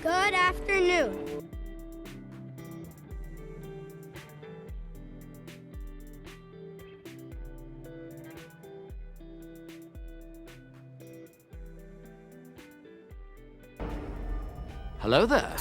Good afternoon. Hello there.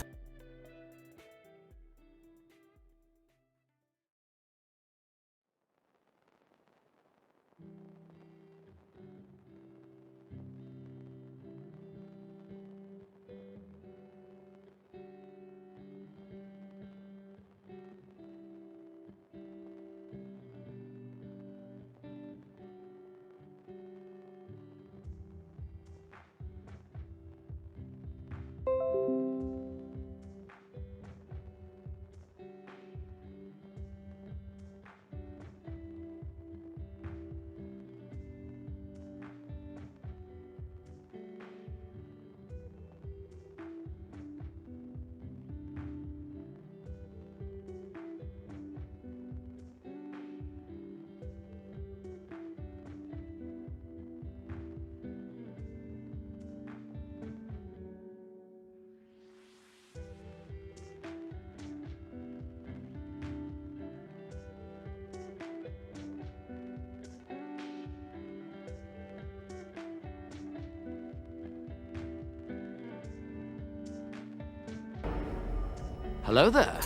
Hello there.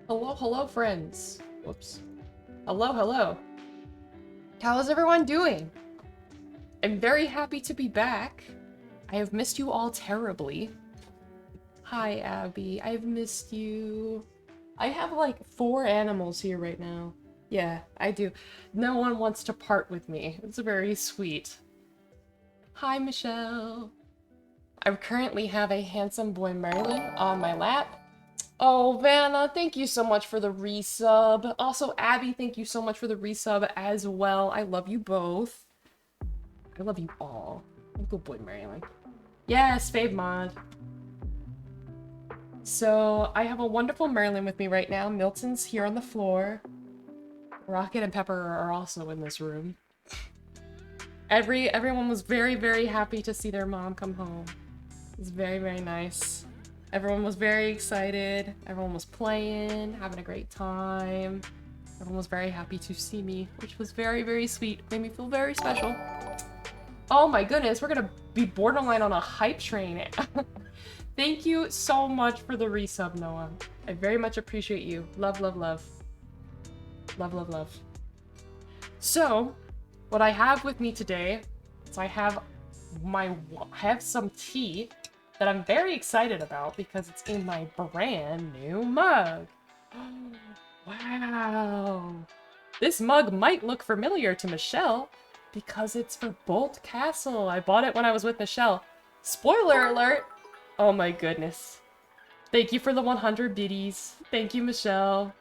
Hello, hello, friends. Whoops. Hello, hello. How is everyone doing? I'm very happy to be back. I have missed you all terribly. Hi, Abby. I've missed you. I have like 4 animals here right now. Yeah, I do. No one wants to part with me. It's very sweet. Hi, Michelle. I currently have a handsome boy Merlin on my lap. Oh, Vanna, thank you so much for the resub. Also, Abby, thank you so much for the resub as well. I love you both. I love you all. Good boy, Marilyn. Yes, Fave Mod. So, I have a wonderful Merlin with me right now. Milton's here on the floor. Rocket and Pepper are also in this room. Everyone was very, very happy to see their mom come home. It was very, very nice. Everyone was very excited. Everyone was playing, having a great time. Everyone was very happy to see me, which was very, very sweet. Made me feel very special. Oh my goodness, we're gonna be borderline on a hype train. Thank you so much for the resub, Noah. I very much appreciate you. Love, love, love. Love, love, love. So, what I have with me today is I have some tea that I'm very excited about because it's in my brand new mug. Wow. This mug might look familiar to Michelle Because it's for Bolt Castle. I bought it when I was with Michelle. Spoiler alert! Oh my goodness. Thank you for the 100 biddies. Thank you, Michelle.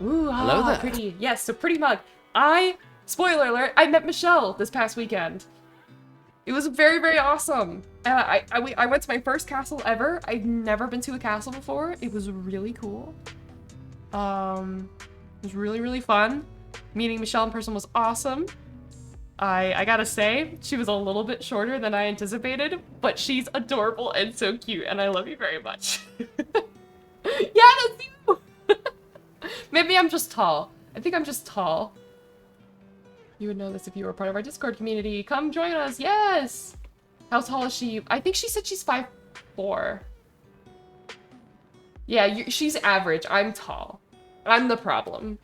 Ooh, Hello there. pretty. Yes, so pretty mug. Spoiler alert, I met Michelle this past weekend. It was very, very awesome. I went to my first castle ever. I've never been to a castle before. It was really cool. It was really, really fun. Meeting Michelle in person was awesome. I gotta say, she was a little bit shorter than I anticipated, but she's adorable and so cute, and I love you very much. Yeah, that's you! Maybe I'm just tall. I think I'm just tall. You would know this if you were part of our Discord community. Come join us, yes! How tall is she? I think she said she's 5'4". Yeah, she's average. I'm tall. I'm the problem.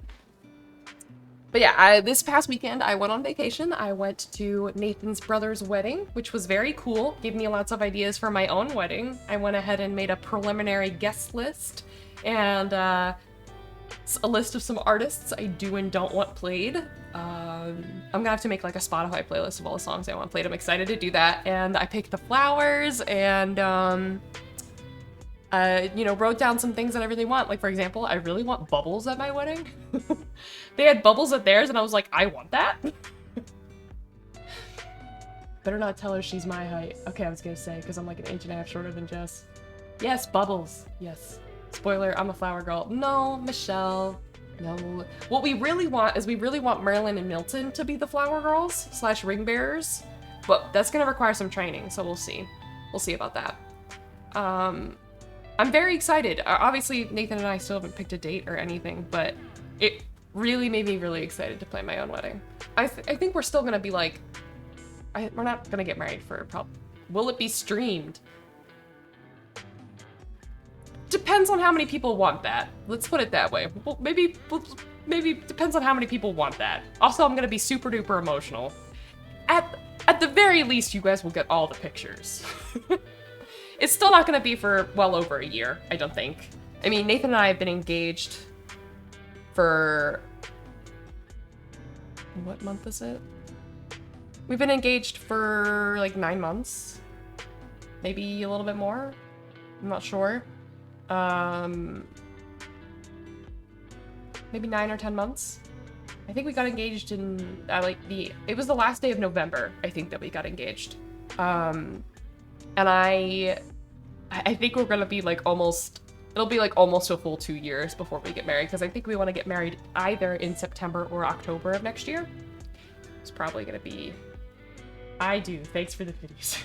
But yeah, this past weekend, I went on vacation. I went to Nathan's brother's wedding, which was very cool. Gave me lots of ideas for my own wedding. I went ahead and made a preliminary guest list and a list of some artists I do and don't want played. I'm gonna have to make like a Spotify playlist of all the songs I want played. I'm excited to do that. And I picked the flowers and, you know, wrote down some things that I really want. Like, for example, I really want bubbles at my wedding. They had bubbles at theirs, and I was like, I want that. Better not tell her she's my height. Okay, I was gonna say, because I'm like an inch and a half shorter than Jess. Yes, bubbles. Yes. Spoiler, I'm a flower girl. No, Michelle. No. What we really want is we really want Marilyn and Milton to be the flower girls / ring bearers. But that's gonna require some training, so we'll see. We'll see about that. I'm very excited. Obviously, Nathan and I still haven't picked a date or anything, but it really made me really excited to plan my own wedding. I think we're still gonna be like, we're not gonna get married for will it be streamed? Depends on how many people want that. Let's put it that way. Well, maybe depends on how many people want that. Also, I'm gonna be super duper emotional. At the very least, you guys will get all the pictures. It's still not gonna be for well over a year, I don't think. I mean, Nathan and I have been engaged for... what month is it? We've been engaged for like 9 months. Maybe a little bit more. I'm not sure. Maybe 9 or 10 months. I think we got engaged in it was the last day of November, I think, that we got engaged. And I think we're gonna be like it'll be like almost a full 2 years before we get married, because I think we want to get married either in September or October of next year. It's probably gonna be... I do. Thanks for the goodies.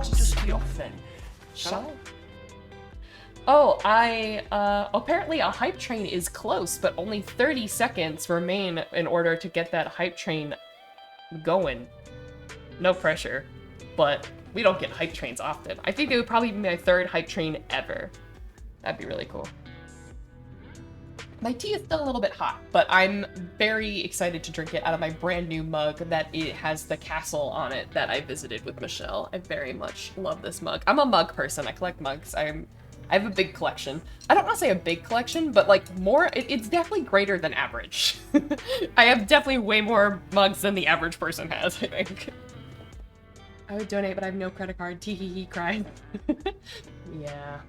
Just be off then. Shall Oh, apparently a hype train is close, but only 30 seconds remain in order to get that hype train going. No pressure, but we don't get hype trains often. I think it would probably be my 3rd hype train ever. That'd be really cool. My tea is still a little bit hot, but I'm very excited to drink it out of my brand new mug that it has the castle on it that I visited with Michelle. I very much love this mug. I'm a mug person. I collect mugs. I have a big collection. I don't want to say a big collection, but like more, it's definitely greater than average. I have definitely way more mugs than the average person has, I think. I would donate, but I have no credit card. Tee hee hee, cried. Yeah.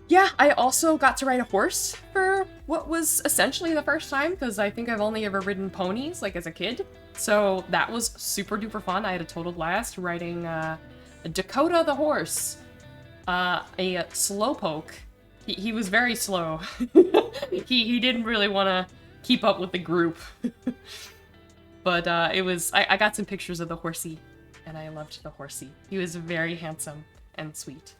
Yeah, I also got to ride a horse for what was essentially the first time, because I think I've only ever ridden ponies, like, as a kid. So that was super duper fun. I had a total blast riding, Dakota the horse. A slowpoke. He was very slow. He didn't really want to keep up with the group. But, I got some pictures of the horsey, and I loved the horsey. He was very handsome and sweet.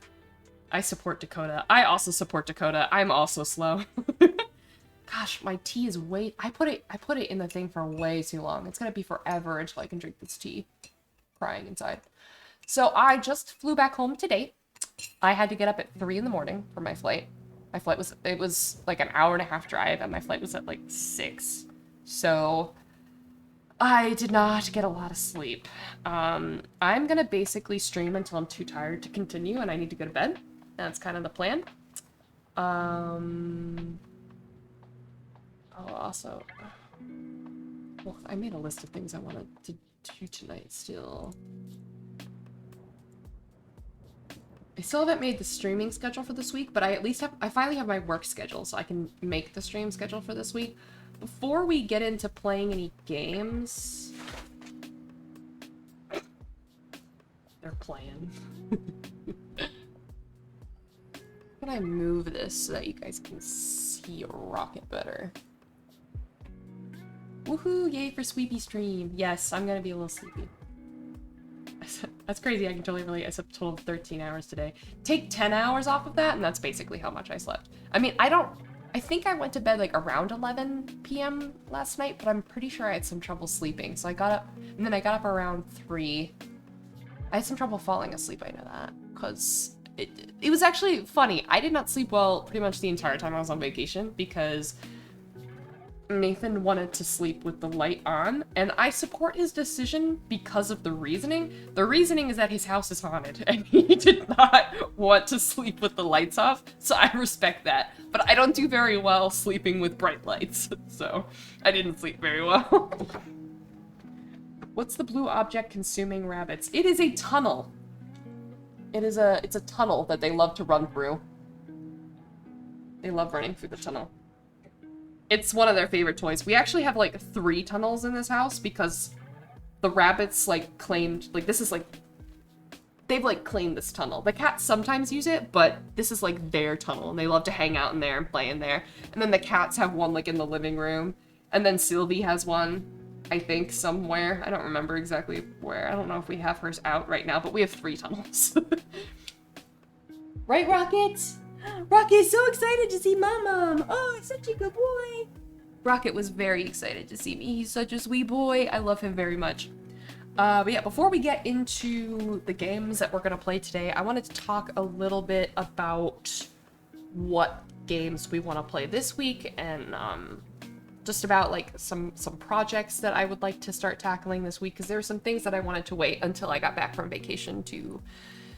I support Dakota. I also support Dakota. I'm also slow. Gosh, my tea is I put it in the thing for way too long. It's gonna be forever until I can drink this tea. Crying inside. So I just flew back home today. I had to get up at 3 in the morning for my flight. My flight was like an hour and a half drive, and my flight was at like 6. So I did not get a lot of sleep. I'm gonna basically stream until I'm too tired to continue and I need to go to bed. That's kind of the plan. Oh, also... Well, I made a list of things I wanted to do tonight still. I still haven't made the streaming schedule for this week, but I finally have my work schedule, so I can make the stream schedule for this week. Before we get into playing any games... They're playing. Can I move this so that you guys can see Rocket better? Woohoo! Yay for Sweepy Stream! Yes, I'm gonna be a little sleepy. That's crazy, I can totally relate. I slept a total of 13 hours today. Take 10 hours off of that, and that's basically how much I slept. I mean, I think I went to bed like around 11 p.m. last night, but I'm pretty sure I had some trouble sleeping. So I got up, and then I got up around 3. I had some trouble falling asleep, I know that, because it was actually funny. I did not sleep well pretty much the entire time I was on vacation, because Nathan wanted to sleep with the light on, and I support his decision because of the reasoning. The reasoning is that his house is haunted, and he did not want to sleep with the lights off, so I respect that. But I don't do very well sleeping with bright lights, so I didn't sleep very well. What's the blue object consuming rabbits? It is a tunnel. It's a tunnel that they love to run through. They love running through the tunnel. It's one of their favorite toys. We actually have, like, 3 tunnels in this house because the rabbits, like, claimed... Like, this is, like... They've, like, claimed this tunnel. The cats sometimes use it, but this is, like, their tunnel, and they love to hang out in there and play in there. And then the cats have one, like, in the living room. And then Sylvie has one, I think, somewhere. I don't remember exactly where. I don't know if we have hers out right now, but we have 3 tunnels. Right, Rocket? Rocket is so excited to see Mom. Oh, such a good boy. Rocket was very excited to see me. He's such a sweet boy. I love him very much. But yeah, before we get into the games that we're going to play today, I wanted to talk a little bit about what games we want to play this week and just about like some projects that I would like to start tackling this week, because there were some things that I wanted to wait until I got back from vacation to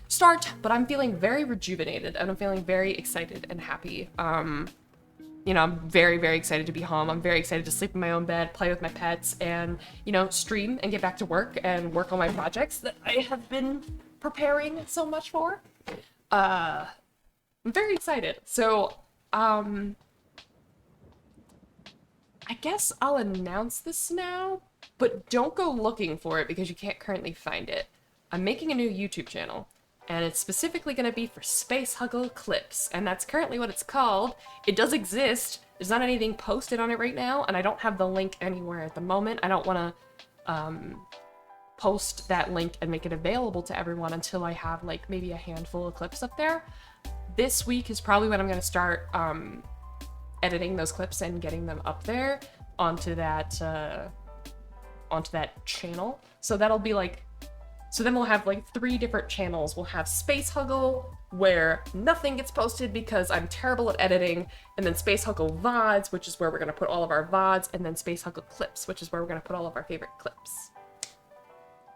start, but I'm feeling very rejuvenated and I'm feeling very excited and happy. You know, I'm very, very excited to be home. I'm very excited to sleep in my own bed, play with my pets, and, you know, stream and get back to work and work on my projects that I have been preparing so much for. I'm very excited. So, I guess I'll announce this now, but don't go looking for it because you can't currently find it. I'm making a new YouTube channel. And it's specifically going to be for SpaceHuggle clips, and that's currently what it's called. It does exist. There's not anything posted on it right now, and I don't have the link anywhere at the moment. I don't want to post that link and make it available to everyone until I have, like, maybe a handful of clips up there. This week is probably when I'm going to start editing those clips and getting them up there onto that channel. So that'll be, like... So then we'll have like 3 different channels. We'll have SpaceHuggle, where nothing gets posted because I'm terrible at editing, and then SpaceHuggle VODs, which is where we're going to put all of our VODs, and then SpaceHuggle Clips, which is where we're going to put all of our favorite clips.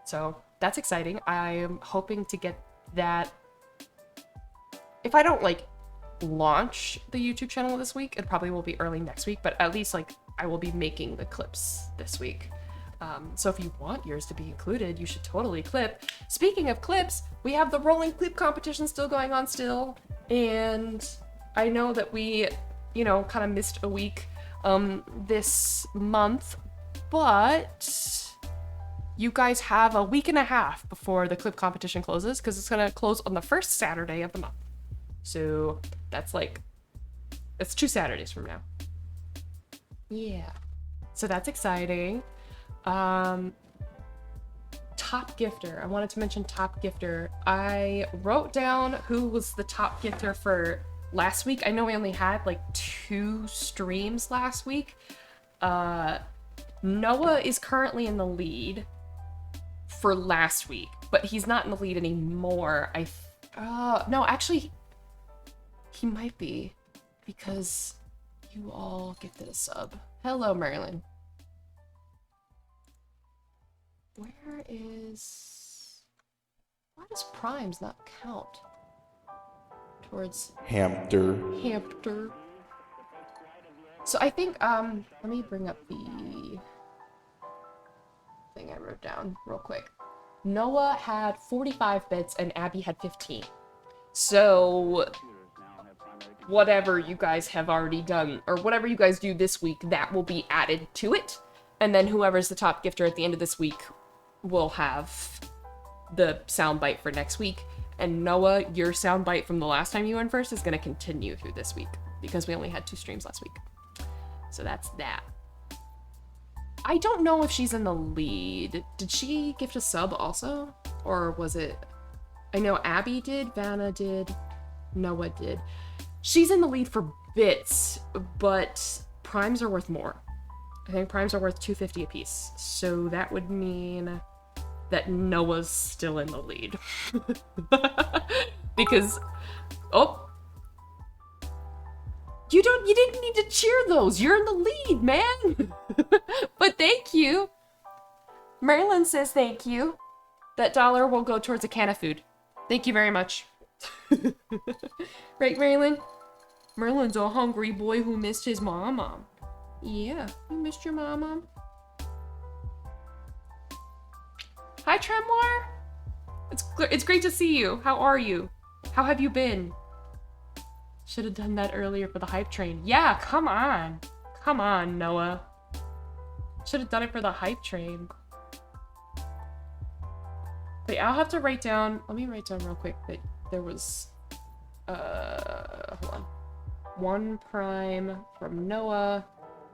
So that's exciting. I'm hoping to get that... If I don't like launch the YouTube channel this week, it probably will be early next week, but at least like I will be making the clips this week. So if you want yours to be included, you should totally clip. Speaking of clips, we have the rolling clip competition still going on still. And I know that we, you know, kind of missed a week this month, but you guys have a week and a half before the clip competition closes, because it's going to close on the first Saturday of the month. So that's 2 Saturdays from now. Yeah. So that's exciting. Top gifter. I wanted to mention top gifter. I wrote down who was the top gifter for last week. I know we only had like 2 streams last week. Noah is currently in the lead for last week, but he's not in the lead anymore. No, actually, he might be, because you all gifted a sub. Hello, Merlin. Where is... Why does primes not count towards hamster? So I think, let me bring up the thing I wrote down real quick. Noah had 45 bits and Abby had 15. So, whatever you guys have already done, or whatever you guys do this week, that will be added to it. And then whoever's the top gifter at the end of this week will have the soundbite for next week. And Noah, your soundbite from the last time you went first is going to continue through this week, because we only had 2 streams last week. So that's that. I don't know if she's in the lead. Did she gift a sub also? Or was it... I know Abby did, Vanna did, Noah did. She's in the lead for bits, but primes are worth more. I think primes are worth $2.50 a piece. So that would mean that Noah's still in the lead. Because... Oh! You didn't need to cheer those. You're in the lead, man. But thank you. Marilyn says thank you. That dollar will go towards a can of food. Thank you very much. Right, Marilyn? Merlin's a hungry boy who missed his mama. Yeah, you missed your mama. Hi, Tremor. It's great to see you. How are you? How have you been? Should have done that earlier for the hype train. Yeah, come on. Come on, Noah. Should have done it for the hype train. Wait, I'll have to write down... Let me write down real quick that there was... hold on. 1 prime from Noah.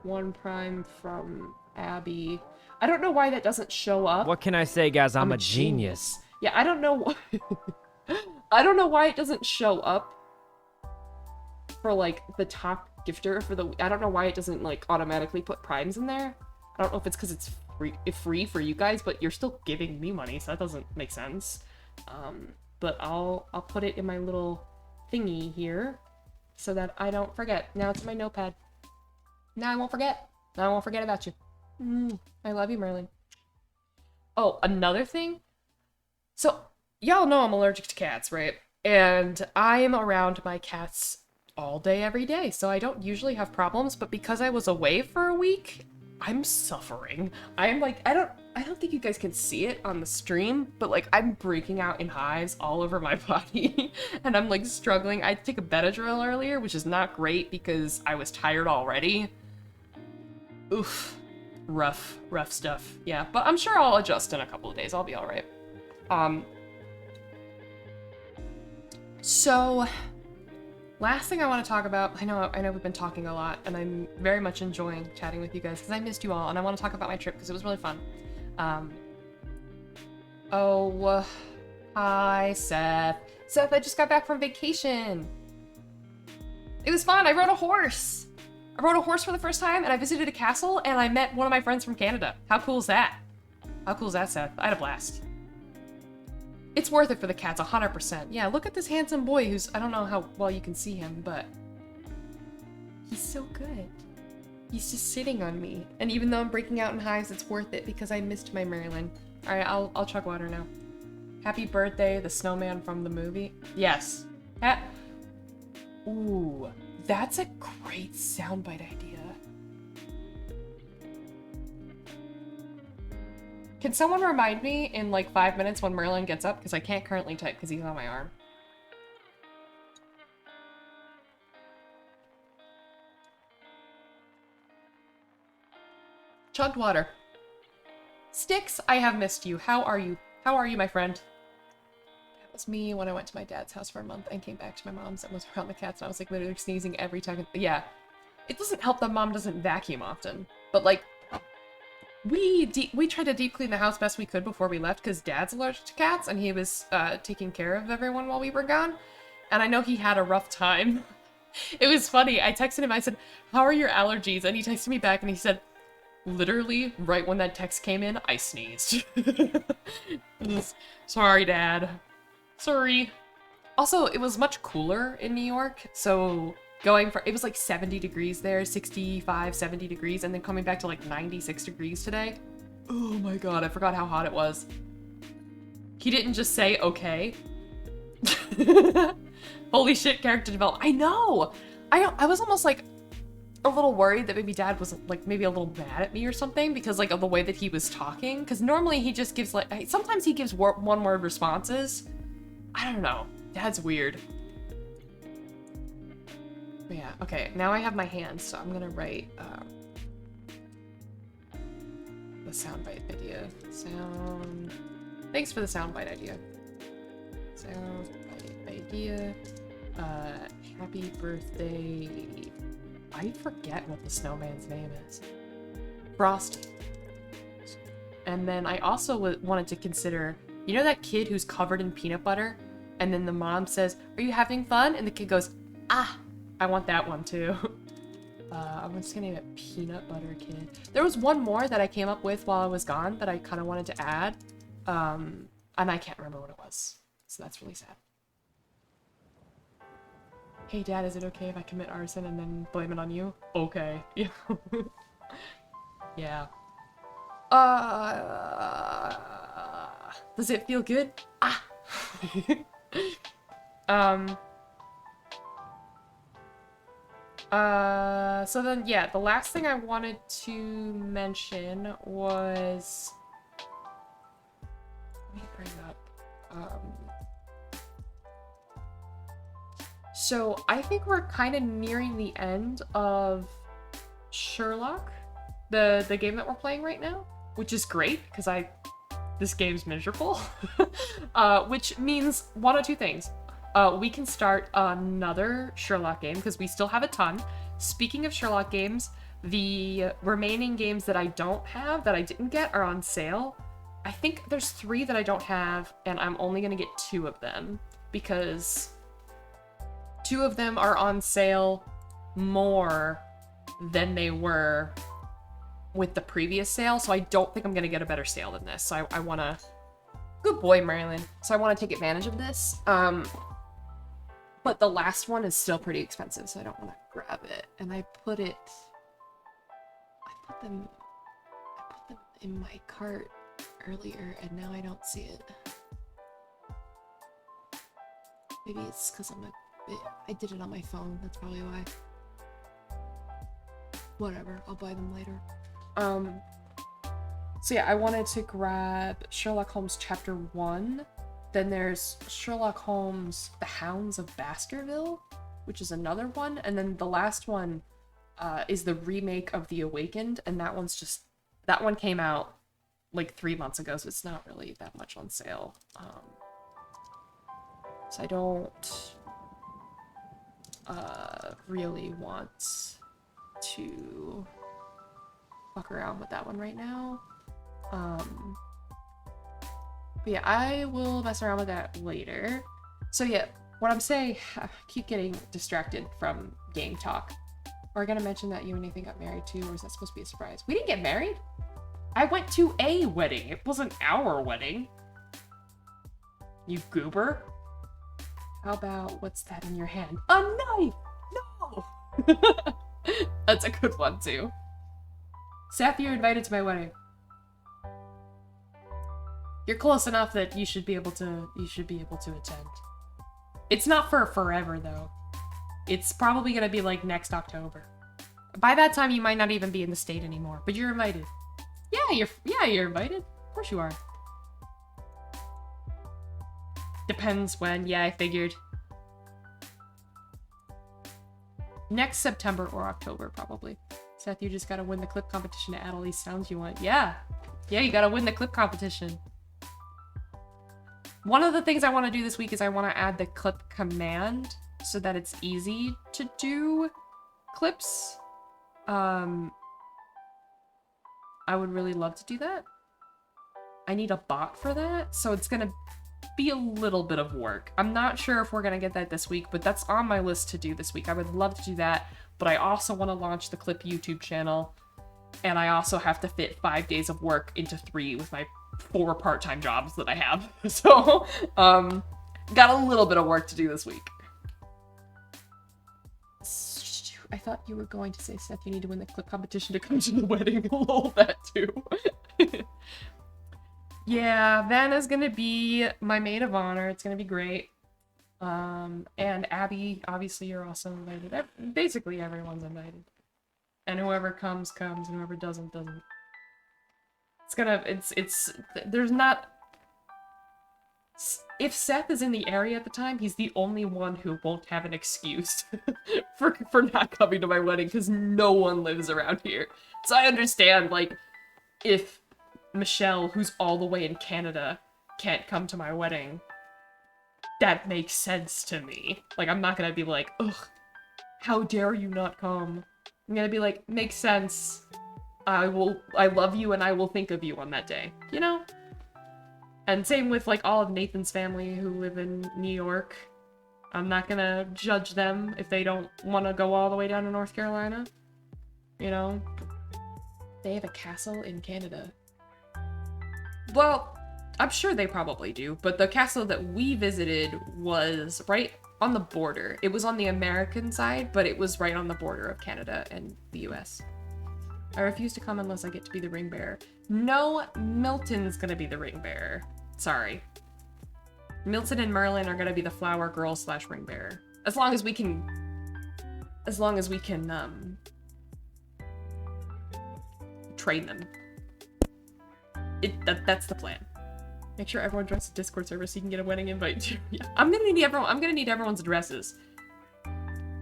1 prime from Abby. I don't know why that doesn't show up. What can I say, guys? I'm a genius. Yeah, I don't know why... I don't know why it doesn't show up for, like, the top gifter for the... I don't know why it doesn't, like, automatically put primes in there. I don't know if it's because it's free for you guys, but you're still giving me money, so that doesn't make sense. But I'll put it in my little thingy here so that I don't forget. Now it's in my notepad. Now I won't forget. Now I won't forget about you. I love you, Merlin. Oh, another thing? So, y'all know I'm allergic to cats, right? And I am around my cats all day, every day, so I don't usually have problems, but because I was away for a week, I'm suffering. I'm like, I don't think you guys can see it on the stream, but like I'm breaking out in hives all over my body and I'm like struggling. I had to take a Benadryl earlier, which is not great because I was tired already. Oof. Rough stuff. Yeah, but I'm sure I'll adjust in a couple of days. I'll be all right. So last thing I want to talk about, I know we've been talking a lot, and I'm very much enjoying chatting with you guys because I missed you all, and I want to talk about my trip because it was really fun. Hi, Seth. Seth, I just got back from vacation. It was fun. I rode a horse. I rode a horse for the first time, and I visited a castle, and I met one of my friends from Canada. How cool is that? How cool is that, Seth? I had a blast. It's worth it for the cats, 100%. Yeah, look at this handsome boy who's... I don't know how well you can see him, but... he's so good. He's just sitting on me. And even though I'm breaking out in hives, it's worth it because I missed my Marilyn. Alright, I'll chug water now. Happy birthday, the snowman from the movie. Yes. Ooh, that's a great soundbite idea. Can someone remind me in like 5 minutes when Merlin gets up? Because I can't currently type because he's on my arm. Chugged water. Sticks, I have missed you. How are you? How are you, my friend? That was me when I went to my dad's house for a month and came back to my mom's and was around the cats and I was like literally sneezing every time. Yeah. It doesn't help that mom doesn't vacuum often. But like, we tried to deep clean the house best we could before we left because Dad's allergic to cats and he was taking care of everyone while we were gone. And I know he had a rough time. It was funny. I texted him, I said, how are your allergies? And he texted me back and he said, literally, right when that text came in, I sneezed. Sorry, Dad. Sorry. Also, it was much cooler in New York, so it was like 70 degrees there, 65, 70 degrees, and then coming back to like 96 degrees today. Oh my god, I forgot how hot it was. He didn't just say, okay. Holy shit, character development. I know! I was almost like a little worried that maybe Dad was like maybe a little mad at me or something because like of the way that he was talking. Because normally he just gives like, sometimes he gives one word responses. I don't know. Dad's weird. But yeah, okay. Now I have my hands, so I'm gonna write the soundbite idea. Thanks for the soundbite idea. Soundbite idea. Happy birthday. I forget what the snowman's name is. Frosty. And then I also wanted to consider, you know that kid who's covered in peanut butter? And then the mom says, "Are you having fun?" And the kid goes, "Ah, I want that one too." I'm just gonna name it Peanut Butter Kid. There was one more that I came up with while I was gone that I kind of wanted to add. And I can't remember what it was. So that's really sad. Hey Dad, is it okay if I commit arson and then blame it on you? Okay. Yeah. Yeah. Does it feel good? Ah! So then, yeah, the last thing I wanted to mention was... Let me bring up... So I think we're kind of nearing the end of Sherlock, the game that we're playing right now, which is great because this game's miserable. Which means one of two things. We can start another Sherlock game because we still have a ton. Speaking of Sherlock games, the remaining games that I don't have, that I didn't get, are on sale. I think there's 3 that I don't have, and I'm only gonna get 2 of them because 2 of them are on sale more than they were with the previous sale, so I don't think I'm gonna get a better sale than this. So I wanna... Good boy, Marilyn. So I want to take advantage of this. But the last one is still pretty expensive, so I don't want to grab it. And I put them in my cart earlier, and now I don't see it. Maybe it's because I did it on my phone. That's probably why. Whatever, I'll buy them later. So yeah, I wanted to grab Sherlock Holmes Chapter 1. Then there's Sherlock Holmes, The Hounds of Baskerville, which is another one. And then the last one is the remake of The Awakened, and that one came out like 3 months ago, so it's not really that much on sale. So I don't really want to fuck around with that one right now. But yeah, I will mess around with that later. So yeah, what I'm saying, I keep getting distracted from game talk. Are we gonna mention that you and Nathan got married too, or is that supposed to be a surprise? We didn't get married. I went to a wedding. It wasn't our wedding. You goober. How about, what's that in your hand? A knife! No! That's a good one too. Seth, you're invited to my wedding. You're close enough that you should be able to attend. It's not for forever though. It's probably gonna be like next October. By that time you might not even be in the state anymore, but you're invited. Yeah, you're invited. Of course you are. Depends when. Yeah, I figured. Next September or October, probably. Seth, you just gotta win the clip competition to add all these sounds you want. Yeah. Yeah, you gotta win the clip competition. One of the things I want to do this week is I want to add the clip command so that it's easy to do clips. I would really love to do that. I need a bot for that, so it's gonna be a little bit of work. I'm not sure if we're gonna get that this week, but that's on my list to do this week. I would love to do that, but I also want to launch the Clip YouTube channel, and I also have to fit 5 days of work into 3 with my 4 part-time jobs that I have. So, got a little bit of work to do this week. I thought you were going to say, Seth, you need to win the clip competition to come to the wedding. Lol, that too. Yeah, Vanna's gonna be my maid of honor. It's gonna be great. And Abby, obviously you're also invited. Basically everyone's invited. And whoever comes, comes, and whoever doesn't, doesn't. There's not... If Seth is in the area at the time, he's the only one who won't have an excuse for not coming to my wedding, because no one lives around here. So I understand, like, if Michelle, who's all the way in Canada, can't come to my wedding, that makes sense to me. Like, I'm not gonna be like, ugh, how dare you not come? I'm gonna be like, makes sense. I love you and I will think of you on that day, you know? And same with, like, all of Nathan's family who live in New York. I'm not gonna judge them if they don't want to go all the way down to North Carolina. You know? They have a castle in Canada. Well, I'm sure they probably do, but the castle that we visited was right on the border. It was on the American side, but it was right on the border of Canada and the US. I refuse to come unless I get to be the ring bearer. No, Milton's gonna be the ring bearer. Sorry. Milton and Merlin are gonna be the flower girl / ring bearer. As long as we can train them. That's the plan. Make sure everyone joins the Discord server so you can get a wedding invite too. Yeah, I'm gonna need everyone's addresses.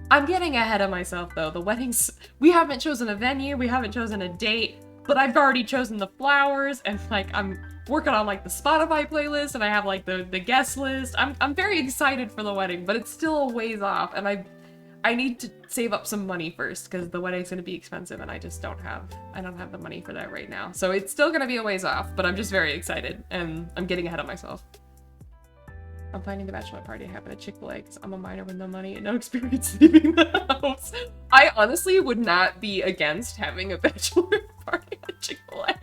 I'm getting ahead of myself though. The weddings, we haven't chosen a venue, we haven't chosen a date, but I've already chosen the flowers, and like I'm working on like the Spotify playlist, and I have like the guest list. I'm very excited for the wedding, but it's still a ways off, and I need to save up some money first because the wedding's gonna be expensive, and I don't have the money for that right now. So it's still gonna be a ways off, but I'm just very excited, and I'm getting ahead of myself. I'm planning the bachelorette party to happen at Chick-fil-A because I'm a minor with no money and no experience leaving the house. I honestly would not be against having a bachelorette party at Chick-fil-A.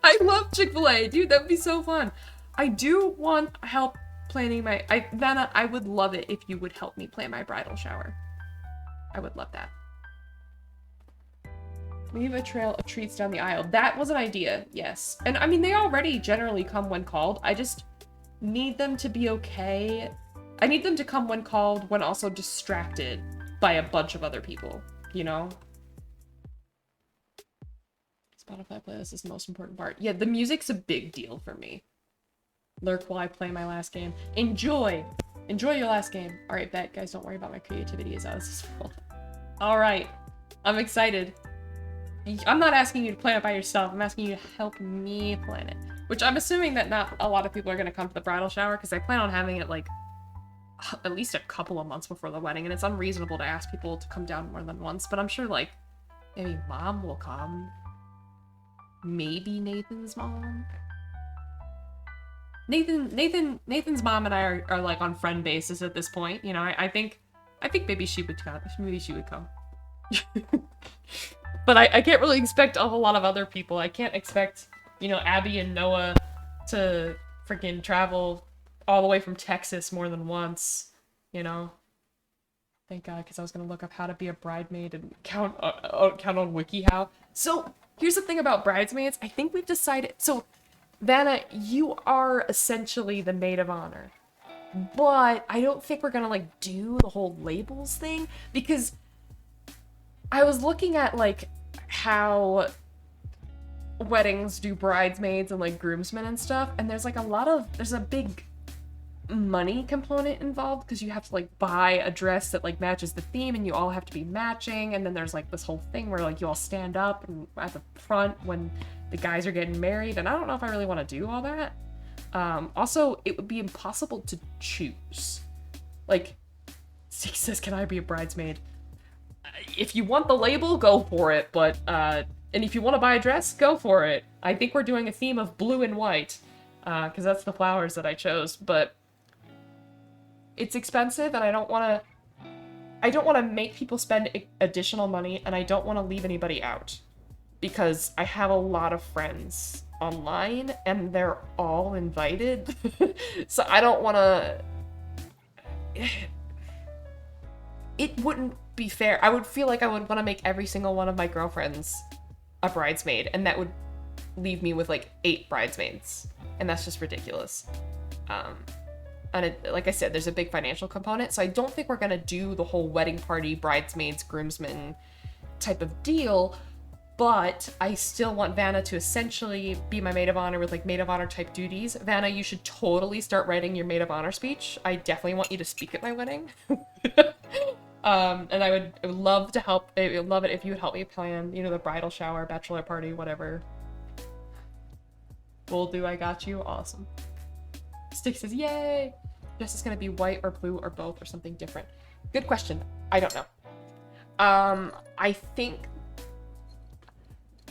I love Chick-fil-A, dude. That would be so fun. I do want help planning my... Vanna, I would love it if you would help me plan my bridal shower. I would love that. Leave a trail of treats down the aisle. That was an idea, yes. And I mean, they already generally come when called. I just need them to be okay. I need them to come when called, when also distracted by a bunch of other people, you know? Spotify playlist is the most important part. Yeah, the music's a big deal for me. Lurk while I play my last game. Enjoy! Enjoy your last game. Alright, bet. Guys, don't worry about my creativity as I was this world. Alright. I'm excited. I'm not asking you to plan it by yourself. I'm asking you to help me plan it. Which I'm assuming that not a lot of people are going to come to the bridal shower, because I plan on having it, like, at least a couple of months before the wedding, and it's unreasonable to ask people to come down more than once, but I'm sure, like, maybe Mom will come. Maybe Nathan's mom? Nathan's mom and I are like on friend basis at this point, you know. I think maybe she would come. Maybe she would come. But I can't really expect a whole lot of other people. I can't expect, you know, Abby and Noah to freaking travel all the way from Texas more than once, you know. Thank God, because I was gonna look up how to be a bridesmaid and count on WikiHow. So here's the thing about bridesmaids. I think we've decided. So Vanna, you are essentially the maid of honor, but I don't think we're gonna like do the whole labels thing, because I was looking at like how weddings do bridesmaids and like groomsmen and stuff, and there's a big money component involved, because you have to like buy a dress that like matches the theme, and you all have to be matching, and then there's like this whole thing where like you all stand up and at the front when the guys are getting married, and I don't know if I really want to do all that. Also, it would be impossible to choose. Like, Steve says, can I be a bridesmaid? If you want the label, go for it, but and if you want to buy a dress, go for it. I think we're doing a theme of blue and white, because that's the flowers that I chose, but it's expensive, and I don't want to make people spend additional money, and I don't want to leave anybody out, because I have a lot of friends online, and they're all invited, so I don't want to... It wouldn't be fair. I would feel like I would want to make every single one of my girlfriends a bridesmaid, and that would leave me with like 8 bridesmaids. and that's just ridiculous. And like I said, there's a big financial component, so I don't think we're gonna do the whole wedding party, bridesmaids, groomsmen type of deal, but I still want Vanna to essentially be my maid of honor with like maid of honor type duties. Vanna, you should totally start writing your maid of honor speech. I definitely want you to speak at my wedding. And I would love to help. I would love it if you would help me plan, you know, the bridal shower, bachelor party, whatever. Will do, I got you. Awesome. Stick says, yay! Dress is gonna be white or blue or both or something different. Good question. I don't know. I think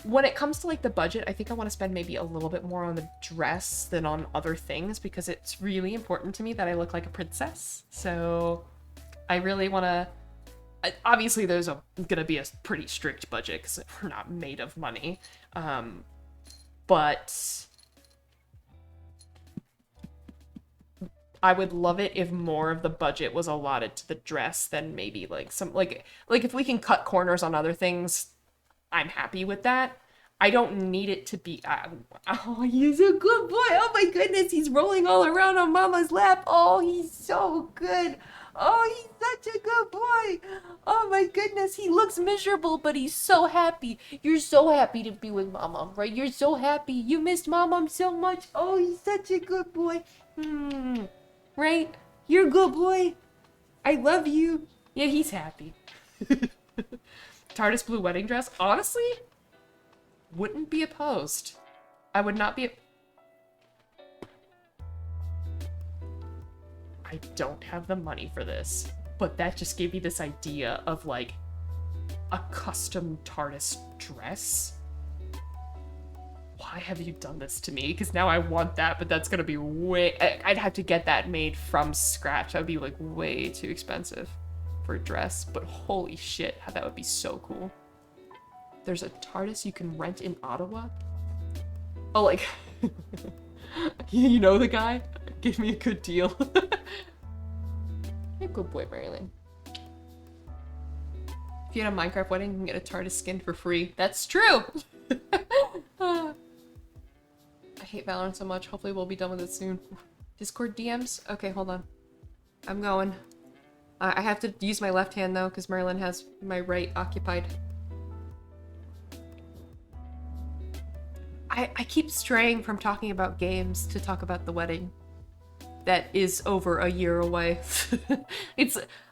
when it comes to like the budget, I think I want to spend maybe a little bit more on the dress than on other things because it's really important to me that I look like a princess. So I really want to. Obviously, there's gonna be a pretty strict budget because we're not made of money. But I would love it if more of the budget was allotted to the dress than maybe like some like if we can cut corners on other things, I'm happy with that. I don't need it to be oh, he's a good boy. Oh my goodness, he's rolling all around on Mama's lap. Oh, he's so good. Oh, he's such a good boy. Oh my goodness, he looks miserable, but he's so happy. You're so happy to be with Mama, right? You're so happy. You missed Mama so much. Oh, he's such a good boy. Right? You're a good boy. I love you. Yeah, he's happy. TARDIS blue wedding dress. Honestly, wouldn't be opposed. I would not be. I don't have the money for this, but that just gave me this idea of like a custom TARDIS dress. Why have you done this to me? Because now I want that, but that's gonna be way. I'd have to get that made from scratch. That would be like way too expensive for a dress, but holy shit, that would be so cool. There's a TARDIS you can rent in Ottawa? Oh, like, you know the guy? Give me a good deal. You're a good boy, Marilyn. If you had a Minecraft wedding, you can get a TARDIS skin for free. That's true! I hate Valorant so much. Hopefully we'll be done with it soon. Discord DMs? Okay, hold on. I'm going. I have to use my left hand though, because Merlin has my right occupied. I keep straying from talking about games to talk about the wedding. That is over a year away.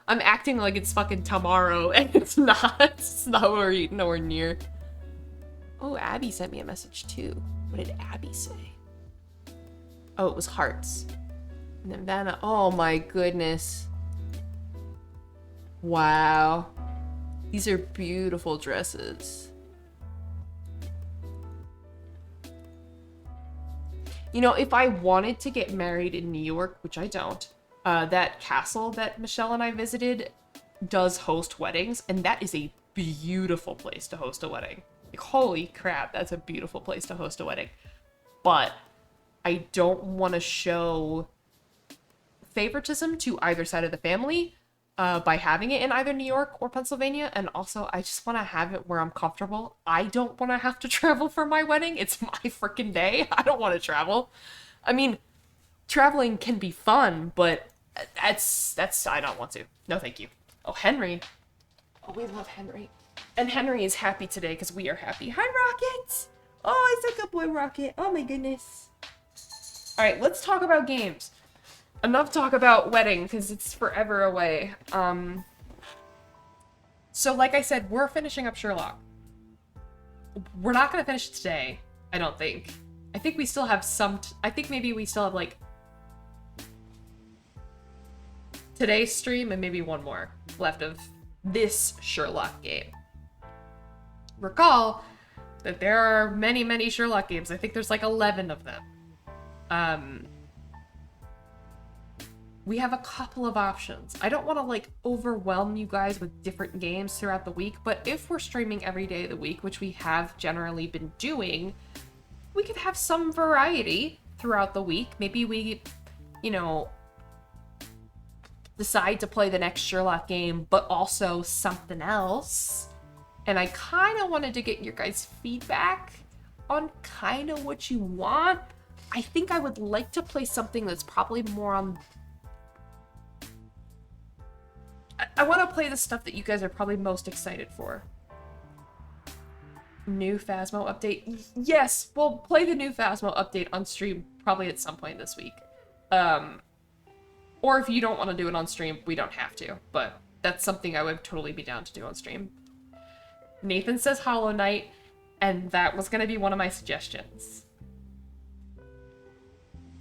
I'm acting like it's fucking tomorrow, and it's not. It's nowhere near. Oh, Abby sent me a message too. What did Abby say? Oh, it was hearts. And then Vanna. Oh my goodness. Wow. These are beautiful dresses. You know, if I wanted to get married in New York, which I don't, that castle that Michelle and I visited does host weddings, and that is a beautiful place to host a wedding. Like, holy crap, that's a beautiful place to host a wedding. But I don't want to show favoritism to either side of the family by having it in either New York or Pennsylvania, and also I just want to have it where I'm comfortable. I don't want to have to travel for my wedding. It's my freaking day. I don't want to travel. I mean, traveling can be fun, but that's I don't want to. No, thank you. Oh, Henry. Oh, we love Henry. And Henry is happy today because we are happy. Hi, Rocket! Oh, it's a good boy, Rocket. Oh my goodness. All right, let's talk about games. Enough talk about wedding, because it's forever away. So like I said, we're finishing up Sherlock. We're not going to finish it today, I don't think. I think we still have some... I think maybe we still have, like... today's stream and maybe one more left of this Sherlock game. Recall that there are many, many Sherlock games. I think there's like 11 of them. We have a couple of options. I don't want to like overwhelm you guys with different games throughout the week, but if we're streaming every day of the week, which we have generally been doing, we could have some variety throughout the week. Maybe we, you know, decide to play the next Sherlock game, but also something else. And I kind of wanted to get your guys' feedback on kind of what you want. I think I would like to play something that's probably more on... I want to play the stuff that you guys are probably most excited for. New Phasmo update. Yes, we'll play the new Phasmo update on stream probably at some point this week. Or if you don't want to do it on stream, we don't have to. But that's something I would totally be down to do on stream. Nathan says Hollow Knight, and that was going to be one of my suggestions.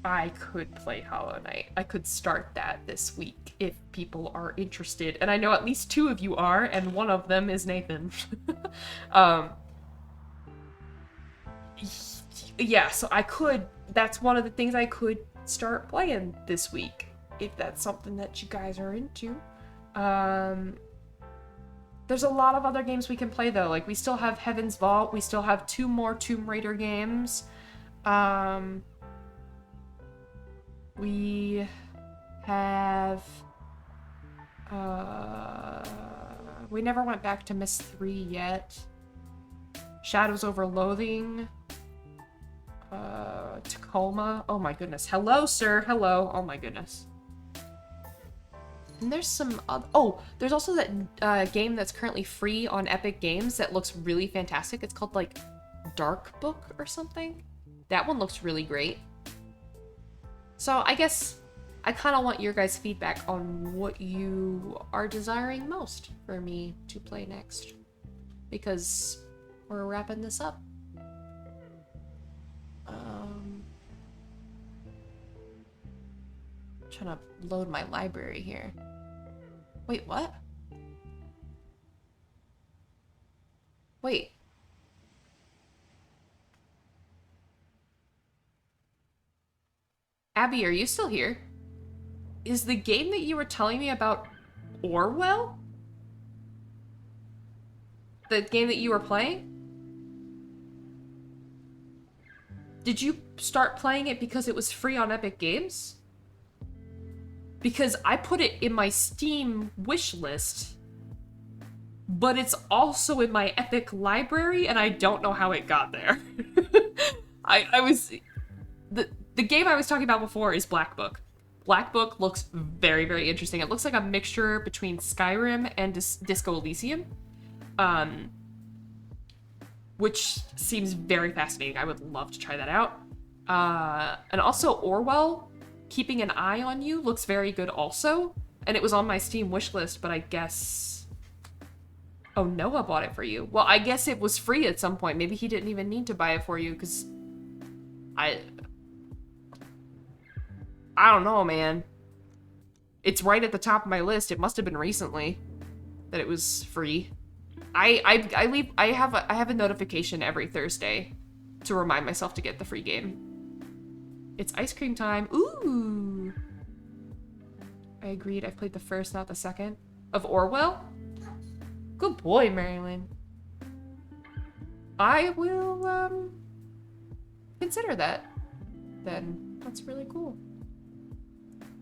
I could play Hollow Knight. I could start that this week if people are interested. And I know at least 2 of you are, and one of them is Nathan. Yeah, so I could... That's one of the things I could start playing this week, if that's something that you guys are into. There's a lot of other games we can play, though. Like, we still have Heaven's Vault. We still have 2 more Tomb Raider games. We have... we never went back to Miss 3 yet. Shadows Over Loathing. Tacoma. Oh my goodness. Hello, sir. Hello. Oh my goodness. And there's some other... Oh, there's also that game that's currently free on Epic Games that looks really fantastic. It's called, like, Dark Book or something. That one looks really great. So I guess I kind of want your guys' feedback on what you are desiring most for me to play next. Because we're wrapping this up. Trying to load my library here. Wait, what? Wait. Abby, are you still here? Is the game that you were telling me about Orwell? The game that you were playing? Did you start playing it because it was free on Epic Games? Because I put it in my Steam wish list, but it's also in my Epic library, and I don't know how it got there. The game I was talking about before is Black Book. Black Book looks very, very interesting. It looks like a mixture between Skyrim and Disco Elysium, which seems very fascinating. I would love to try that out. And also Orwell, Keeping an Eye on You, looks very good also. And it was on my Steam wishlist, but I guess... Oh, Noah bought it for you. Well, I guess it was free at some point. Maybe he didn't even need to buy it for you, because... I don't know, man. It's right at the top of my list. It must have been recently that it was free. I have a notification every Thursday to remind myself to get the free game. It's ice cream time. Ooh. I agreed. I've played the first, not the second. Of Orwell? Good boy, Marilyn. I will, consider that. Then. That's really cool.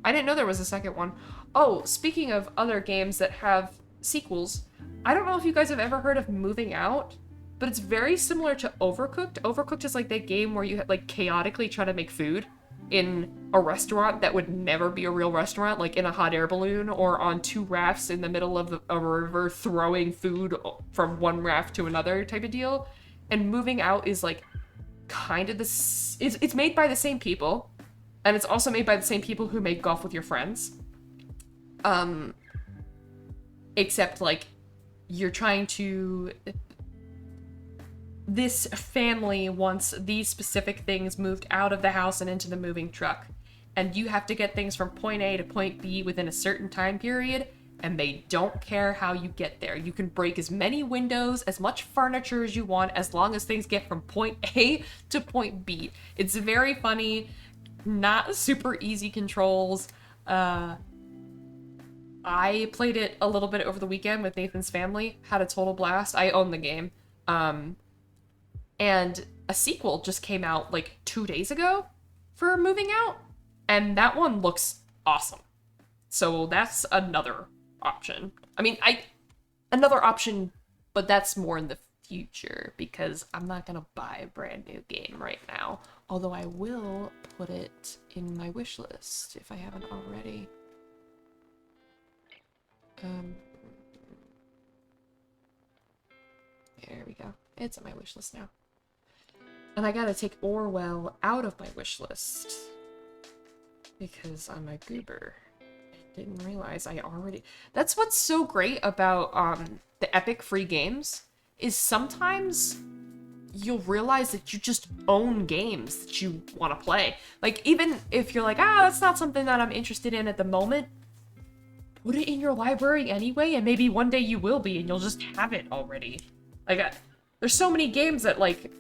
I didn't know there was a second one. Oh, speaking of other games that have sequels, I don't know if you guys have ever heard of Moving Out, but it's very similar to Overcooked. Overcooked is like that game where you like chaotically try to make food in a restaurant that would never be a real restaurant, like in a hot air balloon or on 2 rafts in the middle of a river throwing food from one raft to another type of deal. And Moving Out is like kind of this... It's made by the same people, and it's also made by the same people who make Golf with Your Friends. Except like you're trying to... This family wants these specific things moved out of the house and into the moving truck. And you have to get things from point A to point B within a certain time period, and they don't care how you get there. You can break as many windows, as much furniture as you want, as long as things get from point A to point B. It's very funny, not super easy controls. I played it a little bit over the weekend with Nathan's family, had a total blast. I own the game. And a sequel just came out like 2 days ago for Moving Out, and that one looks awesome. So that's another option. I mean, another option, but that's more in the future because I'm not gonna buy a brand new game right now. Although I will put it in my wish list if I haven't already. There we go. It's on my wish list now. And I gotta take Orwell out of my wish list because I'm a goober. I didn't realize I already... That's what's so great about the Epic free games is sometimes you'll realize that you just own games that you want to play. Like, even if you're like, that's not something that I'm interested in at the moment, put it in your library anyway, and maybe one day you will be, and you'll just have it already. Like, there's so many games that, like...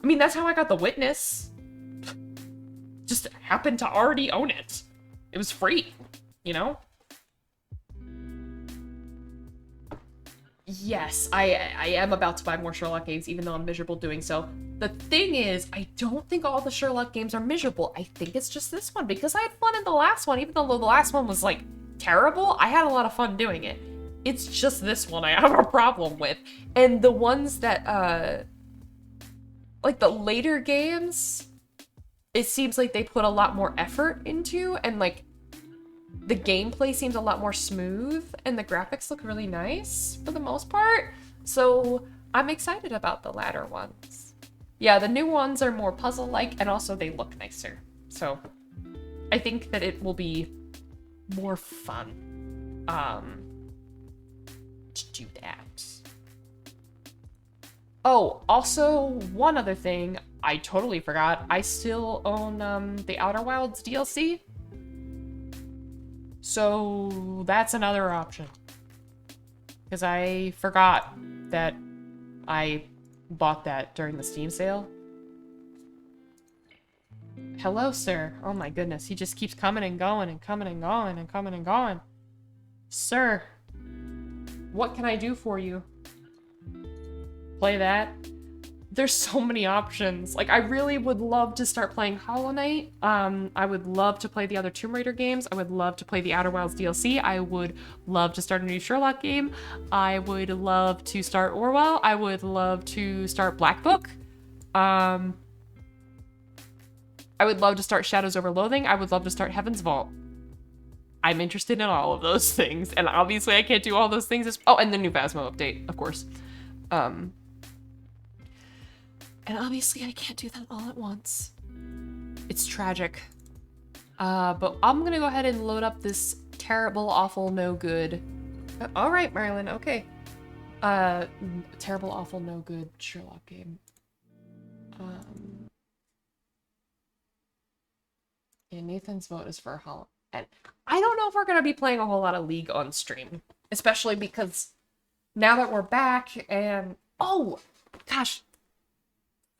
I mean, that's how I got The Witness. Just happened to already own it. It was free, you know? Yes, I am about to buy more Sherlock games, even though I'm miserable doing so. The thing is, I don't think all the Sherlock games are miserable. I think it's just this one, because I had fun in the last one, even though the last one was, like, terrible. I had a lot of fun doing it. It's just this one I have a problem with. And the ones that, like, the later games, it seems like they put a lot more effort into, and, like, the gameplay seems a lot more smooth, and the graphics look really nice for the most part. So I'm excited about the latter ones. Yeah, the new ones are more puzzle-like, and also they look nicer. So I think that it will be more fun to do that. Oh, also, one other thing, I totally forgot. I still own the Outer Wilds DLC. So that's another option. Because I forgot that I bought that during the Steam sale. Hello, sir. Oh my goodness, he just keeps coming and going and coming and going and coming and going. Sir, what can I do for you? Play that? There's so many options. Like, I really would love to start playing Hollow Knight. I would love to play the other Tomb Raider games. I would love to play the Outer Wilds DLC. I would love to start a new Sherlock game. I would love to start Orwell. I would love to start Black Book. I would love to start Shadows Over Loathing. I would love to start Heaven's Vault. I'm interested in all of those things. And obviously I can't do all those things. Oh, and the new Phasmo update, of course. And obviously I can't do that all at once. It's tragic. But I'm gonna go ahead and load up this terrible, awful, no good. All right, Marilyn, okay. Terrible, awful, no good Sherlock game. Yeah, Nathan's vote is for Hollow. And I don't know if we're gonna be playing a whole lot of League on stream, especially because now that we're back and oh gosh,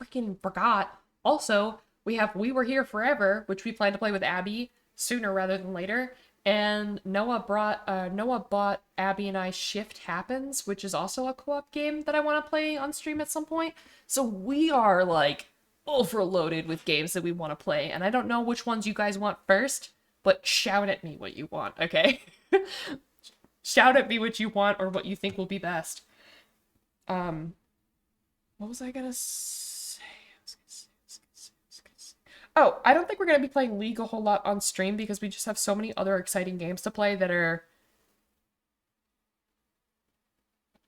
freaking forgot. Also, we have We Were Here Forever, which we plan to play with Abby sooner rather than later. And Noah bought Abby and I Shift Happens, which is also a co-op game that I want to play on stream at some point. So we are like overloaded with games that we want to play, and I don't know which ones you guys want first, but shout at me what you want, okay? Shout at me what you want or what you think will be best. What was I gonna say? Oh, I don't think we're gonna be playing League a whole lot on stream because we just have so many other exciting games to play that are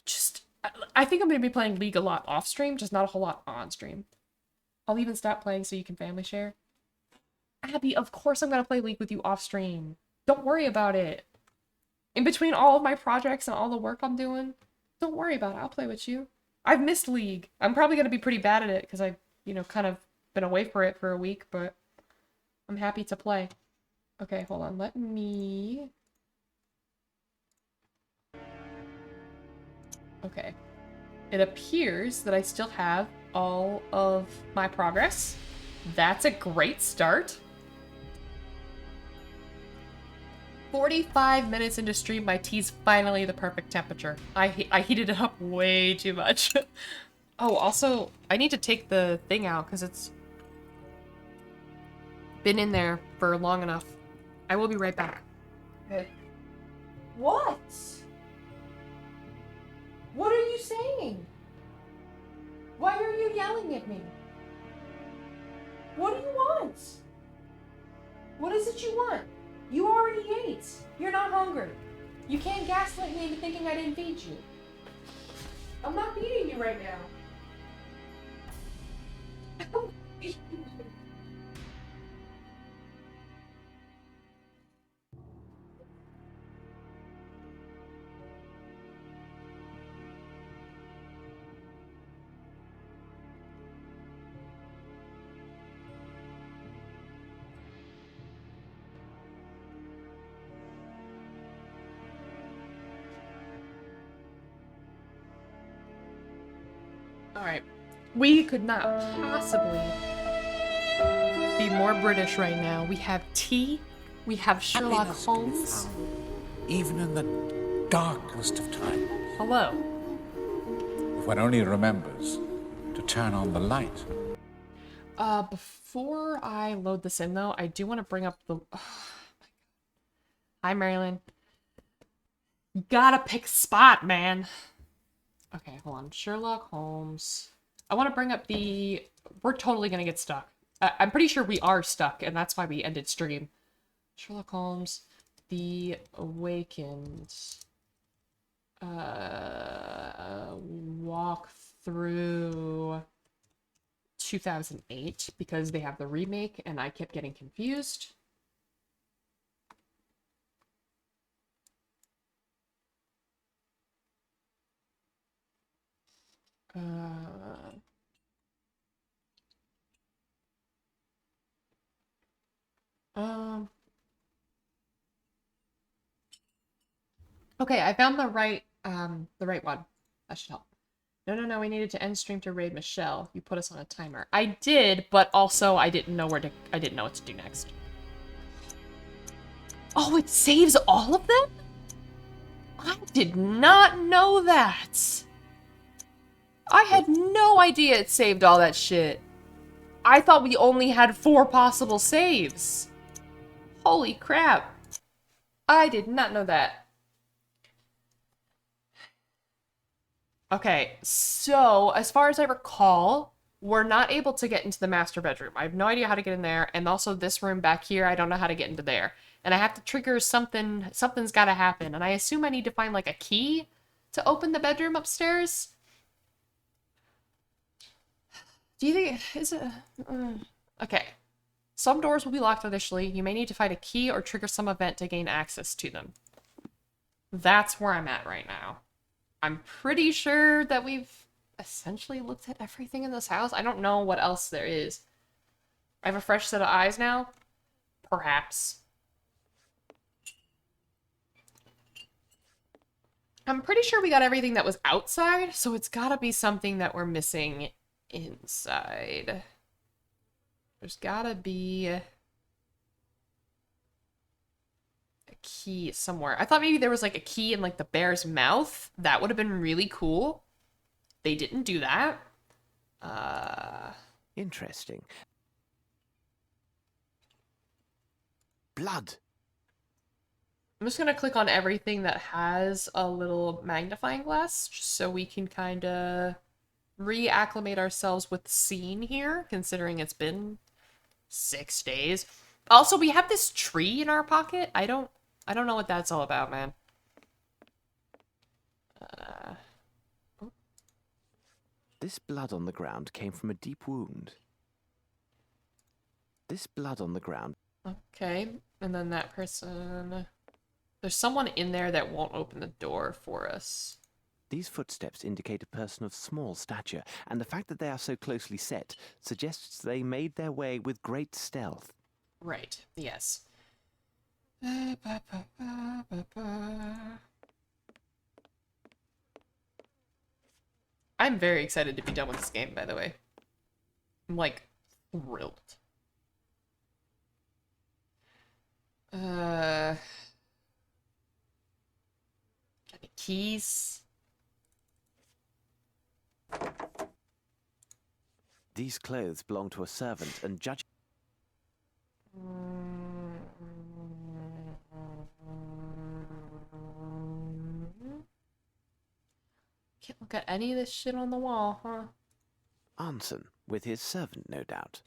just... I think I'm gonna be playing League a lot off stream, just not a whole lot on stream. I'll even stop playing so you can family share. Abby, of course I'm gonna play League with you off stream. Don't worry about it. In between all of my projects and all the work I'm doing, don't worry about it. I'll play with you. I've missed League. I'm probably gonna be pretty bad at it because I've, kind of been away for it for a week, but I'm happy to play. Okay, hold on. Let me... Okay. It appears that I still have all of my progress. That's a great start. 45 minutes into stream, my tea's finally the perfect temperature. I heated it up way too much. Oh, also, I need to take the thing out because it's been in there for long enough. I will be right back. Okay. What? What are you saying? Why are you yelling at me? What do you want? What is it you want? You already ate. You're not hungry. You can't gaslight me into thinking I didn't feed you. I'm not feeding you right now. Alright. We could not possibly be more British right now. We have tea. We have Sherlock Happiness Holmes. can be found even in the darkest of times, Hello. if one only remembers to turn on the light. Before I load this in though, I do want to bring up the... Hi, Marilyn. You gotta pick a spot, man. Okay, hold on. Sherlock Holmes. I want to bring up the... We're totally gonna get stuck. I'm pretty sure we are stuck, and that's why we ended stream. Sherlock Holmes. The Awakened. Walk through 2008, because they have the remake, and I kept getting confused. Okay, I found the right one. That should help. No, we needed to end stream to raid Michelle. You put us on a timer. I did, but also I didn't know what to do next. Oh, it saves all of them? I did not know that. I had no idea it saved all that shit. I thought we only had 4 possible saves. Holy crap. I did not know that. Okay, so as far as I recall, we're not able to get into the master bedroom. I have no idea how to get in there, and also this room back here, I don't know how to get into there. And I have to trigger something, something's gotta happen, and I assume I need to find like a key to open the bedroom upstairs? Do you think, is it, okay. Some doors will be locked initially. You may need to find a key or trigger some event to gain access to them. That's where I'm at right now. I'm pretty sure that we've essentially looked at everything in this house. I don't know what else there is. I have a fresh set of eyes now? Perhaps. I'm pretty sure we got everything that was outside, so it's gotta be something that we're missing inside. There's gotta be a key somewhere. I thought maybe there was like a key in like the bear's mouth. That would have been really cool. They didn't do that. Interesting. Blood. I'm just gonna click on everything that has a little magnifying glass, just so we can kind of reacclimate ourselves with the scene here, considering it's been 6 days. Also, we have this tree in our pocket. I don't know what that's all about, man. This blood on the ground came from a deep wound. This blood on the ground. Okay, and then that person... There's someone in there that won't open the door for us. These footsteps indicate a person of small stature, and the fact that they are so closely set suggests they made their way with great stealth. Right, yes. I'm very excited to be done with this game, by the way. I'm, like, thrilled. Any keys? These clothes belong to a servant, and judging... Can't look at any of this shit on the wall, huh? Anson, with his servant, no doubt.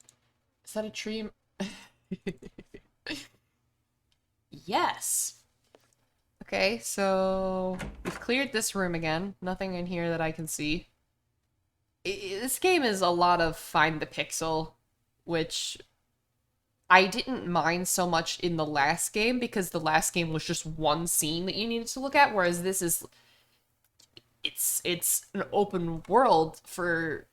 Is that a tree? Yes. Okay, so we've cleared this room again. Nothing in here that I can see. This game is a lot of find the pixel, which I didn't mind so much in the last game because the last game was just one scene that you needed to look at, whereas this is it's an open world for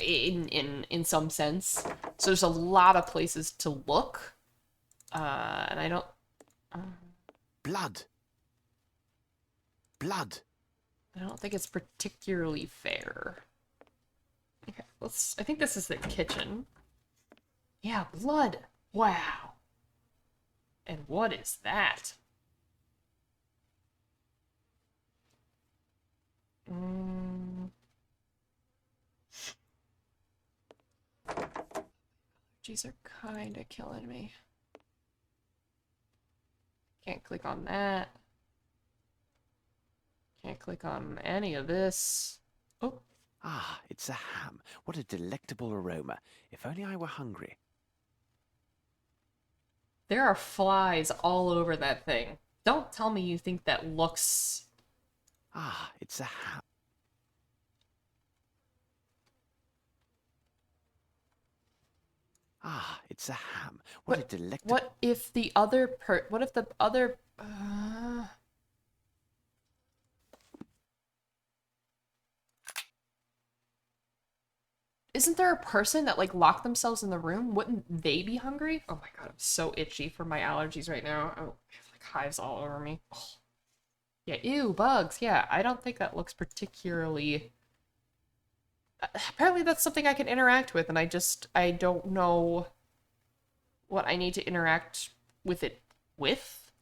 in some sense. So there's a lot of places to look. And I don't Blood! Blood! I don't think it's particularly fair. Okay, I think this is the kitchen. Yeah, blood. Wow. And what is that? Allergies are kinda killing me. Can't click on that. Can't click on any of this. Oh. Ah, it's a ham. What a delectable aroma. If only I were hungry. There are flies all over that thing. Don't tell me you think that looks... Ah, it's a ham. Ah, it's a ham. What a delectable... What if the other what if the other... Isn't there a person that, like, locked themselves in the room? Wouldn't they be hungry? Oh my god, I'm so itchy for my allergies right now. Oh, I have, like, hives all over me. Oh. Yeah, ew, bugs. Yeah, I don't think that looks particularly... Apparently that's something I can interact with, and I don't know what I need to interact with it with.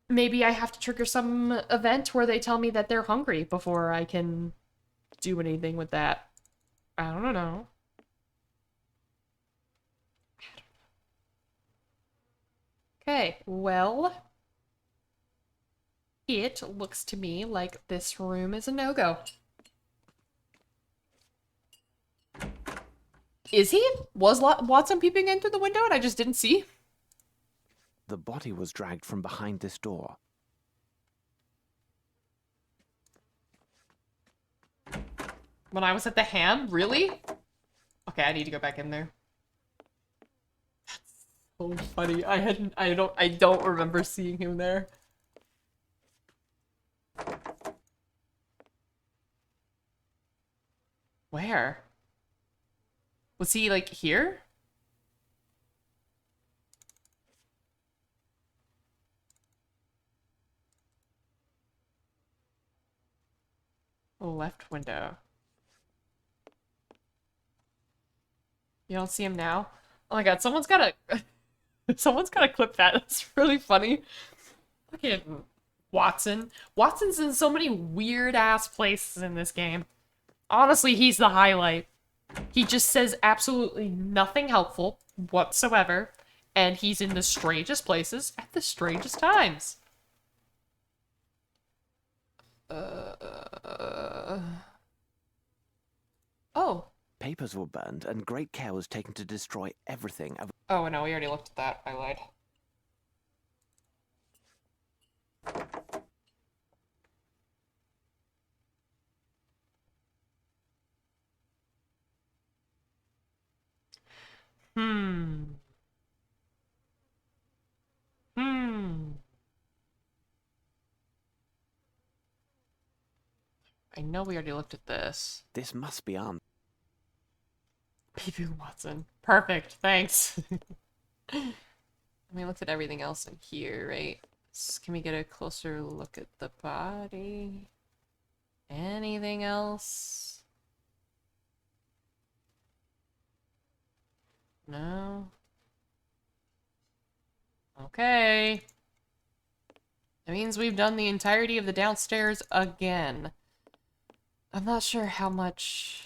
Maybe I have to trigger some event where they tell me that they're hungry before I can do anything with that. I don't know. Okay, well, it looks to me like this room is a no-go. Is he? Was Watson peeping in through the window and I just didn't see? The body was dragged from behind this door. When I was at the ham? Really? Okay, I need to go back in there. That's so funny. I don't remember seeing him there. Where? Was he, like, here? Left window. You don't see him now? Oh my god, someone's gotta... someone's gotta clip that. That's really funny. Fucking Watson. Watson's in so many weird-ass places in this game. Honestly, he's the highlight. He just says absolutely nothing helpful whatsoever, and he's in the strangest places at the strangest times. Oh. Papers were burned, and great care was taken to destroy everything. Oh, no, we already looked at that. I lied. I know we already looked at this. This must be on. Pee-poo Watson. Perfect, thanks. We looked at everything else in here, right? Can we get a closer look at the body? Anything else? No? Okay. That means we've done the entirety of the downstairs again. I'm not sure how much...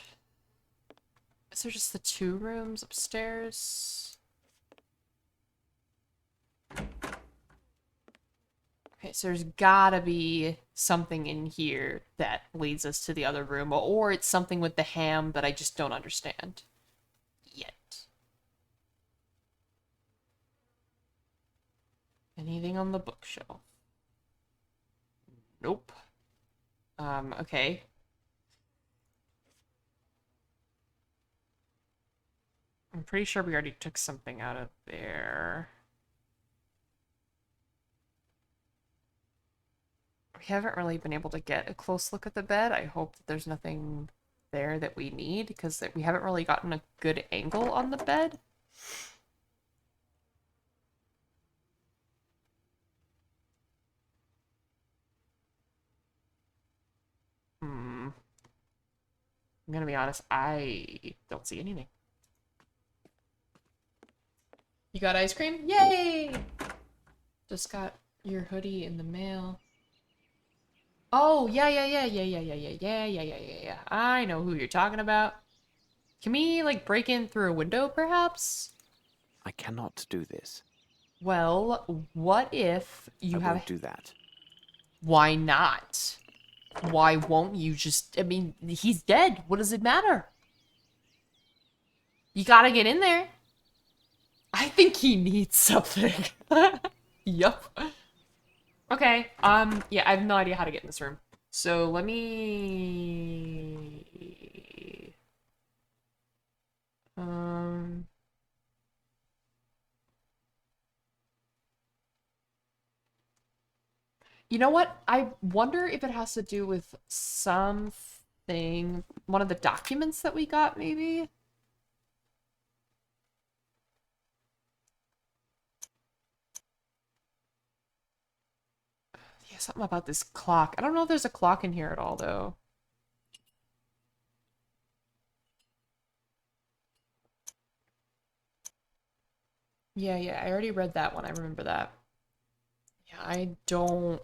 Is there just the 2 rooms upstairs? Okay, so there's gotta be something in here that leads us to the other room, or it's something with the ham that I just don't understand yet. Anything on the bookshelf? Nope. Okay. I'm pretty sure we already took something out of there. We haven't really been able to get a close look at the bed. I hope that there's nothing there that we need, because we haven't really gotten a good angle on the bed. I'm gonna be honest, I don't see anything. You got ice cream? Yay! Just got your hoodie in the mail. Oh, yeah. I know who you're talking about. Can we, like, break in through a window, perhaps? I cannot do this. Well, what if you I have... won't do that. Why not? Why won't you just... I mean, he's dead. What does it matter? You gotta get in there. I think he needs something. Yup. Okay, yeah, I have no idea how to get in this room. So let me... You know what? I wonder if it has to do with something... One of the documents that we got, maybe? Yeah, something about this clock. I don't know if there's a clock in here at all, though. Yeah, I already read that one. I remember that. Yeah, I don't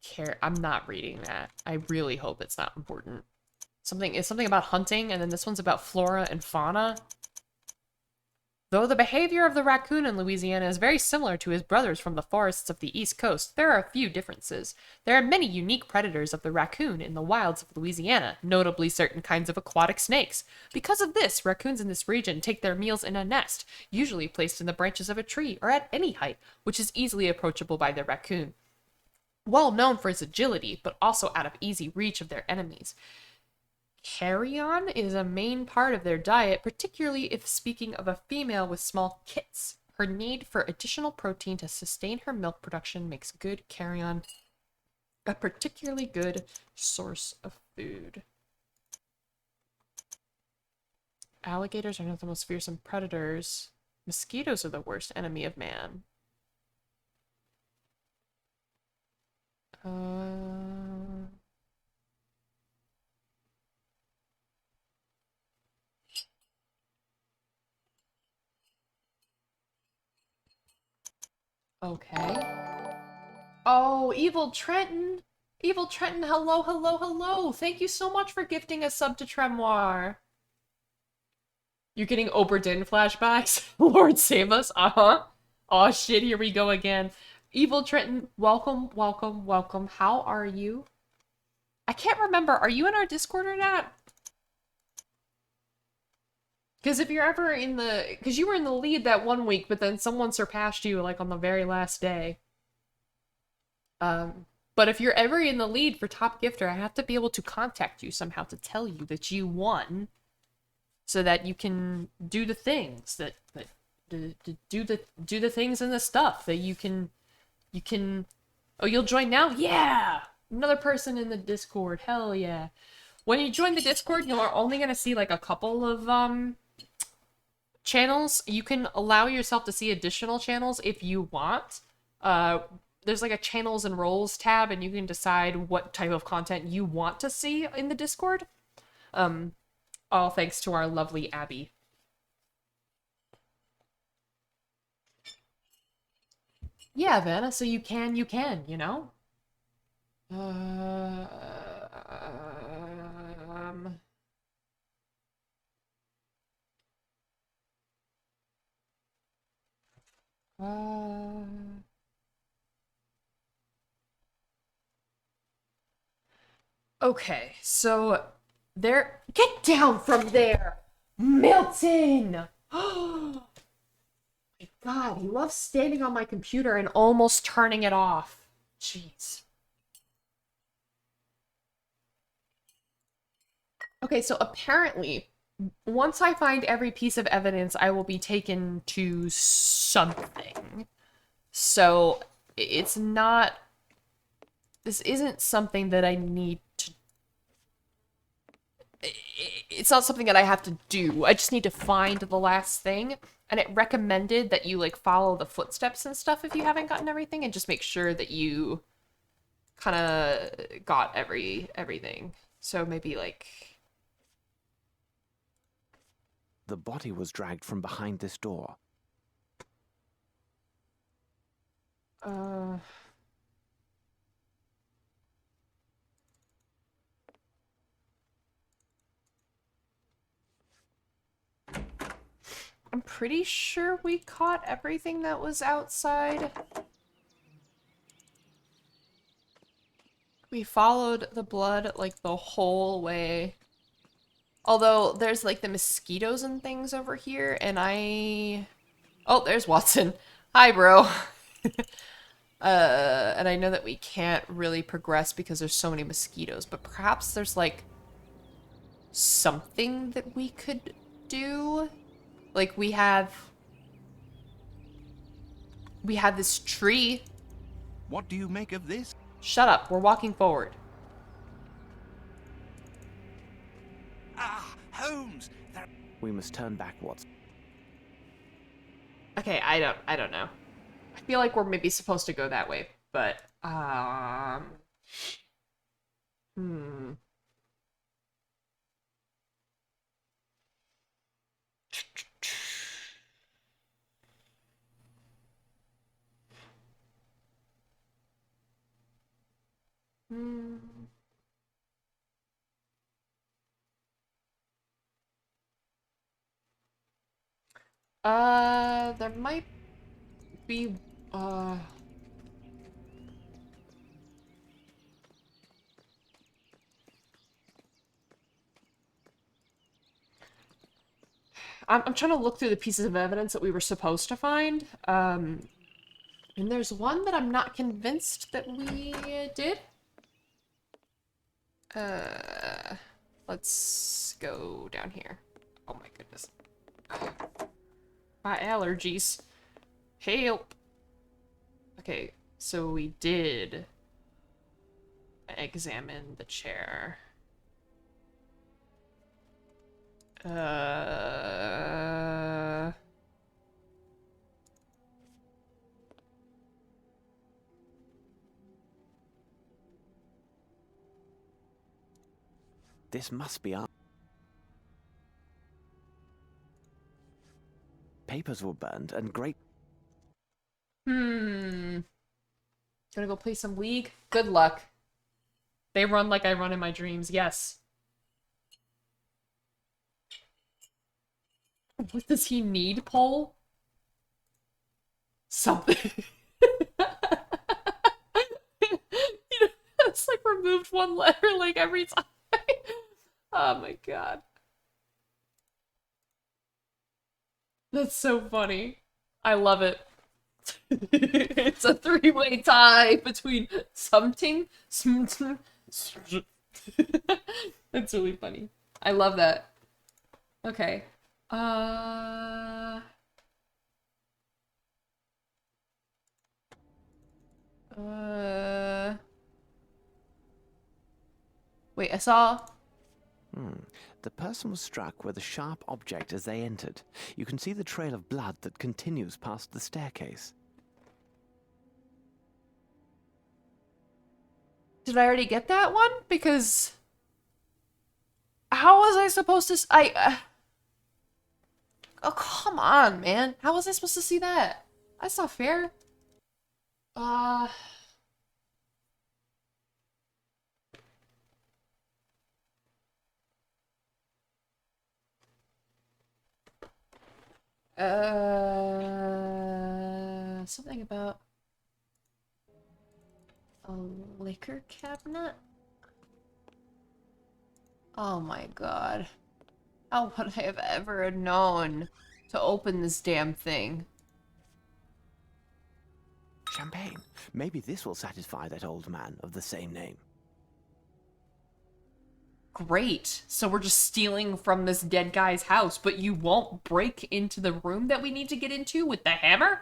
care. I'm not reading that. I really hope it's not important. It's something about hunting, and then this one's about flora and fauna. Though the behavior of the raccoon in Louisiana is very similar to his brothers from the forests of the East Coast, there are a few differences. There are many unique predators of the raccoon in the wilds of Louisiana, notably certain kinds of aquatic snakes. Because of this, raccoons in this region take their meals in a nest, usually placed in the branches of a tree or at any height, which is easily approachable by the raccoon. Well known for its agility, but also out of easy reach of their enemies. Carrion is a main part of their diet, particularly if speaking of a female with small kits. Her need for additional protein to sustain her milk production makes good carrion a particularly good source of food. Alligators are not the most fearsome predators. Mosquitoes are the worst enemy of man. Okay. Oh, Evil Trenton! Evil Trenton, hello! Thank you so much for gifting a sub to Tremoir. You're getting Oberdin flashbacks? Lord save us, uh-huh. Aw, shit, here we go again. Evil Trenton, welcome. How are you? I can't remember, are you in our Discord or not? Because if you're ever in the... Because you were in the lead that one week, but then someone surpassed you, like, on the very last day. But if you're ever in the lead for Top Gifter, I have to be able to contact you somehow to tell you that you won, so that you can do the things that do the things and the stuff that you can. Oh, you'll join now? Yeah, another person in the Discord. Hell yeah! When you join the Discord, you're only gonna see like a couple of channels. You can allow yourself to see additional channels if you want. There's like a channels and roles tab, and you can decide what type of content you want to see in the Discord. All thanks to our lovely Abby. Yeah, Vanna, so you can, you know? Um... Okay, so there. Get down from there, Milton. Oh my God, he loves standing on my computer and almost turning it off. Jeez. Okay, so apparently, once I find every piece of evidence, I will be taken to something. So it's not. This isn't something that I need to. It's not something that I have to do. I just need to find the last thing. And it recommended that you like follow the footsteps and stuff if you haven't gotten everything, and just make sure that you kind of got everything. So maybe like. The body was dragged from behind this door. I'm pretty sure we caught everything that was outside. We followed the blood like the whole way. Although there's like the mosquitoes and things over here, and oh, there's Watson. Hi, bro. And I know that we can't really progress because there's so many mosquitoes, but perhaps there's like something that we could do. Like we had this tree. What do you make of this? Shut up, we're walking forward. Ah, Holmes! We must turn back, Watson. Okay, I don't know. I feel like we're maybe supposed to go that way, but there might be I'm trying to look through the pieces of evidence that we were supposed to find. And there's one that I'm not convinced that we did. Let's go down here. Oh my goodness. My allergies. Help. Okay, so we did examine the chair. This must be our... Papers were burned and great... Gonna go play some League? Good luck. They run like I run in my dreams, yes. What does he need, Paul? Something. It's like removed one letter like every time. Oh my god. That's so funny. I love it. It's a three-way tie between something. That's really funny. I love that. Okay. Wait, I saw... The person was struck with a sharp object as they entered. You can see the trail of blood that continues past the staircase. Did I already get that one? Because... How was I supposed to... Oh, come on, man. How was I supposed to see that? That's not fair. Something about a liquor cabinet? Oh my god. How would I have ever known to open this damn thing? Champagne. Maybe this will satisfy that old man of the same name. Great. So we're just stealing from this dead guy's house, but you won't break into the room that we need to get into with the hammer?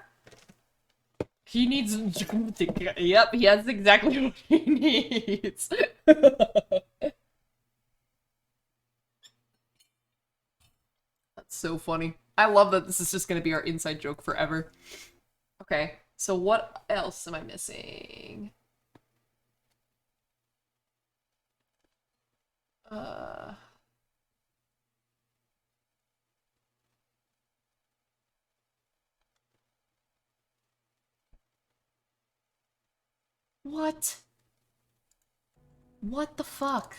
He needs... Yep, he has exactly what he needs. That's so funny. I love that this is just going to be our inside joke forever. Okay, so what else am I missing? What? What the fuck?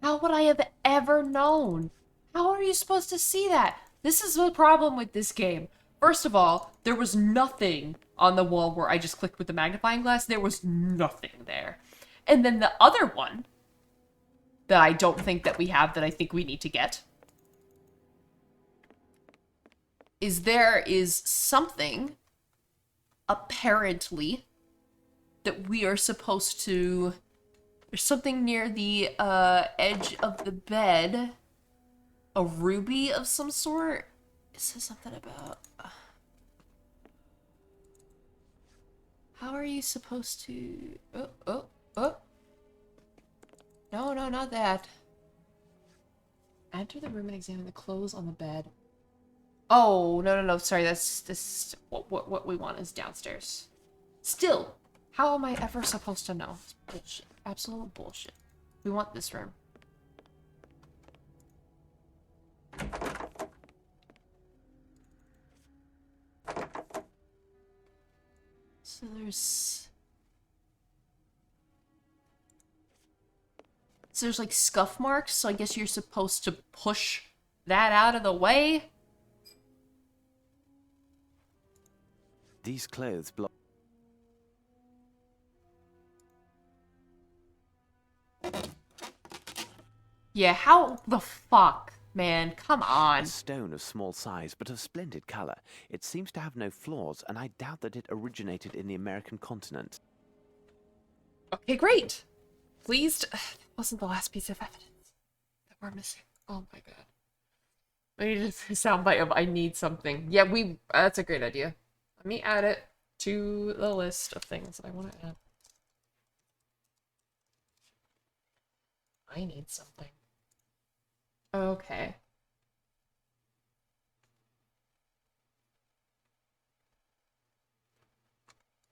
How would I have ever known? How are you supposed to see that? This is the problem with this game. First of all, there was nothing on the wall where I just clicked with the magnifying glass. There was nothing there. And then the other one that I don't think that we have that I think we need to get is there is something, apparently, that we are supposed to... There's something near the edge of the bed. A ruby of some sort. It says something about... How are you supposed to... Oh. No, not that. Enter the room and examine the clothes on the bed. Oh, no. Sorry, that's this. What we want is downstairs. Still, how am I ever supposed to know? It's bullshit. Absolute bullshit. We want this room. So there's like scuff marks, so I guess you're supposed to push that out of the way? These clothes block... Yeah, how the fuck, man? Come on. A stone of small size, but of splendid colour. It seems to have no flaws, and I doubt that it originated in the American continent. Okay, great. Pleased. That wasn't the last piece of evidence that we're missing. Oh my god. I need a soundbite of I need something. Yeah, that's a great idea. Let me add it to the list of things that I want to add. I need something. Okay.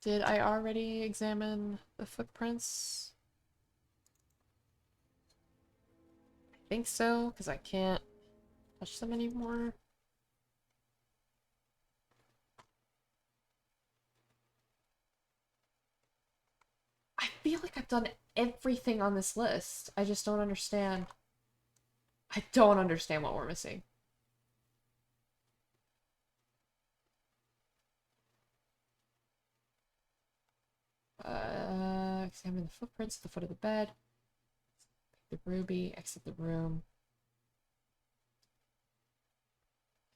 Did I already examine the footprints? I think so, because I can't touch them anymore. I feel like I've done everything on this list. I just don't understand. I don't understand what we're missing. Examine the footprints at the foot of the bed. Pick the ruby, exit the room.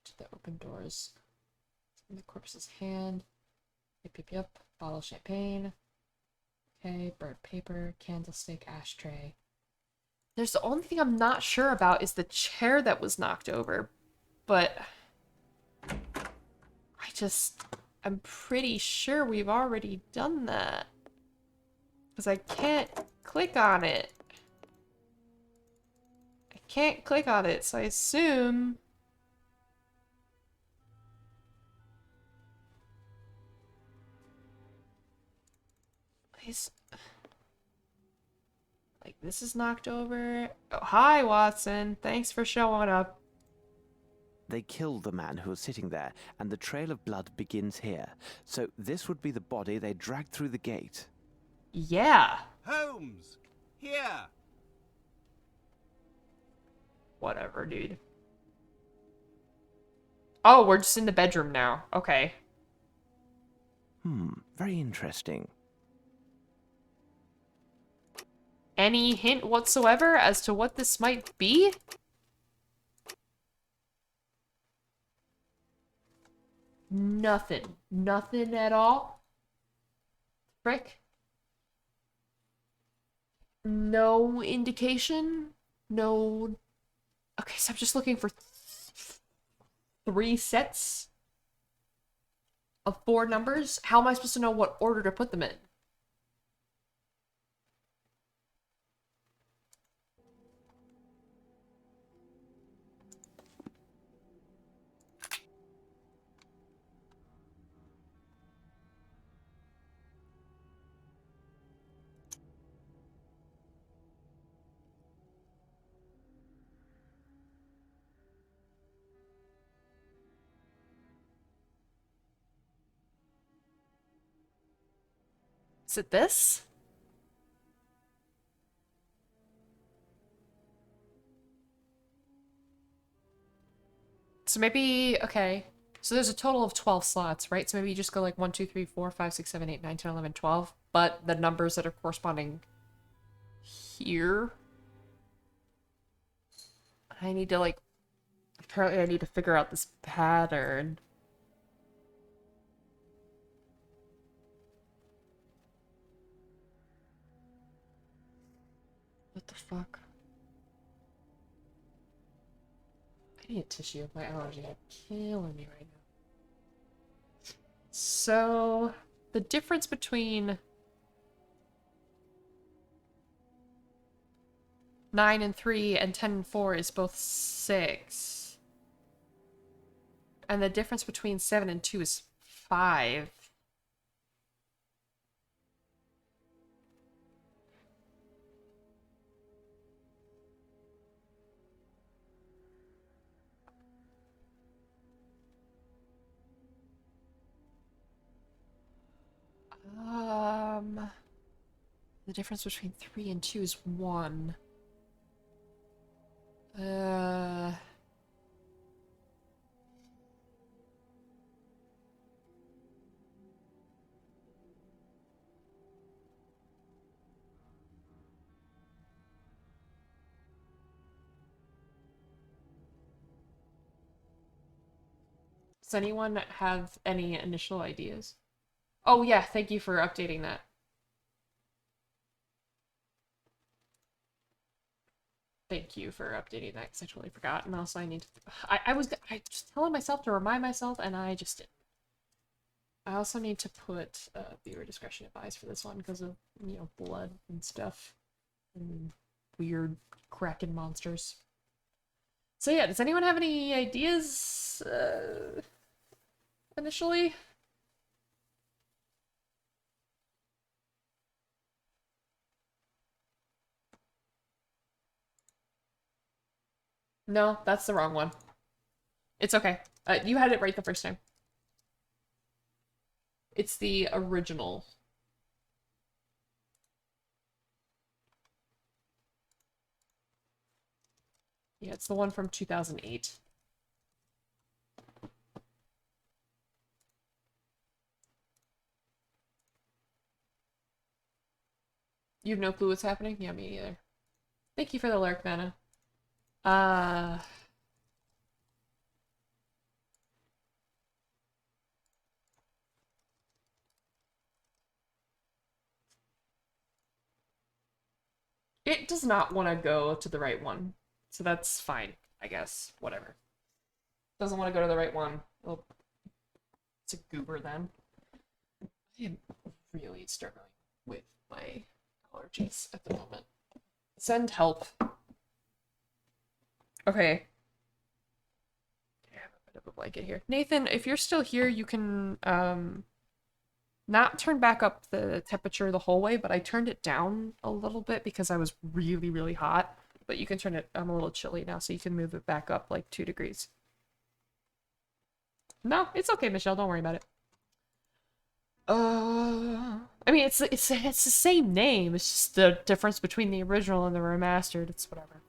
To the open doors. In the corpse's hand. Yep. Bottle of champagne. Okay, burnt paper, candlestick, ashtray. There's the only thing I'm not sure about is the chair that was knocked over. But I'm pretty sure we've already done that. Because I can't click on it. I can't click on it, so I assume... Like, this is knocked over. Oh, hi, Watson. Thanks for showing up. They killed the man who was sitting there, and the trail of blood begins here. So this would be the body they dragged through the gate. Yeah. Holmes! Here! Whatever, dude. Oh, we're just in the bedroom now. Okay. Very interesting. any hint whatsoever as to what this might be? Nothing. Nothing at all? Frick? No indication? No... Okay, so I'm just looking for 3 sets of 4 numbers. How am I supposed to know what order to put them in? Is it this? So maybe, okay. So there's a total of 12 slots, right? So maybe you just go like 1, 2, 3, 4, 5, 6, 7, 8, 9, 10, 11, 12. But the numbers that are corresponding here. I need to like, apparently I need to figure out this pattern. What the fuck? I need a tissue. My allergies are killing me right now. So, the difference between 9 and 3 and 10 and 4 is both 6. And the difference between 7 and 2 is 5. The difference between 3 and 2 is 1. Does anyone have any initial ideas? Oh yeah, thank you for updating that. Thank you for updating that, because I totally forgot. And also I need to... I was just telling myself to remind myself, and I just didn't. I also need to put viewer discretion advised for this one, because of, you know, blood and stuff. And weird kraken monsters. So yeah, does anyone have any ideas, initially? No, that's the wrong one. It's okay. You had it right the first time. It's the original. Yeah, it's the one from 2008. You have no clue what's happening? Yeah, me either. Thank you for the lurk, Mana. It does not want to go to the right one. So that's fine, I guess. Whatever. Doesn't want to go to the right one. Oh, it's a goober then. I am really struggling with my allergies at the moment. Send help. Okay. I have a bit of a blanket here. Nathan, if you're still here, you can not turn back up the temperature the whole way, but I turned it down a little bit because I was really, really hot. But you can turn it, I'm a little chilly now, so you can move it back up like 2 degrees. No, it's okay, Michelle, don't worry about it. I mean, it's the same name, it's just the difference between the original and the remastered, it's whatever.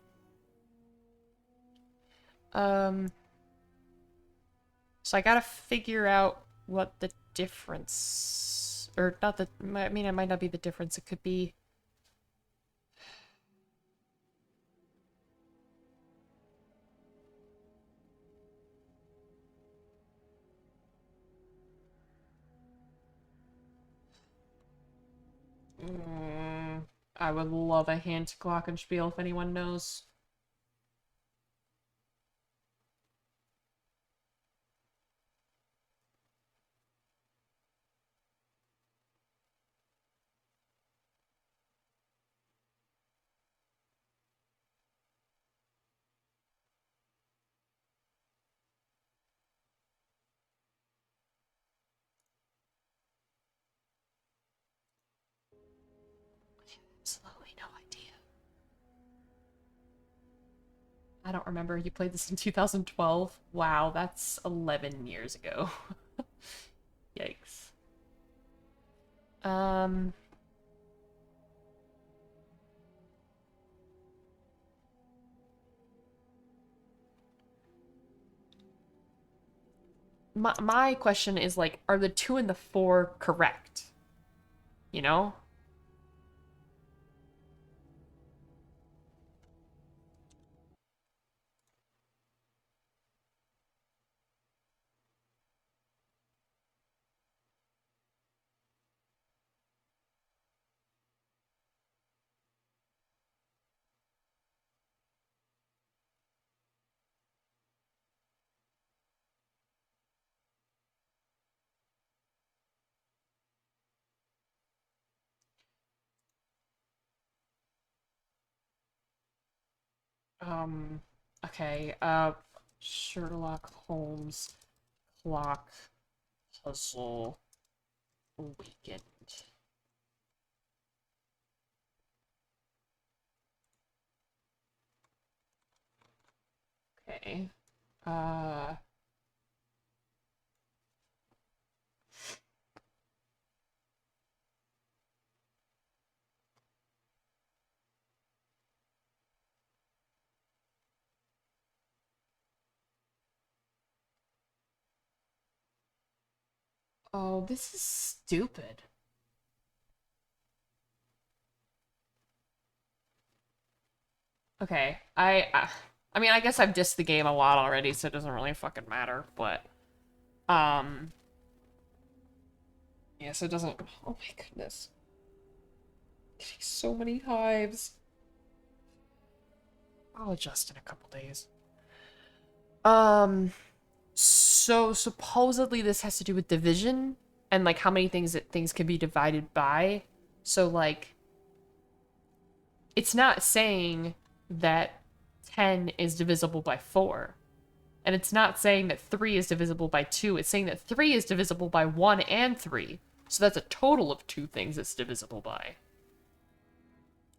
So I gotta figure out what the difference, or not the, I mean, it might not be the difference, it could be, I would love a hint, glockenspiel, if anyone knows. Absolutely no idea. I don't remember. You played this in 2012? Wow, that's 11 years ago. Yikes. My question is, like, are the 2 and the 4 correct? You know? Um, okay, Sherlock Holmes clock puzzle weekend. Okay. Uh, oh, this is stupid. Okay, I mean, I guess I've dissed the game a lot already, so it doesn't really fucking matter, but, um, yeah, so it doesn't, oh my goodness. Getting so many hives. I'll adjust in a couple days. So supposedly this has to do with division and like how many things can be divided by. So like it's not saying that 10 is divisible by 4. And it's not saying that 3 is divisible by 2. It's saying that 3 is divisible by 1 and 3. So that's a total of 2 things it's divisible by.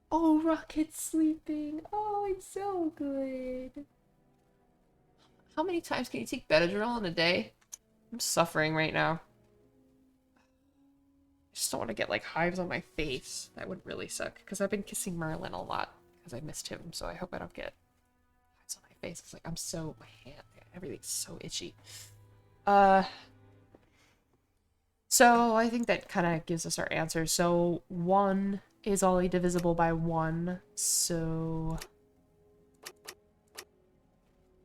Oh, Rocket's sleeping. Oh, it's so good. How many times can you take Benadryl in a day? I'm suffering right now. I just don't want to get like hives on my face. That would really suck. Because I've been kissing Merlin a lot. Because I missed him. So I hope I don't get hives on my face. It's like I'm so, my hand, everything's so itchy. So I think that kind of gives us our answer. So 1 is only divisible by 1. So...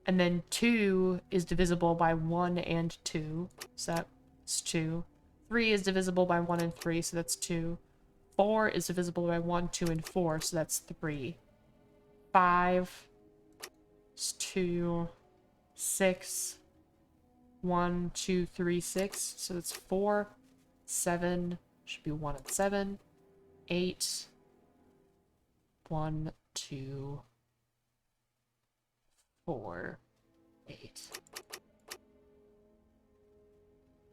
And then 2 is divisible by 1 and 2. So that's 2. 3 is divisible by 1 and 3, so that's 2. 4 is divisible by 1, 2, and 4, so that's 3. 5 is 2. 6. 1, 2, 3, 6, so that's 4. 7 should be 1 and 7. 8. 1, 2, 4, 8.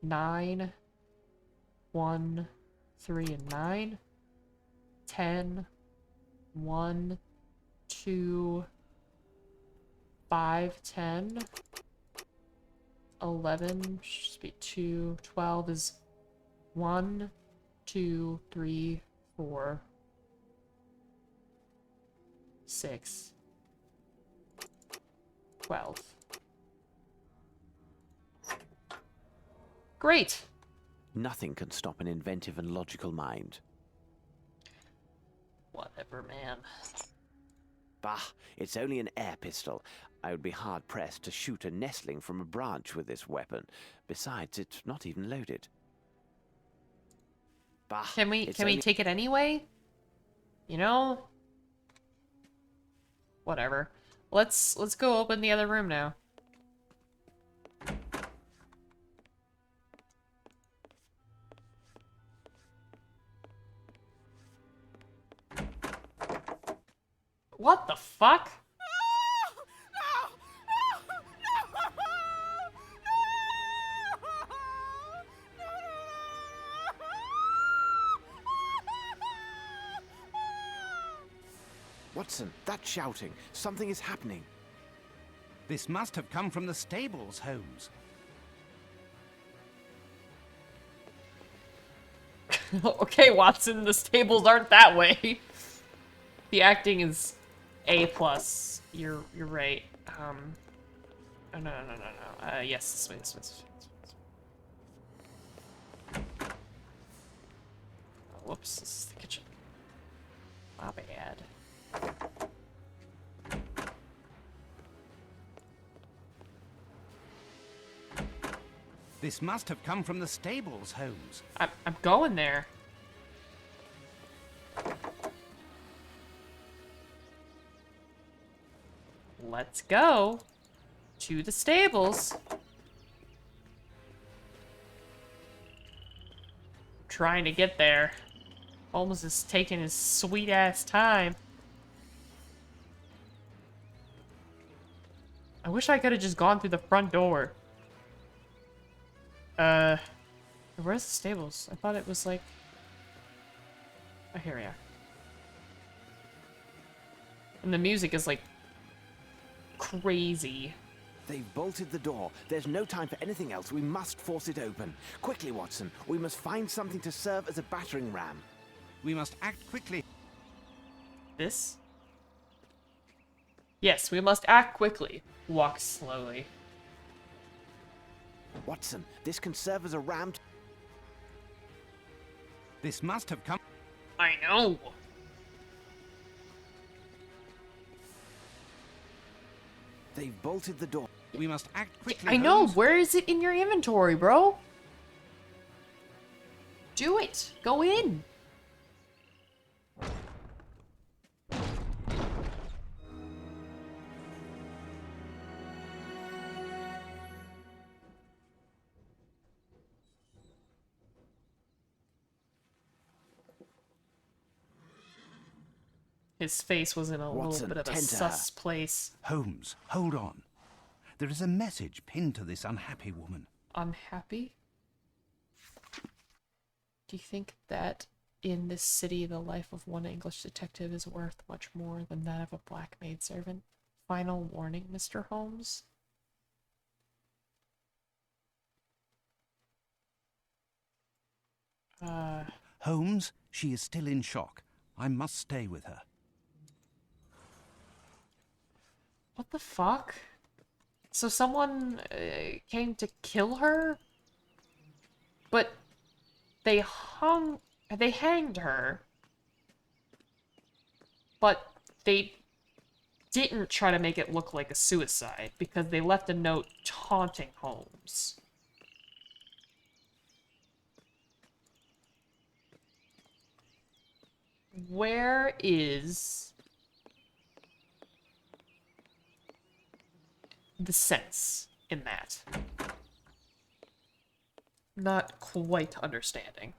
9, 1, 3, and 9. 10, 1, 2, 5, 10. 11 should be 2. 12 is 1, 2, 3, 4, 6. 12. Great! Nothing can stop an inventive and logical mind. Whatever, man. Bah, it's only an air pistol. I would be hard-pressed to shoot a nestling from a branch with this weapon. Besides, it's not even loaded. Bah, Can we it's only- take it anyway? You know? Whatever. Let's go open the other room now. What the fuck? Watson, that shouting. Something is happening. This must have come from the stables, Holmes. Okay, Watson, the stables aren't that way. The acting is A+. You're right. Oh, no. Yes, this way. Oh, whoops, this is the kitchen. My bad. This must have come from the stables, Holmes. I'm going there. Let's go to the stables. Trying to get there. Holmes is taking his sweet ass time. I wish I could have just gone through the front door. Where's the stables? I thought it was like... Oh, here we are. And the music is like... crazy. They've bolted the door. There's no time for anything else. We must force it open. Quickly, Watson. We must find something to serve as a battering ram. We must act quickly. This? Yes, we must act quickly. Walk slowly. Watson, this can serve as a ram. This must have come... I know. They've bolted the door. We must act quickly, I know. Holmes. Where is it in your inventory, bro? Do it. Go in. His face was in a Watson, little bit of a tend to her. sus place. Holmes, hold on. There is a message pinned to this unhappy woman. Unhappy? Do you think that in this city the life of one English detective is worth much more than that of a black maidservant? Final warning, Mr. Holmes? Holmes, she is still in shock. I must stay with her. What the fuck? So someone came to kill her? But they hanged her. But they didn't try to make it look like a suicide because they left a note taunting Holmes. Where is the sense in that? Not quite understanding.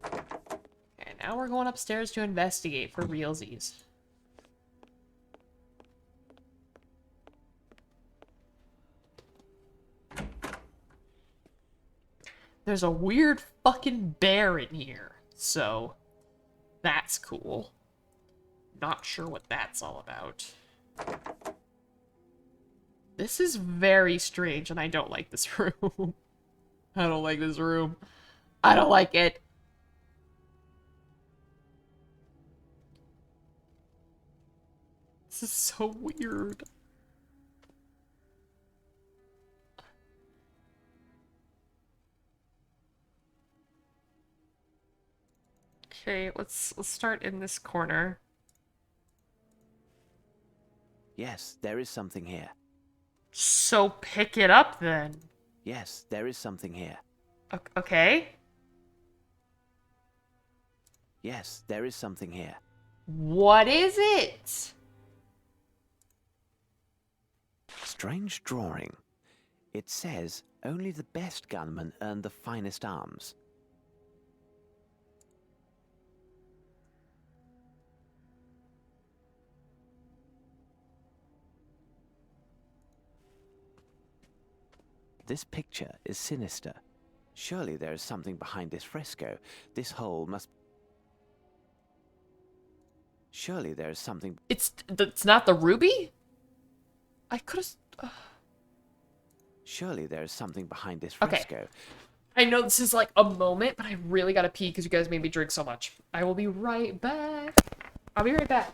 And now we're going upstairs to investigate for realsies. There's a weird fucking bear in here, so that's cool. Not sure what that's all about. This is very strange, and I don't like this room. I don't like this room. I don't like it. This is so weird. Okay, let's start in this corner. Yes, there is something here. So pick it up then. Yes, there is something here. Okay. Yes, there is something here. What is it? Strange drawing. It says, only the best gunmen earn the finest arms. This picture is sinister. Surely there is something behind this fresco. This hole must... Surely there is something... It's not the ruby? I could have... Surely there is something behind this Okay. fresco. I know this is like a moment, but I really gotta pee because you guys made me drink so much. I will be right back. I'll be right back.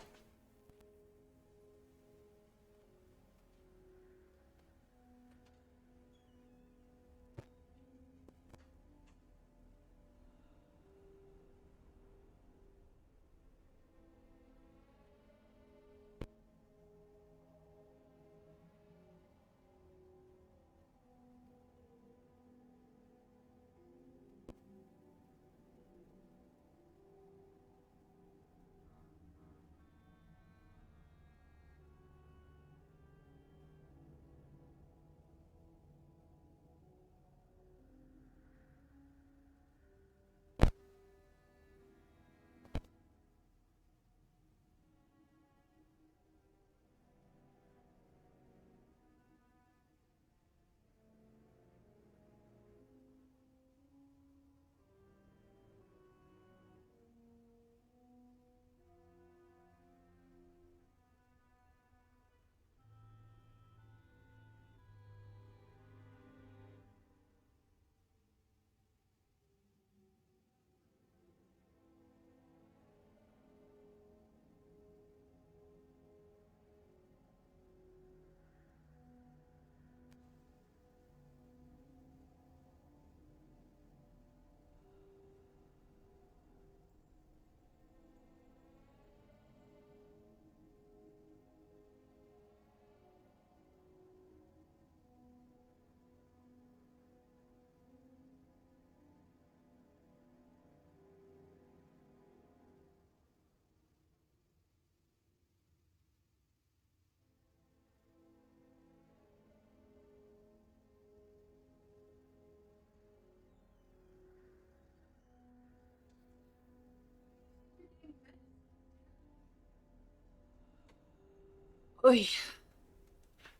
Oy.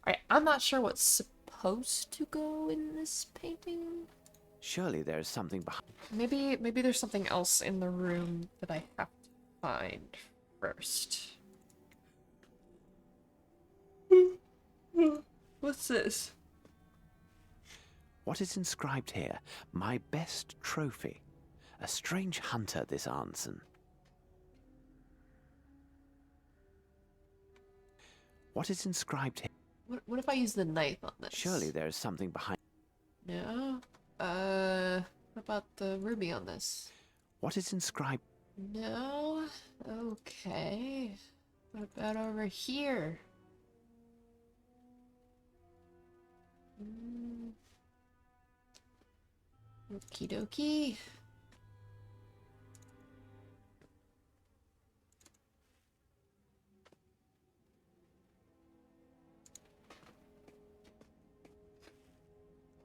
Alright, I'm not sure what's supposed to go in this painting. Surely there is something behind... Maybe there's something else in the room that I have to find first. What's this? What is inscribed here? My best trophy. A strange hunter, this Arnson. What is inscribed here? What if I use the knife on this? Surely there is something behind... No. What about the ruby on this? What is inscribed... No. Okay. What about over here? Okie dokie.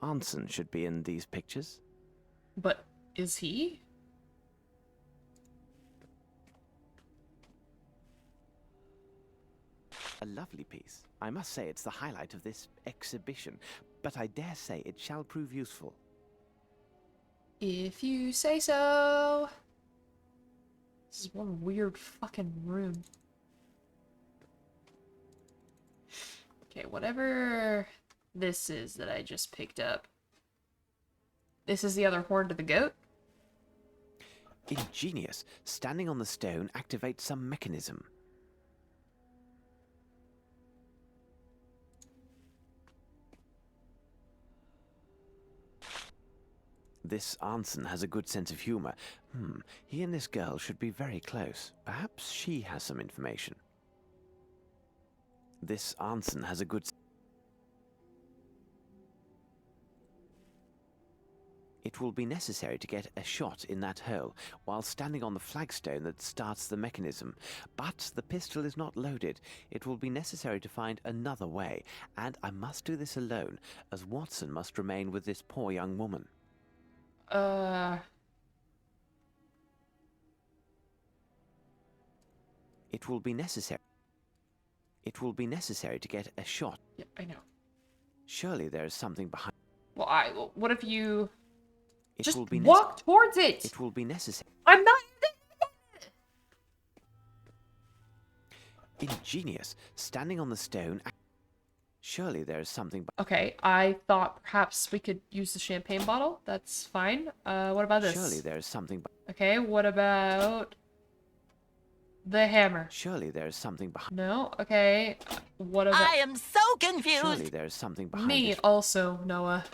Arnson should be in these pictures. But is he? A lovely piece. I must say it's the highlight of this exhibition, but I dare say it shall prove useful. If you say so. This is one weird fucking room. Okay, whatever this is that I just picked up. This is the other horn to the goat? Ingenious. Standing on the stone activates some mechanism. This Arnson has a good sense of humor. He and this girl should be very close. Perhaps she has some information. This Arnson has a good... It will be necessary to get a shot in that hole while standing on the flagstone that starts the mechanism. But the pistol is not loaded. It will be necessary to find another way, and I must do this alone, as Watson must remain with this poor young woman. It will be necessary. It will be necessary to get a shot. Yeah, I know. Surely there is something behind. Well, what if you It just will be walk towards it? It will be necessary. I'm not. Ingenious. Standing on the stone. Surely there is something. Okay, I thought perhaps we could use the champagne bottle. That's fine. What about this? Surely there is something. Okay, what about the hammer? Surely there is something behind. No? Okay. What about... I am so confused. Surely there is something behind. Me this. also, Noah.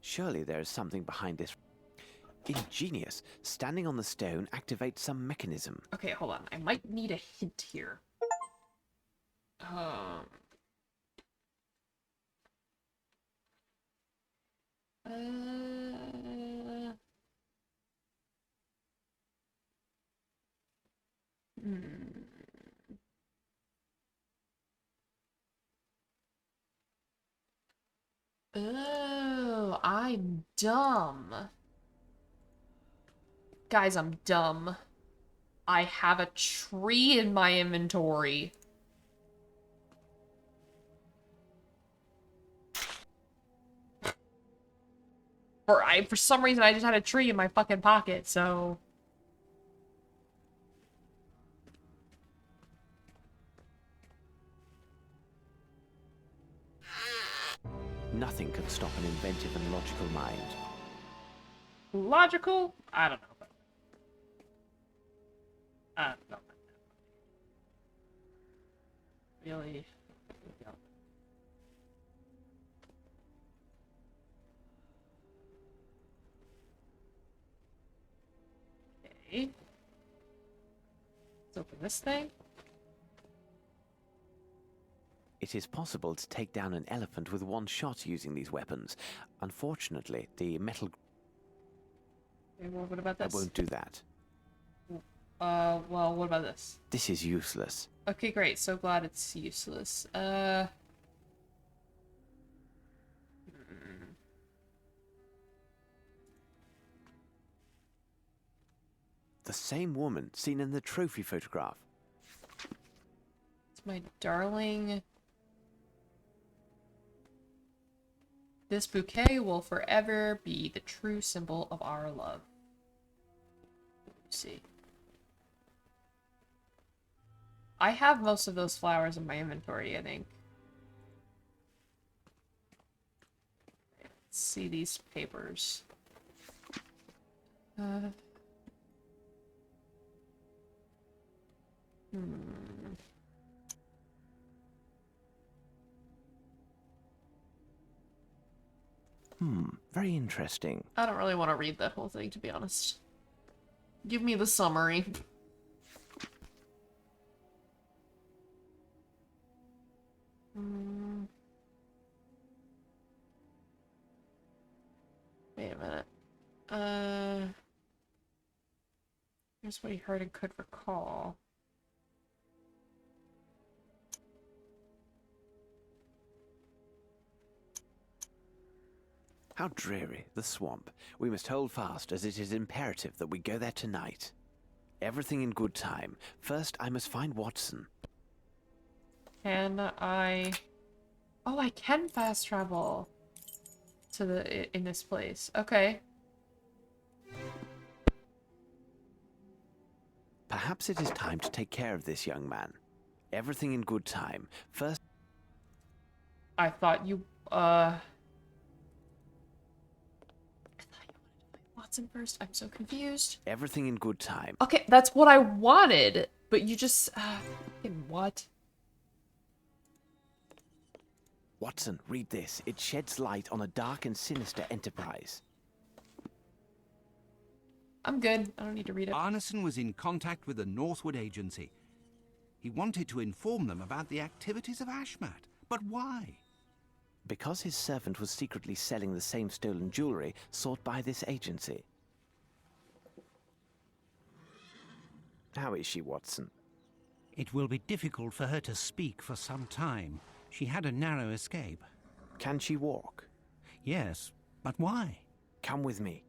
Surely there is something behind this. Ingenious. Standing on the stone activates some mechanism. Okay, hold on. I might need a hint here. Oh, I'm dumb. Guys, I'm dumb. I have a tree in my inventory. For some reason, I just had a tree in my fucking pocket, so... Nothing can stop an inventive and logical mind. Logical? I don't know. I don't know. Really? Okay. Let's open this thing. It is possible to take down an elephant with one shot using these weapons. Unfortunately, the metal... Okay, well, what about I this? won't do that. Well, what about this? This is useless. Okay, great. So glad it's useless. The same woman seen in the trophy photograph. It's my darling. This bouquet will forever be the true symbol of our love. Let's see. I have most of those flowers in my inventory, I think. Let's see these papers. Very interesting. I don't really want to read that whole thing, to be honest. Give me the summary. Wait a minute. Here's what he heard and could recall. How dreary, the swamp. We must hold fast, as it is imperative that we go there tonight. Everything in good time. First, I must find Watson. Can I... Oh, I can fast travel to in this place. Okay. Perhaps it is time to take care of this young man. Everything in good time. First... I thought you, I thought you wanted to play Watson first. I'm so confused. Everything in good time. Okay, that's what I wanted, but you just, fucking what? Watson, read this. It sheds light on a dark and sinister enterprise. I'm good. I don't need to read it. Arneson was in contact with the Northwood Agency. He wanted to inform them about the activities of Ashmat. But why? Because his servant was secretly selling the same stolen jewelry sought by this agency. How is she, Watson? It will be difficult for her to speak for some time. She had a narrow escape. Can she walk? Yes, but why? Come with me.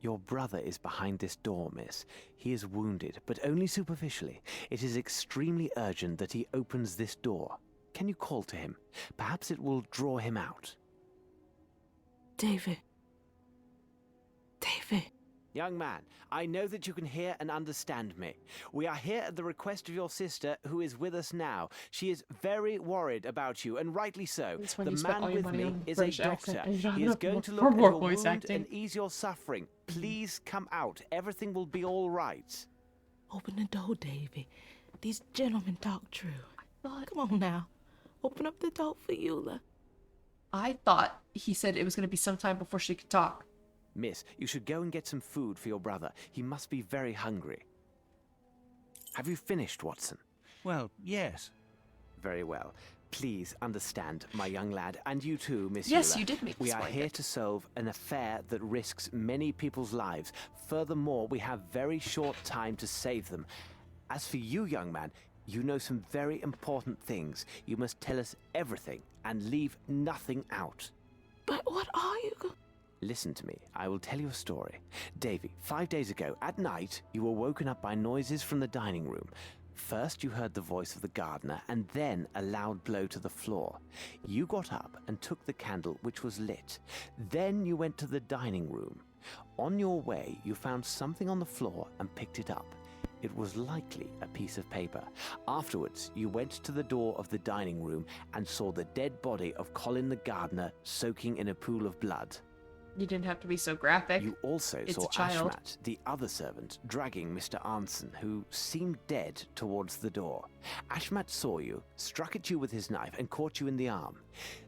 Your brother is behind this door, miss. He is wounded, but only superficially. It is extremely urgent that he opens this door. Can you call to him? Perhaps it will draw him out. David. David. Young man, I know that you can hear and understand me. We are here at the request of your sister, who is with us now. She is very worried about you, and rightly so. That's when The you spent all man your with money me on is a British doctor. accent and you don't He is have going to for look at more your voice wound acting. and ease your suffering. Please come out. Everything will be all right. Open the door, Davy. These gentlemen talk true. Come on now. Open up the door for Eula. I thought he said it was going to be sometime before she could talk. Miss, you should go and get some food for your brother. He must be very hungry. Have you finished, Watson? Well, yes. Very well. Please understand, my young lad, and you too, Miss Yes, Eula. you did make We this are point. here to solve an affair that risks many people's lives. Furthermore, we have very short time to save them. As for you, young man, you know some very important things. You must tell us everything and leave nothing out. But what are you Listen to me. I will tell you a story. Davy, 5 days ago, at night, you were woken up by noises from the dining room. First, you heard the voice of the gardener, and then a loud blow to the floor. You got up and took the candle, which was lit. Then you went to the dining room. On your way, you found something on the floor and picked it up. It was likely a piece of paper. Afterwards, you went to the door of the dining room and saw the dead body of Colin the gardener soaking in a pool of blood. You didn't have to be so graphic. You also It's saw a child. Ashmat, the other servant, dragging Mr. Arnson, who seemed dead, towards the door. Ashmat saw you, struck at you with his knife, and caught you in the arm.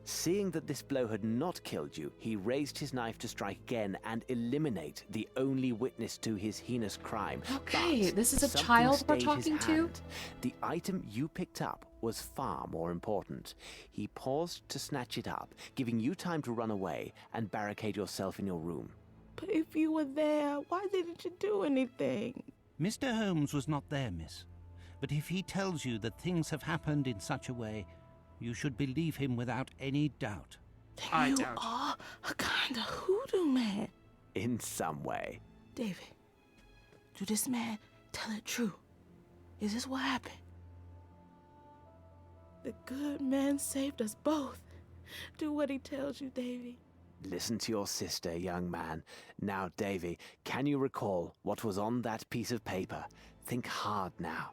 Seeing that this blow had not killed you, he raised his knife to strike again and eliminate the only witness to his heinous crime. Okay, But this is a something child we're stayed his talking to? hand. The item you picked up was far more important. He paused to snatch it up, giving you time to run away and barricade yourself in your room. But if you were there, why didn't you do anything? Mr. Holmes was not there, miss. But if he tells you that things have happened in such a way, you should believe him without any doubt. I you doubt. are a kind of hoodoo man. In some way. David, do this man tell it true? Is this what happened? The good man saved us both. Do what he tells you, Davy. Listen to your sister, young man. Now, Davy, can you recall what was on that piece of paper? Think hard now.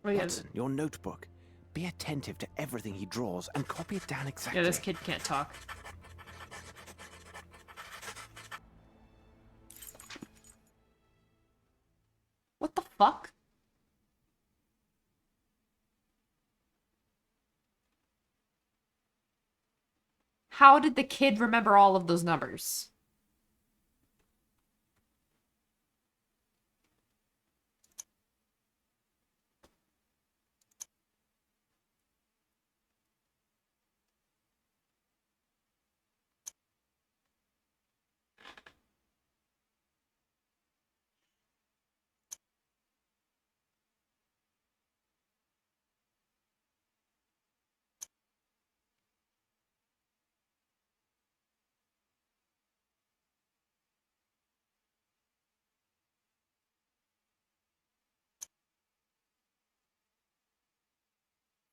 Oh, yeah. Watson, your notebook. Be attentive to everything he draws and copy it down exactly. Yeah, this kid can't talk. What the fuck? How did the kid remember all of those numbers?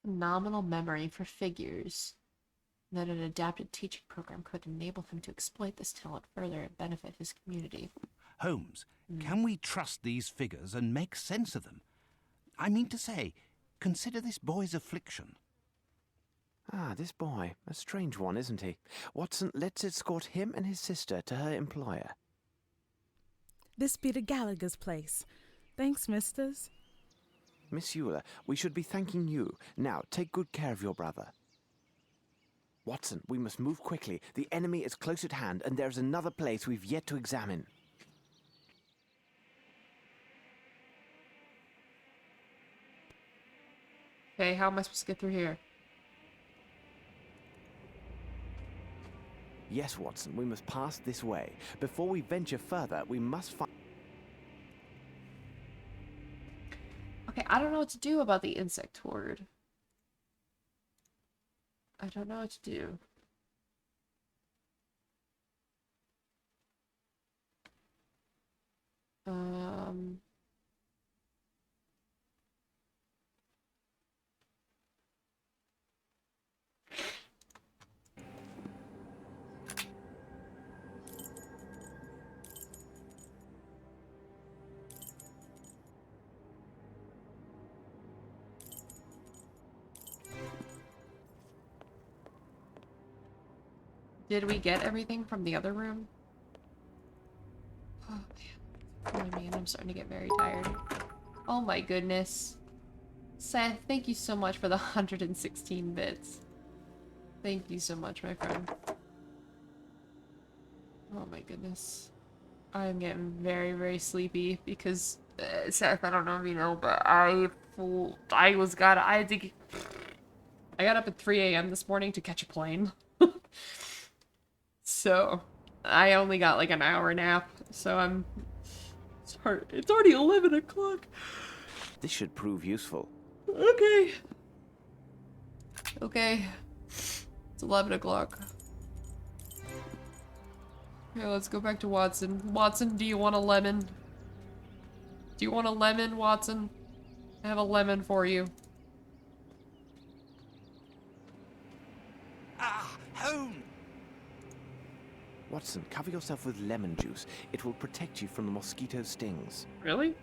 Phenomenal memory for figures. That an adapted teaching program could enable him to exploit this talent further and benefit his community. Holmes, can we trust these figures and make sense of them? I mean to say, consider this boy's affliction. Ah, this boy. A strange one, isn't he? Watson, let's escort him and his sister to her employer. This be the Gallagher's place. Thanks, misters. Miss Eula, we should be thanking you. Now, take good care of your brother. Watson, we must move quickly. The enemy is close at hand, and there's another place we've yet to examine. Okay, how am I supposed to get through here? Yes, Watson, we must pass this way. Before we venture further, we must find... Okay, I don't know what to do about the insect horde. I don't know what to do. Did we get everything from the other room? Oh, man. I mean, I'm starting to get very tired. Oh my goodness. Seth, thank you so much for the 116 bits. Thank you so much, my friend. Oh my goodness. I'm getting very, very sleepy because, Seth, I don't know if you know, but I got up at 3 a.m. this morning to catch a plane. So, I only got like an hour nap, so I'm sorry. It's already 11 o'clock. This should prove useful. Okay. Okay. It's 11 o'clock. Okay, let's go back to Watson. Watson, do you want a lemon? Do you want a lemon, Watson? I have a lemon for you. Ah, Holmes! Watson, cover yourself with lemon juice. It will protect you from the mosquito stings. Really?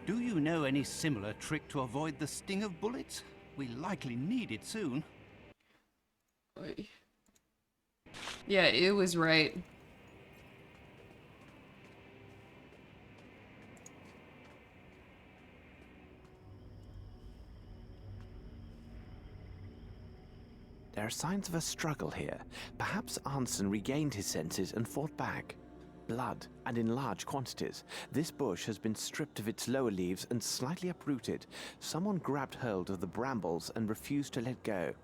Do you know any similar trick to avoid the sting of bullets? We likely need it soon. Oy. Yeah, it was right. There are signs of a struggle here. Perhaps Arnson regained his senses and fought back. Blood, and in large quantities. This bush has been stripped of its lower leaves and slightly uprooted. Someone grabbed hold of the brambles and refused to let go.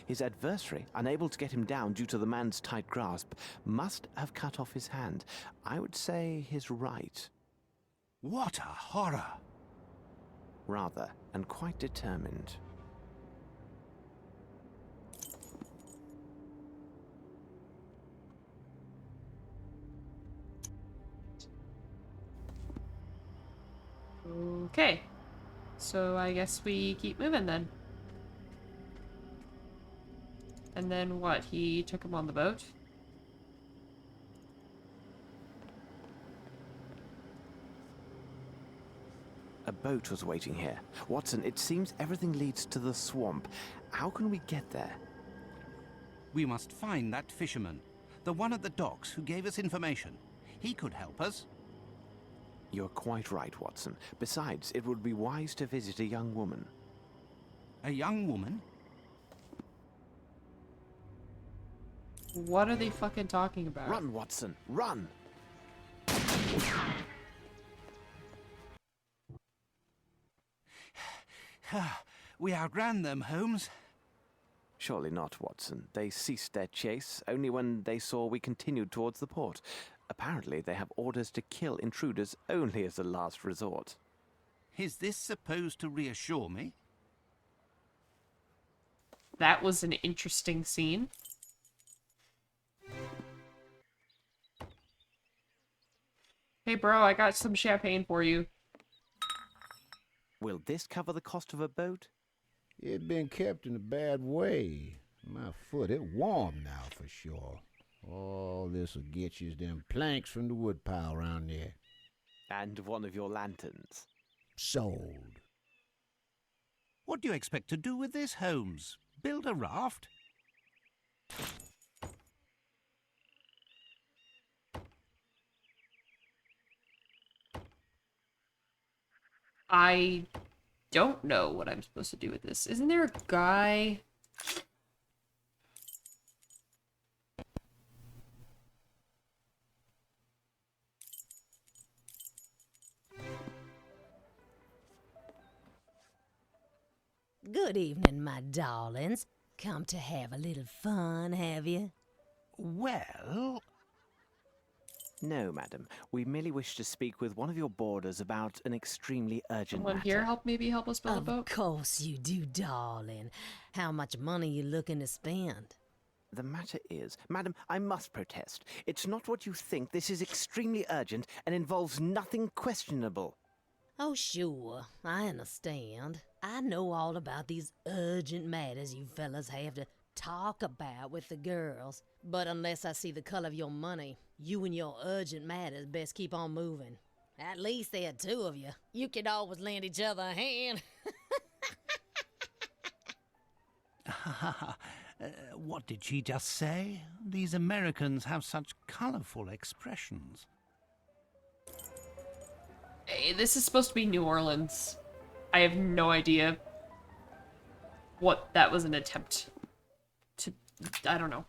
His adversary, unable to get him down due to the man's tight grasp, must have cut off his hand. I would say his right. What a horror! Rather, and quite determined. Okay. So I guess we keep moving then. And then what? He took him on the boat? A boat was waiting here. Watson, it seems everything leads to the swamp. How can we get there? We must find that fisherman, the one at the docks who gave us information. He could help us. You're quite right, Watson. Besides, it would be wise to visit a young woman. A young woman? What are they fucking talking about? Run, Watson, run! We outran them, Holmes. Surely not, Watson. They ceased their chase only when they saw we continued towards the port. Apparently, they have orders to kill intruders only as a last resort. Is this supposed to reassure me? That was an interesting scene. Hey bro, I got some champagne for you. Will this cover the cost of a boat? It been kept in a bad way. My foot, it warm now for sure. All this'll get you is them planks from the woodpile around there. And one of your lanterns. Sold. What do you expect to do with this, Holmes? Build a raft? I don't know what I'm supposed to do with this. Isn't there a guy? Good evening, my darlings. Come to have a little fun, have you? Well... No, madam. We merely wish to speak with one of your boarders about an extremely urgent Someone matter. here help us build a boat? Of course you do, darling. How much money you looking to spend? The matter is, madam, I must protest. It's not what you think. This is extremely urgent and involves nothing questionable. Oh, sure. I understand. I know all about these urgent matters you fellas have to talk about with the girls. But unless I see the color of your money, you and your urgent matters best keep on moving. At least there are two of you. You could always lend each other a hand. What did she just say? These Americans have such colorful expressions. Hey, this is supposed to be New Orleans. I have no idea what that was an attempt to... I don't know.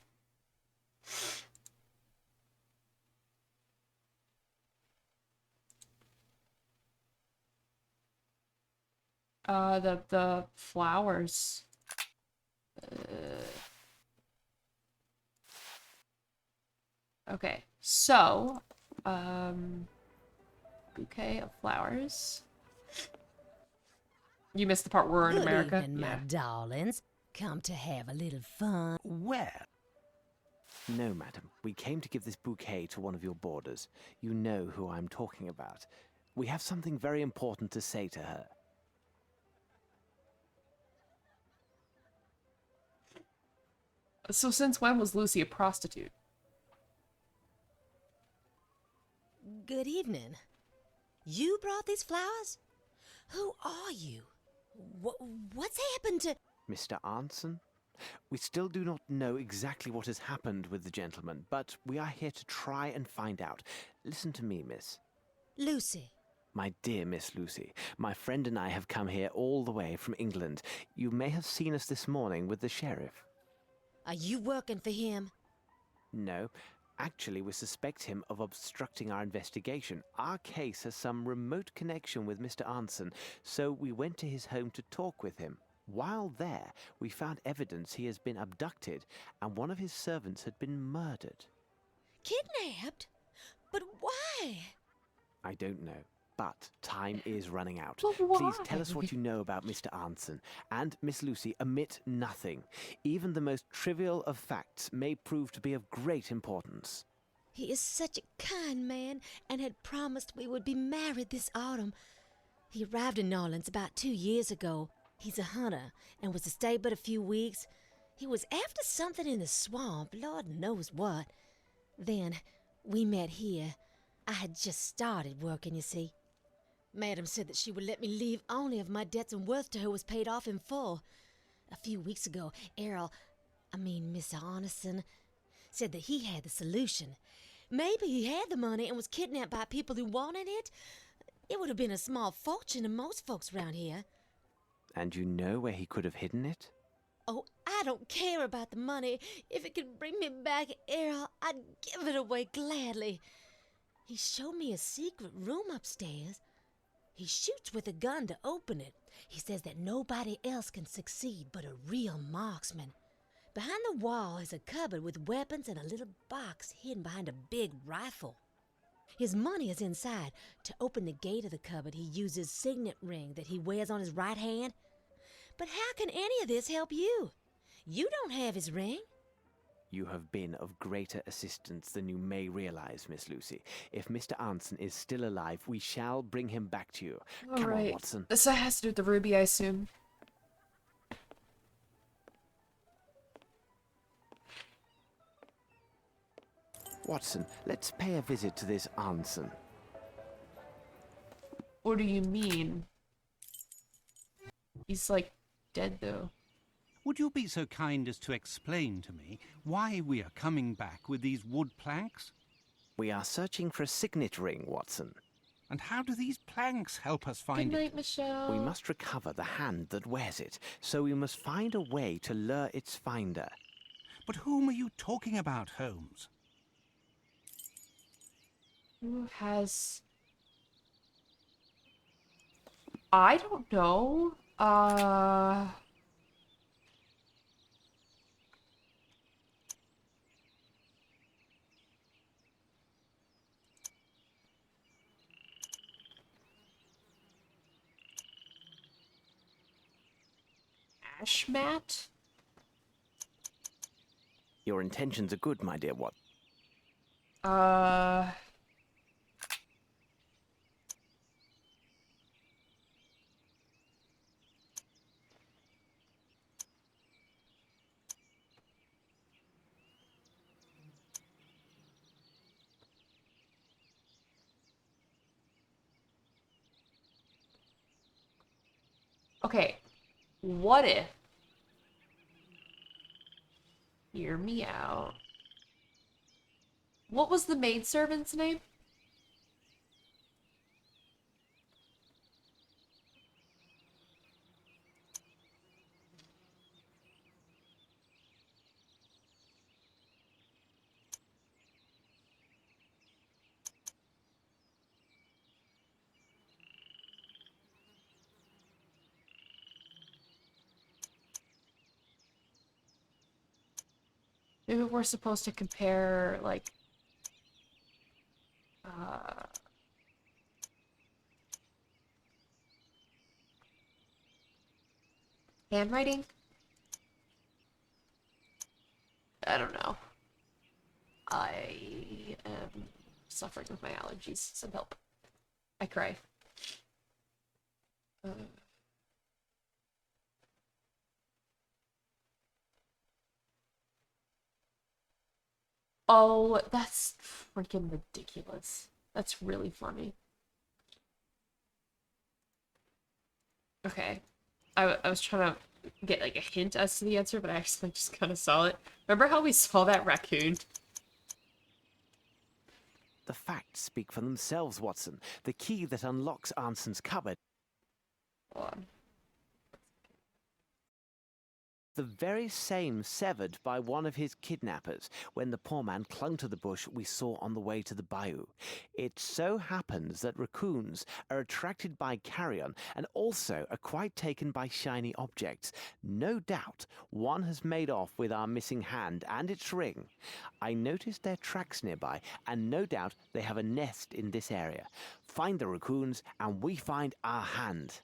The flowers. Okay, so, bouquet of flowers. You missed the part where we're in America. Good evening, my darlings. Come to have a little fun. Where? No, madam. We came to give this bouquet to one of your boarders. You know who I'm talking about. We have something very important to say to her. So since when was Lucy a prostitute? Good evening. You brought these flowers? Who are you? What's happened to... Mr. Arnson? We still do not know exactly what has happened with the gentleman, but we are here to try and find out. Listen to me, miss. Lucy. My dear Miss Lucy, my friend and I have come here all the way from England. You may have seen us this morning with the sheriff. Are you working for him? No. Actually, we suspect him of obstructing our investigation. Our case has some remote connection with Mr. Arnson, so we went to his home to talk with him. While there, we found evidence he has been abducted, and one of his servants had been murdered. Kidnapped? But why? I don't know, but time is running out. But why? Please tell us what you know about Mr. Arnson, and Miss Lucy, omit nothing. Even the most trivial of facts may prove to be of great importance. He is such a kind man and had promised we would be married this autumn. He arrived in New Orleans about 2 years ago. He's a hunter and was to stay but a few weeks. He was after something in the swamp, Lord knows what. Then we met here. I had just started working, you see. Madam said that she would let me leave only if my debts and worth to her was paid off in full. A few weeks ago, Mr. Arneson, said that he had the solution. Maybe he had the money and was kidnapped by people who wanted it. It would have been a small fortune to most folks around here. And you know where he could have hidden it? Oh, I don't care about the money. If it could bring me back Errol, I'd give it away gladly. He showed me a secret room upstairs. He shoots with a gun to open it. He says that nobody else can succeed but a real marksman. Behind the wall is a cupboard with weapons and a little box hidden behind a big rifle. His money is inside. To open the gate of the cupboard, he uses signet ring that he wears on his right hand. But how can any of this help you? You don't have his ring. You have been of greater assistance than you may realize, Miss Lucy. If Mr. Arnson is still alive, we shall bring him back to you. Come on, Watson. This has to do with the ruby, I assume. Watson, let's pay a visit to this Arnson. What do you mean? He's like dead though. Would you be so kind as to explain to me why we are coming back with these wood planks? We are searching for a signet ring, Watson. And how do these planks help us find Good night, it? Michelle. We must recover the hand that wears it, so we must find a way to lure its finder. But whom are you talking about, Holmes? Who has... I don't know. ash mat? Your intentions are good, my dear Watson. Okay, what if... Hear me out. What was the maidservant's name? Maybe we're supposed to compare, like, handwriting? I don't know. I am suffering with my allergies. Some help. I cry. Oh, that's freaking ridiculous. That's really funny. Okay. I was trying to get like a hint as to the answer, but I actually just kind of saw it. Remember how we saw that raccoon? The facts speak for themselves, Watson. The key that unlocks Anson's cupboard. Hold on. The very same severed by one of his kidnappers when the poor man clung to the bush we saw on the way to the bayou. It so happens that raccoons are attracted by carrion and also are quite taken by shiny objects. No doubt one has made off with our missing hand and its ring. I noticed their tracks nearby, and no doubt they have a nest in this area. Find the raccoons and we find our hand.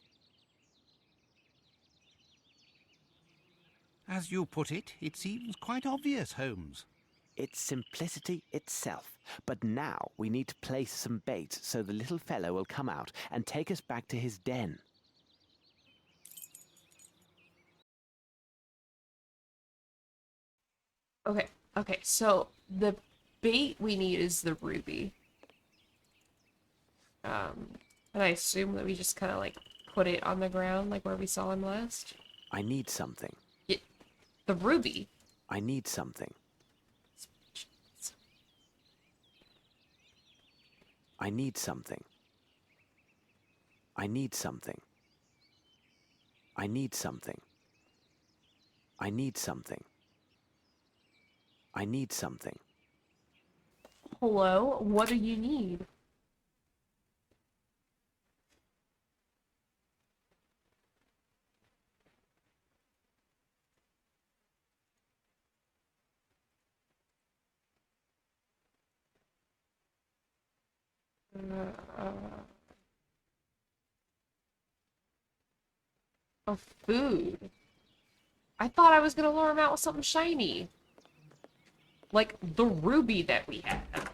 As you put it, it seems quite obvious, Holmes. It's simplicity itself. But now we need to place some bait so the little fellow will come out and take us back to his den. Okay, so the bait we need is the ruby. And I assume that we just kind of like put it on the ground like where we saw him last. I need something. The ruby? I need something. I need something. I need something. I need something. I need something. I need something. Hello? What do you need? Oh, food. I thought I was gonna lure him out with something shiny. Like the ruby that we have.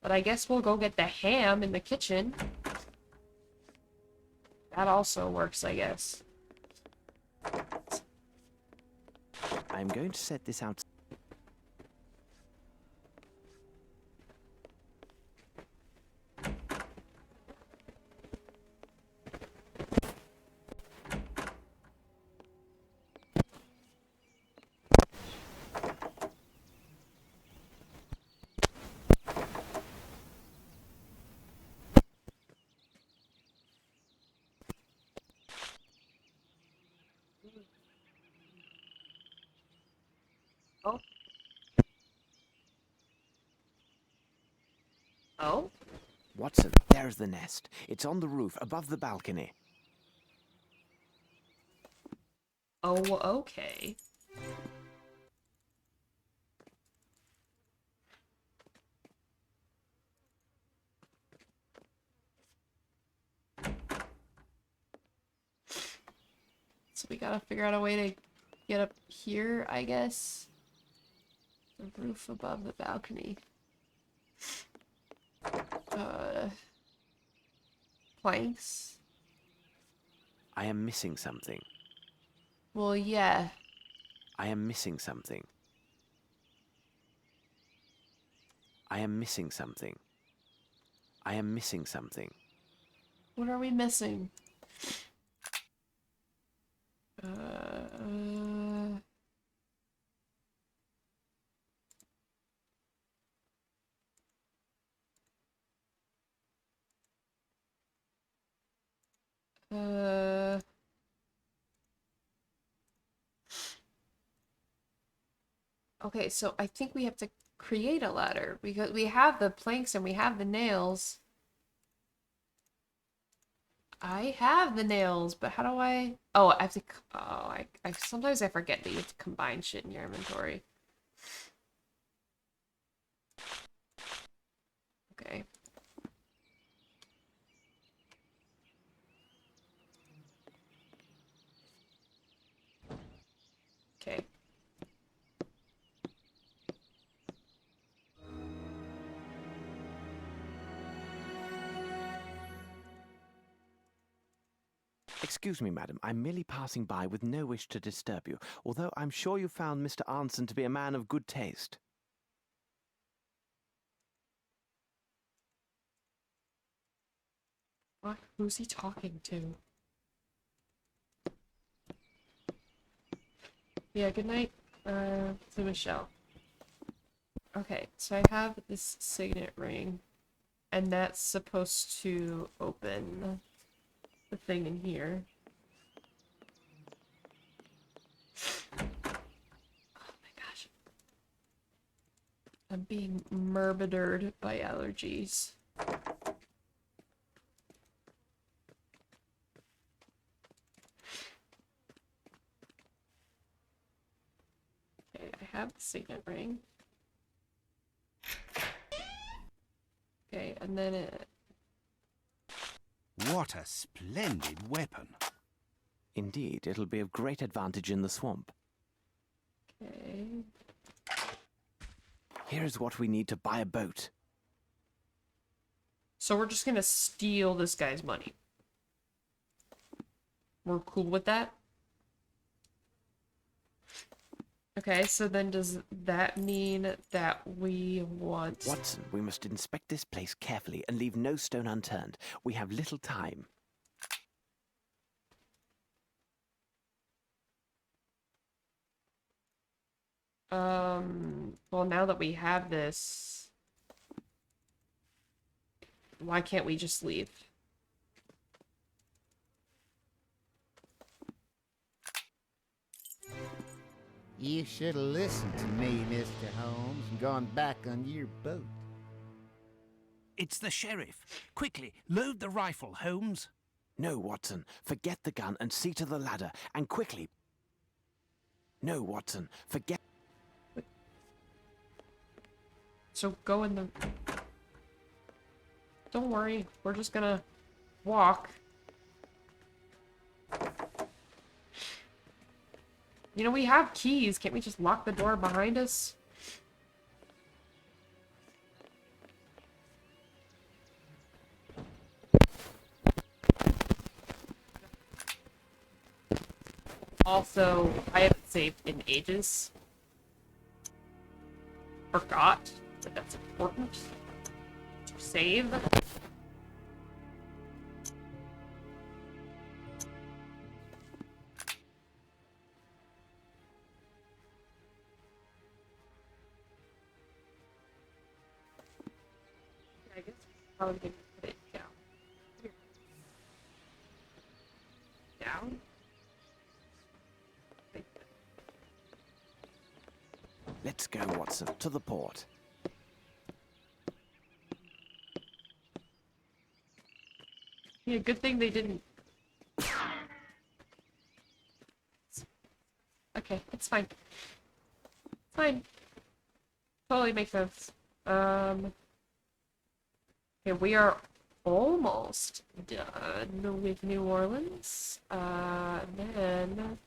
But I guess we'll go get the ham in the kitchen. That also works, I guess. I'm going to set this out. Oh. Oh? Watson, there's the nest. It's on the roof above the balcony. Oh, okay. we gotta figure out a way to get up here, I guess. The roof above the balcony. Planks? I am missing something. Well, yeah. I am missing something. I am missing something. I am missing something. What are we missing? Okay, so I think we have to create a ladder because we have the planks and we have the nails. I have the nails, but how do I... Oh, I have to... Oh, I sometimes I forget that you have to combine shit in your inventory. Okay. Okay. Excuse me, madam. I'm merely passing by with no wish to disturb you, although I'm sure you found Mr. Arnson to be a man of good taste. What? Who's he talking to? Yeah, good night, to Michelle. Okay, so I have this signet ring, and that's supposed to open the thing in here. Oh my gosh. I'm being murdered by allergies. Okay, I have the signet ring. Okay, and then it... What a splendid weapon. Indeed, it'll be of great advantage in the swamp. Okay. Here is what we need to buy a boat. So we're just gonna steal this guy's money. We're cool with that? Okay, so then does that mean that we want... Watson, we must inspect this place carefully and leave no stone unturned. We have little time. Well, now that we have this, why can't we just leave? You should have listened to me, Mr. Holmes, and gone back on your boat. It's the sheriff. Quickly, load the rifle, Holmes. No, Watson. Forget the gun and see to the ladder. And quickly. No, Watson. Forget... So go in the... Don't worry. We're just gonna walk. You know, we have keys. Can't we just lock the door behind us? Also, I haven't saved in ages. Forgot that that's important to save. I guess probably gonna put it down. Here. Down. Let's go, Watson. To the port. Yeah, good thing they didn't. Okay, it's fine. It's fine. Totally makes sense. Okay, we are almost done with New Orleans. Then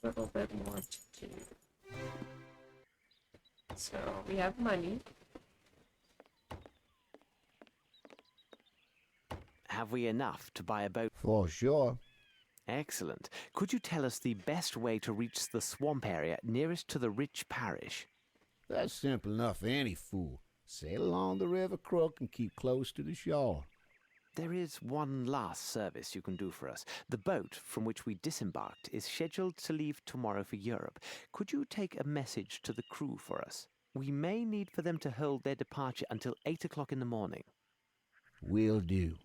a little bit more to do. So we have money. Have we enough to buy a boat? For sure. Excellent. Could you tell us the best way to reach the swamp area nearest to the rich parish? That's simple enough for any fool. Sail along the river crook and keep close to the shore. There is one last service you can do for us. The boat from which we disembarked is scheduled to leave tomorrow for Europe. Could you take a message to the crew for us? We may need for them to hold their departure until 8 o'clock in the morning. Will do.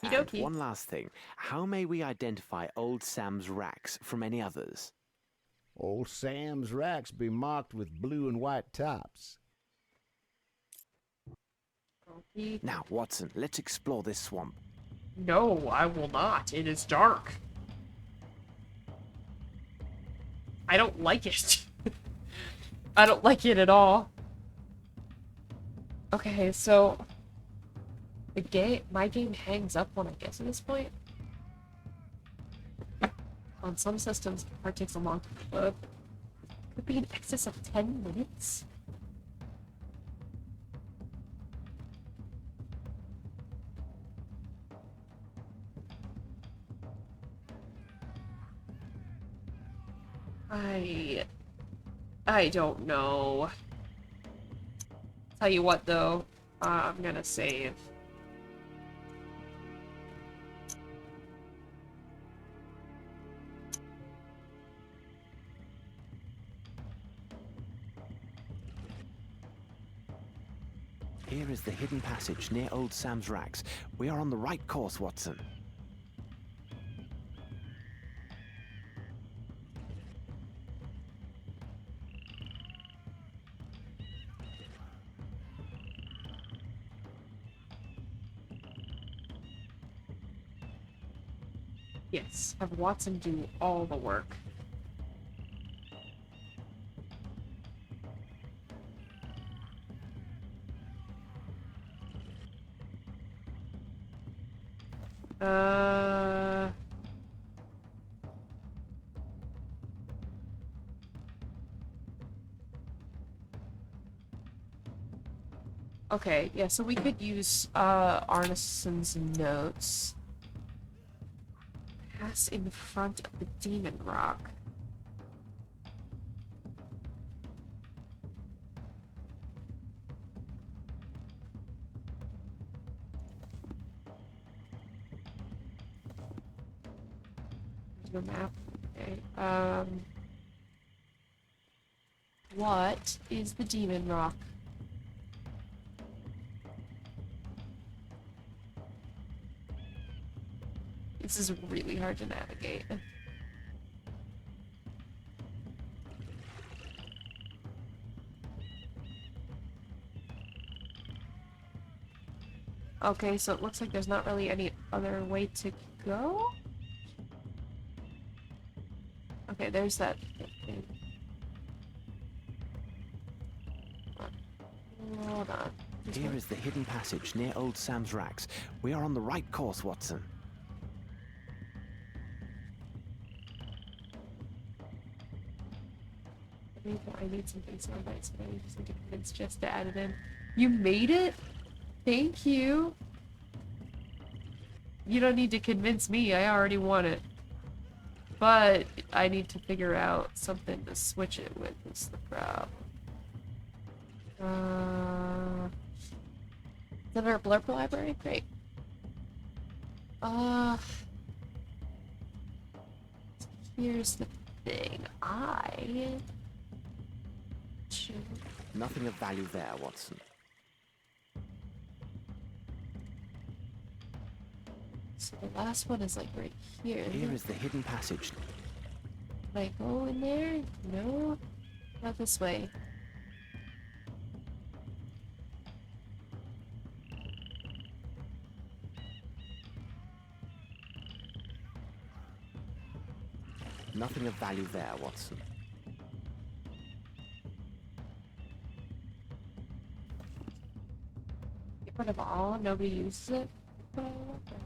And one last thing. How may we identify Old Sam's racks from any others? Old Sam's racks be marked with blue and white tops. Now, Watson, let's explore this swamp. No, I will not. It is dark. I don't like it. I don't like it at all. Okay, so my game hangs up when I get to this point. On some systems, the part takes a long time to load. Could be in excess of 10 minutes. I don't know. Tell you what though, I'm gonna save. Here is the hidden passage near Old Sam's racks. We are on the right course, Watson. Yes, have Watson do all the work. Okay, yeah, so we could use Arneson's notes. Pass in front of the demon rock. There's no map. Okay. What is the demon rock? This is really hard to navigate. Okay, so it looks like there's not really any other way to go? Okay, there's that thing. Hold on. Here is the hidden passage near Old Sam's racks. We are on the right course, Watson. I need something so nice, but I just need to convince Jess to add it in. You made it? Thank you. You don't need to convince me, I already want it. But I need to figure out something to switch it with, is the problem. Is that our blurb library? Great. Here's the thing. Nothing of value there, Watson. So the last one is like right here. Here is the hidden passage. Can I go in there? No? Not this way. Nothing of value there, Watson. Secret of all, nobody uses it. But I love it.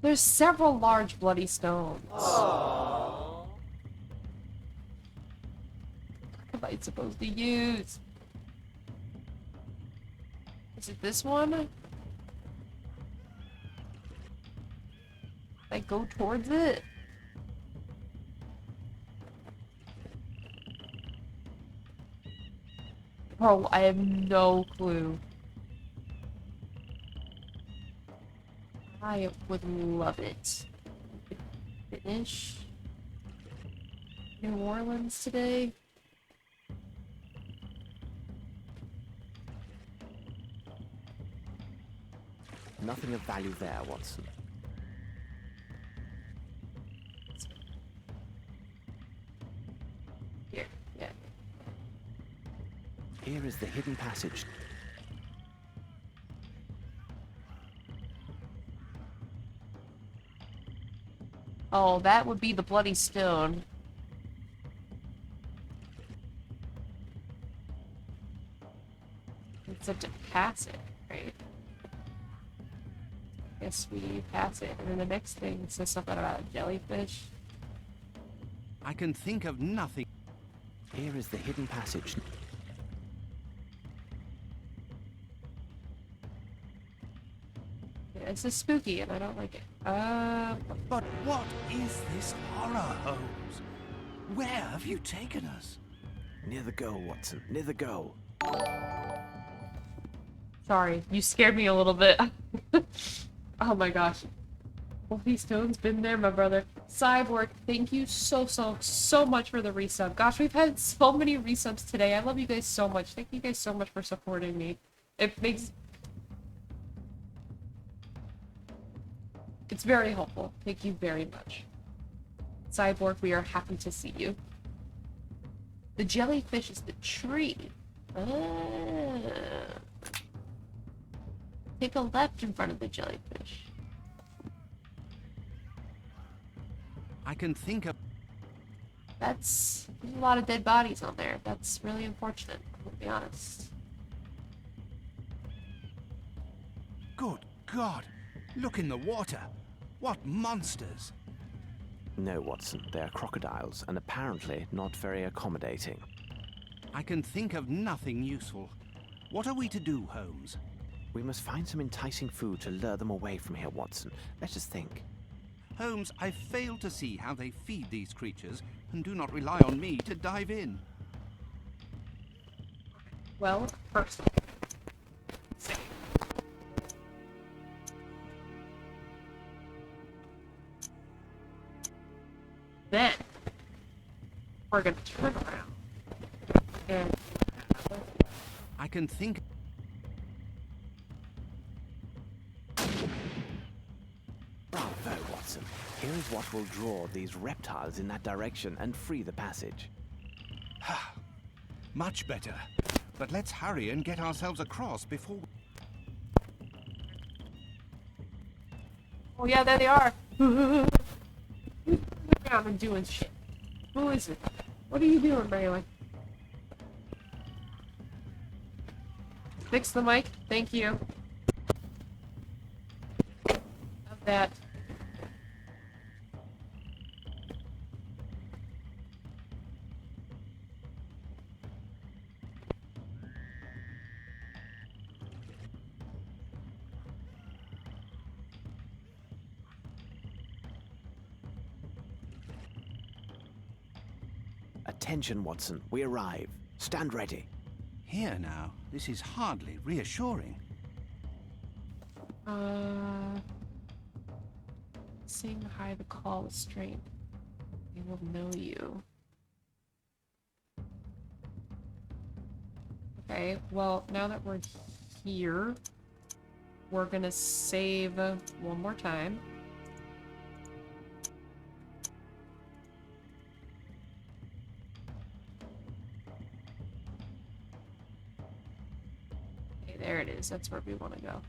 There's several large bloody stones. Aww. What am I supposed to use? Is it this one? I go towards it? Bro, I have no clue. I would love it. Finish New Orleans today. Nothing of value there, Watson. Here, yeah. Here is the hidden passage. Oh, that would be the bloody stone. It's such a pass it, right? Guess we pass it, and then the next thing says something about a jellyfish. I can think of nothing. Here is the hidden passage. Yeah, this is spooky, and I don't like it. But what is this horror, Holmes? Where have you taken us? Near the goal, Watson. Near the goal. Sorry, you scared me a little bit. Oh my gosh. Wolfie Stone's been there, my brother. Cyborg, thank you so much for the resub. Gosh, we've had so many resubs today. I love you guys so much. Thank you guys so much for supporting me. It makes... It's very helpful. Thank you very much. Cyborg, we are happy to see you. The jellyfish is the tree. Take a left in front of the jellyfish. I can think of... There's a lot of dead bodies on there. That's really unfortunate, to be honest. Good God! Look in the water! What monsters! No, Watson. They are crocodiles, and apparently not very accommodating. I can think of nothing useful. What are we to do, Holmes? We must find some enticing food to lure them away from here, Watson. Let us think. Holmes, I fail to see how they feed these creatures, and do not rely on me to dive in. Well, first... Then, we're gonna turn around. And... I can think... Bravo, Watson. Here is what will draw these reptiles in that direction and free the passage. Much better. But let's hurry and get ourselves across before... Oh yeah, there they are! Around and doing shit. Who is it? What are you doing, Braylon? Fix the mic. Thank you. Of that. Attention, Watson. We arrive. Stand ready. Here now, this is hardly reassuring. Sing high the call with strength. They will know you. Okay, well, now that we're here, we're gonna save one more time. There it is. That's where we want to go.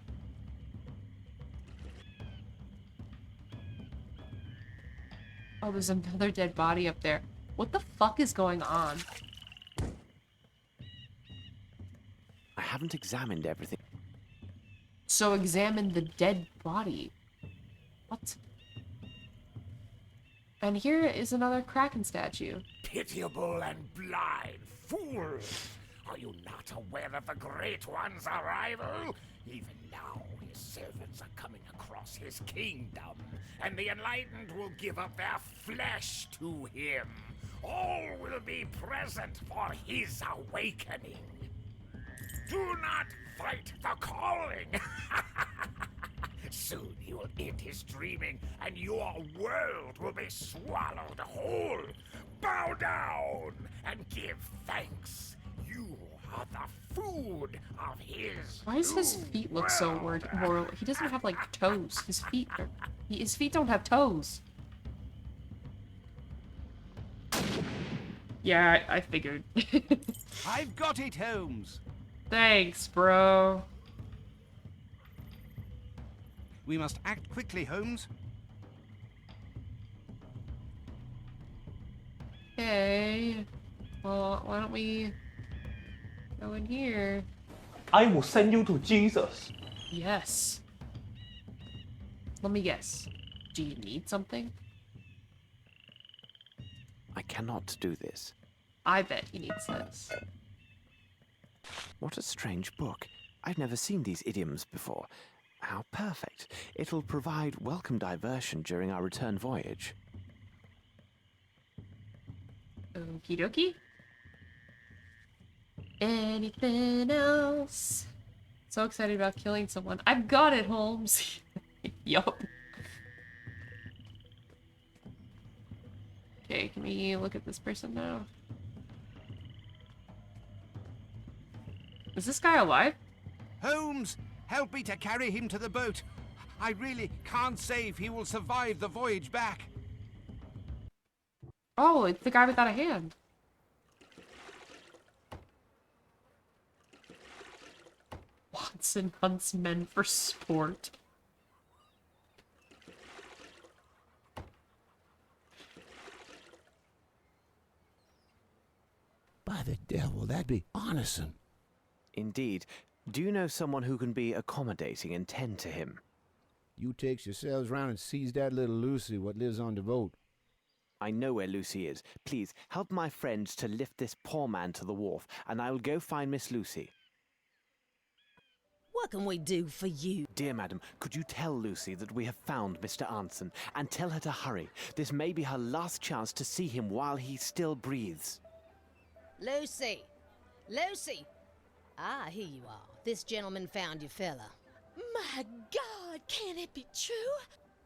Oh, there's another dead body up there. What the fuck is going on? I haven't examined everything. So examine the dead body. What? And here is another Kraken statue. Pitiable and blind fool! Are you not aware of the Great One's arrival? Even now, his servants are coming across his kingdom, and the enlightened will give up their flesh to him. All will be present for his awakening. Do not fight the calling! Soon he will end his dreaming, and your world will be swallowed whole. Bow down and give thanks. You are the food of his. Why does his feet look so more? He doesn't have like toes. His feet don't have toes. Yeah, I figured. I've got it, Holmes. Thanks, bro. We must act quickly, Holmes. Okay. Well, why don't we go in here? I will send you to Jesus. Yes. Let me guess. Do you need something? I cannot do this. I bet he needs this. What a strange book. I've never seen these idioms before. How perfect. It'll provide welcome diversion during our return voyage. Okie dokie. Anything else? So excited about killing someone. I've got it, Holmes. Yup. Okay, can we look at this person now? Is this guy alive? Holmes, help me to carry him to the boat. I really can't say if he will survive the voyage back. Oh, it's the guy without a hand. Watson hunts men for sport. By the devil, that'd be Arneson. Indeed. Do you know someone who can be accommodating and tend to him? You takes yourselves round and seize that little Lucy what lives on the boat. I know where Lucy is. Please, help my friends to lift this poor man to the wharf, and I will go find Miss Lucy. What can we do for you? Dear madam, could you tell Lucy that we have found Mr. Arneson, and tell her to hurry? This may be her last chance to see him while he still breathes. Lucy! Lucy! Ah, here you are. This gentleman found your fella. My God, can it be true?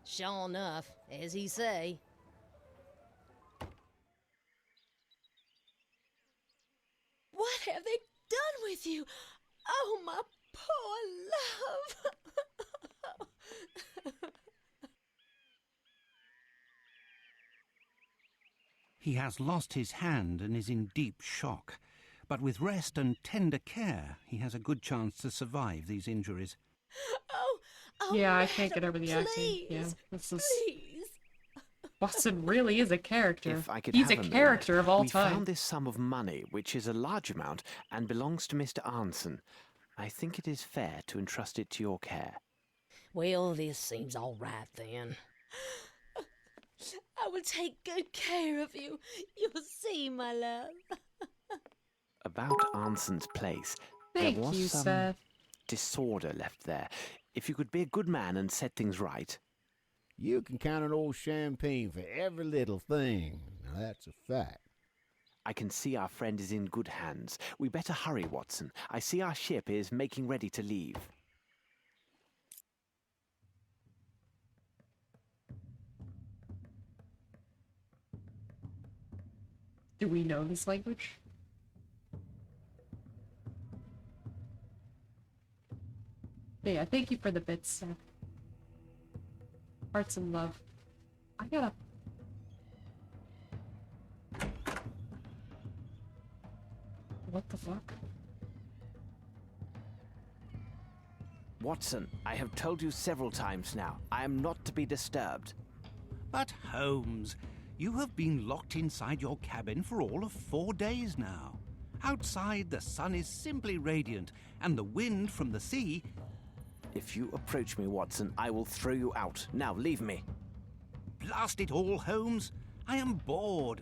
Sure enough, as he say. What have they done with you? Oh, my poor love. He has lost his hand and is in deep shock. But with rest and tender care, he has a good chance to survive these injuries. Oh, Yeah, I madam, can't get over the acting. please, Yeah, this is... please. Watson really is a character. If I could He's have a a character moment. of all We time. found this sum of money, which is a large amount, and belongs to Mr. Arneson. I think it is fair to entrust it to your care. Well, this seems all right then. I will take good care of you. You'll see, my love. About Arneson's place, Thank there was you, some Seth. disorder left there. If you could be a good man and set things right. You can count on old Champagne for every little thing. Now, that's a fact. I can see our friend is in good hands. We better hurry, Watson. I see our ship is making ready to leave. Do we know this language? But yeah, thank you for the bits, Seth. Hearts and love. I gotta... What the fuck? Watson, I have told you several times now, I am not to be disturbed. But Holmes, You have been locked inside your cabin for all of 4 days now. Outside, the sun is simply radiant, and the wind from the sea... If you approach me, Watson, I will throw you out. Now, leave me. Blast it all, Holmes. I am bored.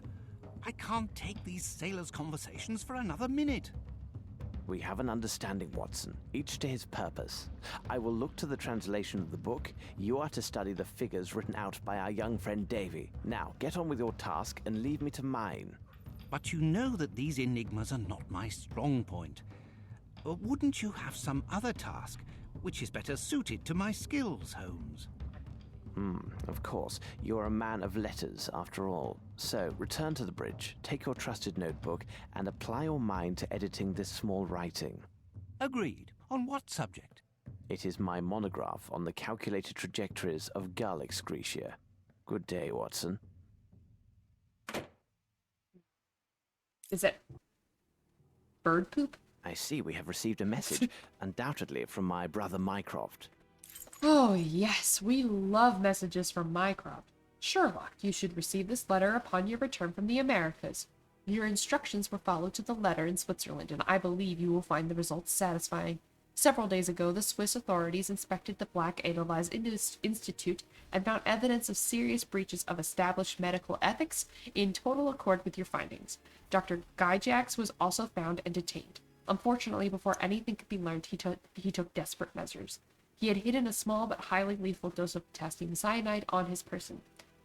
I can't take these sailors' conversations for another minute. We have an understanding, Watson, each to his purpose. I will look to the translation of the book. You are to study the figures written out by our young friend Davy. Now, get on with your task and leave me to mine. But you know that these enigmas are not my strong point. Wouldn't you have some other task which is better suited to my skills, Holmes? Of course. You're a man of letters, after all. So, return to the bridge, take your trusted notebook, and apply your mind to editing this small writing. Agreed. On what subject? It is my monograph on the calculated trajectories of gull excretia. Good day, Watson. Is it bird poop? I see we have received a message, undoubtedly from my brother Mycroft. Oh, yes, we love messages from Mycroft. Sherlock, you should receive this letter upon your return from the Americas. Your instructions were followed to the letter in Switzerland, and I believe you will find the results satisfying. Several days ago, the Swiss authorities inspected the Black Edelweiss Institute and found evidence of serious breaches of established medical ethics in total accord with your findings. Dr. Gyjax was also found and detained. Unfortunately, before anything could be learned, he took desperate measures. He had hidden a small but highly lethal dose of potassium cyanide on his person.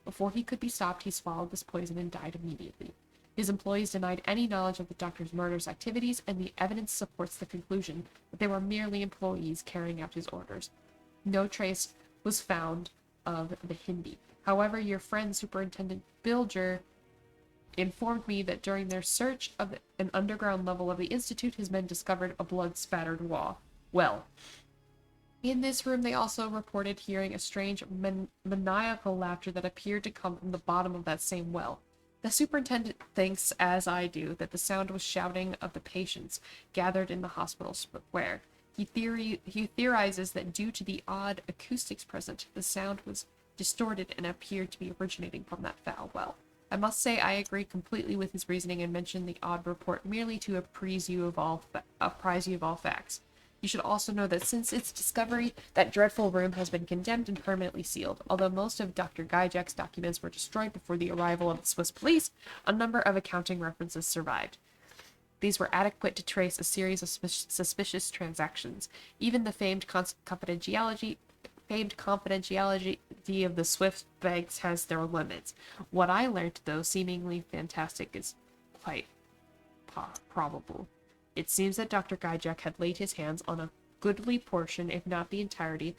Before he could be stopped, he swallowed this poison and died immediately. His employees denied any knowledge of the doctor's murderous activities, and the evidence supports the conclusion that they were merely employees carrying out his orders. No trace was found of the Hindi. However, your friend, Superintendent Bilger, informed me that during their search of an underground level of the Institute, his men discovered a blood-spattered well. In this room, they also reported hearing a strange, maniacal laughter that appeared to come from the bottom of that same well. The superintendent thinks, as I do, that the sound was shouting of the patients gathered in the hospital square. He theorizes that due to the odd acoustics present, the sound was distorted and appeared to be originating from that foul well. I must say I agree completely with his reasoning and mention the odd report merely to apprise you of all facts. You should also know that since its discovery, that dreadful room has been condemned and permanently sealed. Although most of Dr. Gyjax's documents were destroyed before the arrival of the Swiss police, a number of accounting references survived. These were adequate to trace a series of suspicious transactions. Even the famed confidentiality of the Swiss banks has their limits. What I learned, though seemingly fantastic, is quite probable. It seems that Dr. Gyjax had laid his hands on a goodly portion, if not the entirety,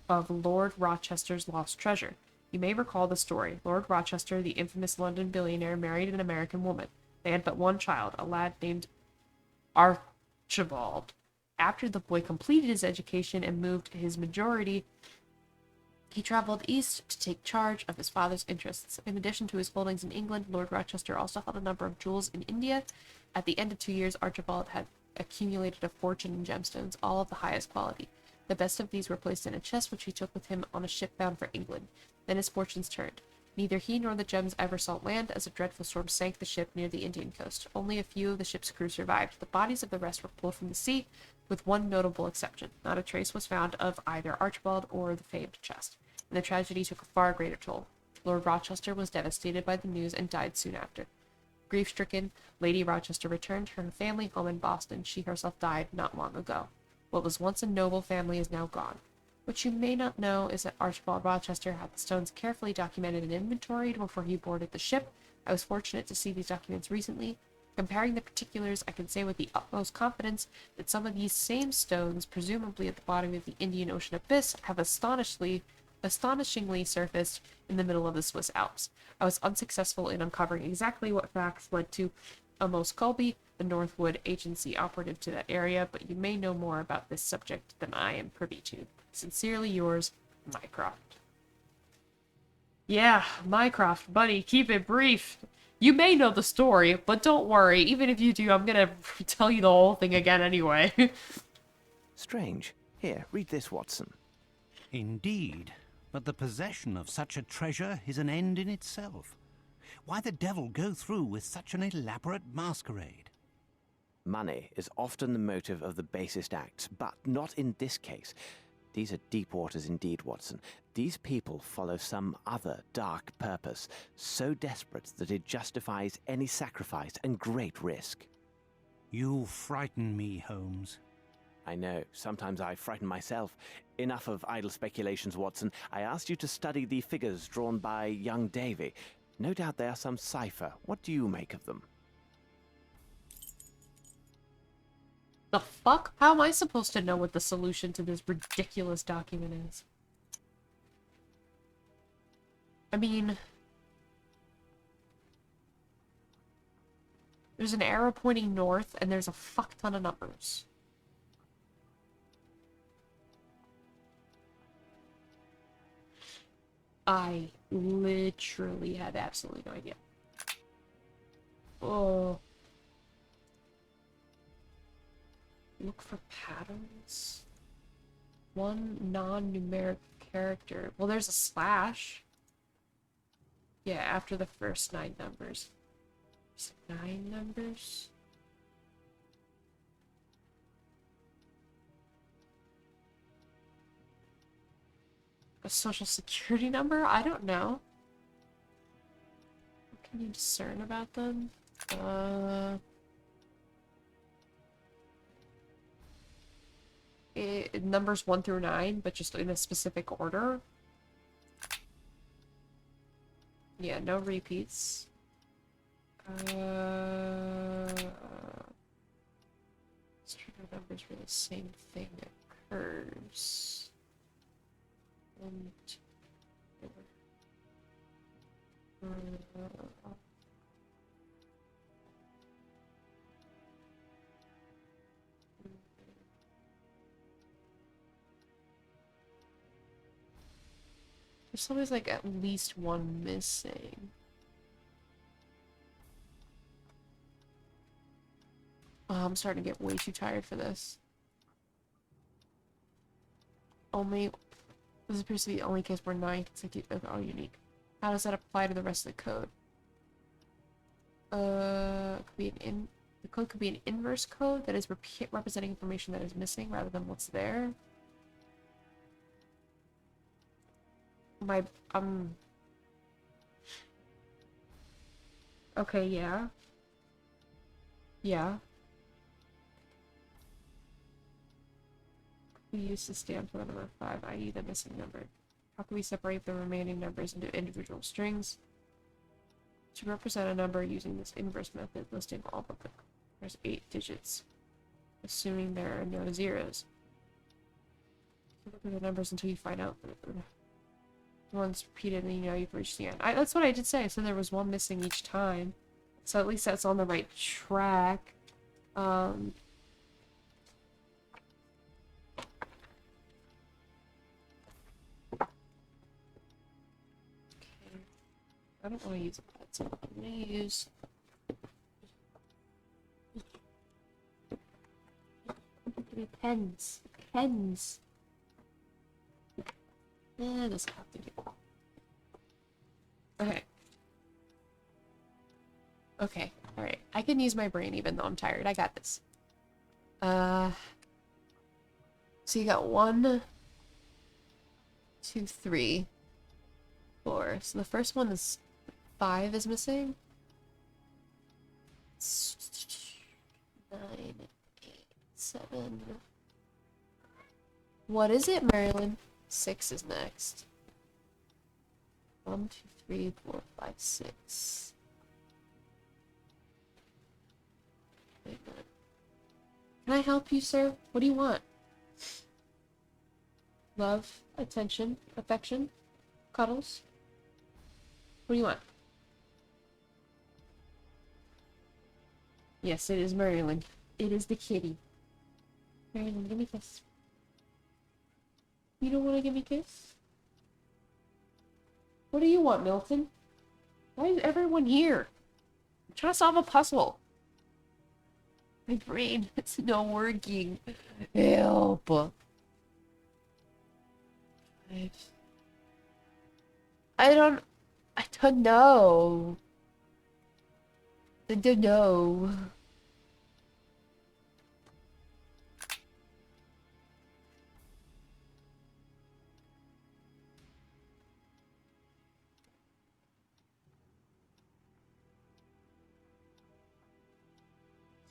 of Lord Rochester's lost treasure. You may recall the story. Lord Rochester, the infamous London billionaire, married an American woman. They had but one child, a lad named Archibald. After the boy completed his education and moved to his majority, he traveled east to take charge of his father's interests. In addition to his holdings in England, Lord Rochester also held a number of jewels in India. At the end of 2 years, Archibald had accumulated a fortune in gemstones, all of the highest quality. The best of these were placed in a chest which he took with him on a ship bound for England. Then his fortunes turned. Neither he nor the gems ever saw land, as a dreadful storm sank the ship near the Indian coast. Only a few of the ship's crew survived. The bodies of the rest were pulled from the sea, with one notable exception. Not a trace was found of either Archibald or the famed chest, and the tragedy took a far greater toll. Lord Rochester was devastated by the news and died soon after. Grief-stricken, Lady Rochester returned to her family home in Boston. She herself died not long ago. What was once a noble family is now gone. What you may not know is that Archibald Rochester had the stones carefully documented and inventoried before he boarded the ship. I was fortunate to see these documents recently. Comparing the particulars, I can say with the utmost confidence that some of these same stones, presumably at the bottom of the Indian Ocean abyss, have astonishingly surfaced in the middle of the Swiss Alps. I was unsuccessful in uncovering exactly what facts led to Amos Colby, the Northwood Agency operative to that area, but you may know more about this subject than I am privy to. Sincerely yours, Mycroft. Yeah, Mycroft, buddy, keep it brief. You may know the story, but don't worry, even if you do, I'm gonna tell you the whole thing again anyway. Strange. Here, read this, Watson. Indeed, but the possession of such a treasure is an end in itself. Why the devil go through with such an elaborate masquerade? Money is often the motive of the basest acts, but not in this case. These are deep waters indeed, Watson. These people follow some other dark purpose, so desperate that it justifies any sacrifice and great risk. You frighten me, Holmes. I know. Sometimes I frighten myself. Enough of idle speculations, Watson. I asked you to study the figures drawn by young Davy. No doubt they are some cipher. What do you make of them? The fuck? How am I supposed to know what the solution to this ridiculous document is? I mean... There's an arrow pointing north, and there's a fuck ton of numbers. I literally had absolutely no idea. Oh. Look for patterns. One non-numeric character. Well, there's a slash. Yeah, after the first 9 numbers. There's 9 numbers. A social security number? I don't know. What can you discern about them? Numbers 1 through 9, but just in a specific order. Yeah, no repeats. String of numbers where the same thing occurs. 1, 2, 4. There's always like at least one missing. Oh, I'm starting to get way too tired for this. This appears to be the only case where 9 consecutive are unique. How does that apply to the rest of the code? The code could be an inverse code that is representing information that is missing rather than what's there. Okay, yeah. Yeah. We use to stand for the number 5, i.e. the missing number. How can we separate the remaining numbers into individual strings? To represent a number using this inverse method, listing all but there's 8 digits, assuming there are no zeros. Look at the numbers until you find out the one's repeated and you know you've reached the end. That's what I did say, so there was one missing each time. So at least that's on the right track. Okay. I don't want to use a pencil. I'm going to use... pens. Pens. Eh, doesn't have to do. Okay. Okay, alright. I can use my brain even though I'm tired. I got this. So you got 1, 2, 3, 4. So the first one is 5 is missing. 9, 8, 7. What is it, Marilyn? 6 is next. 1, 2, 3, 4, 5, 6. Can I help you, sir? What do you want? Love, attention, affection, cuddles? What do you want? Yes, it is Marilyn. It is the kitty. Marilyn, give me a kiss. You don't want to give me a kiss? What do you want, Milton? Why is everyone here? I'm trying to solve a puzzle. My brain, it's not working. Help. 5. I don't know. No.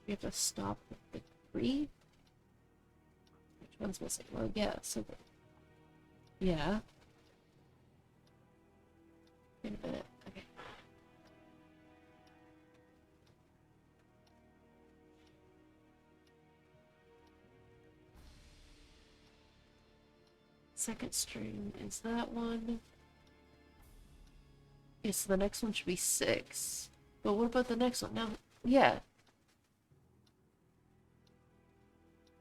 We have to stop at the 3? Which one's missing? Well, yeah, so... Yeah. Wait a minute. Okay. Second string is that one. Okay, so the next one should be 6. But what about the next one? Now, yeah.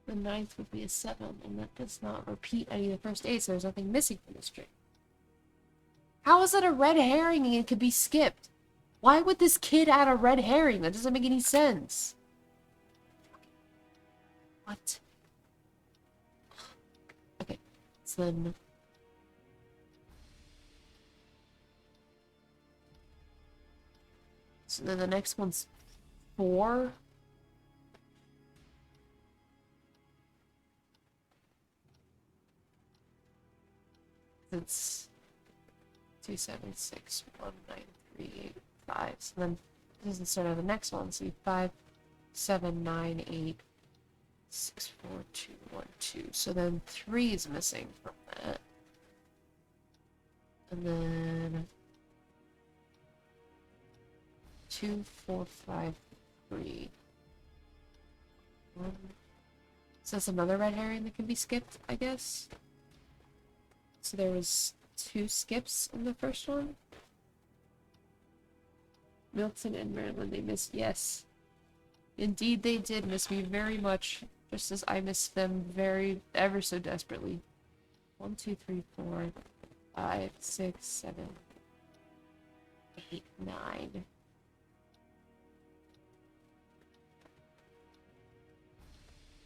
The 9th would be a 7, and that does not repeat any of the first 8, so there's nothing missing from the string. How is that a red herring and it could be skipped? Why would this kid add a red herring? That doesn't make any sense. What? Okay, so then... So then the next one's 4. It's 2, 7, 6, 1, 9, 3, 8, 5. So then this is the start of the next one. So 5, 7, 9, 8, 6, 4, 2, 1, 2. So then 3 is missing from that. And then 2, 4, 5, 3. 1. So that's another red herring that can be skipped, I guess. So there was 2 skips in the first one. Milton and Maryland, they missed, yes. Indeed, they did miss me very much, just as I missed them ever so desperately. 1, 2, 3, 4, 5, 6, 7, 8, 9.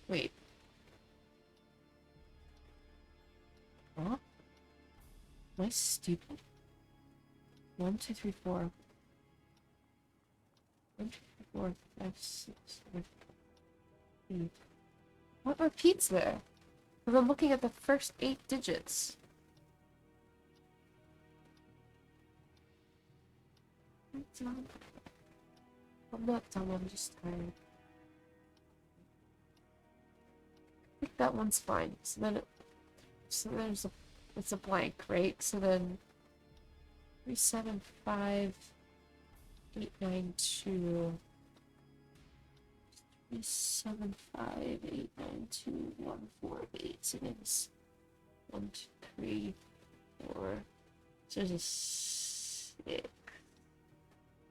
Wait. Huh? Am I stupid? 1, 2, 3, 4. 1, 2, 3, 4, 5, 6, 7, 8. What repeats there? If I'm looking at the first 8 digits. I'm dumb. I'm not dumb, I'm just tired. I think that one's fine. So then it's a blank, right? So then 3, 7, 5, 8, 9, 2. 3, 7, 5, 8, 9, 2, 1, 4, 8. So there's 1, 2, 3, 4. So there's a 6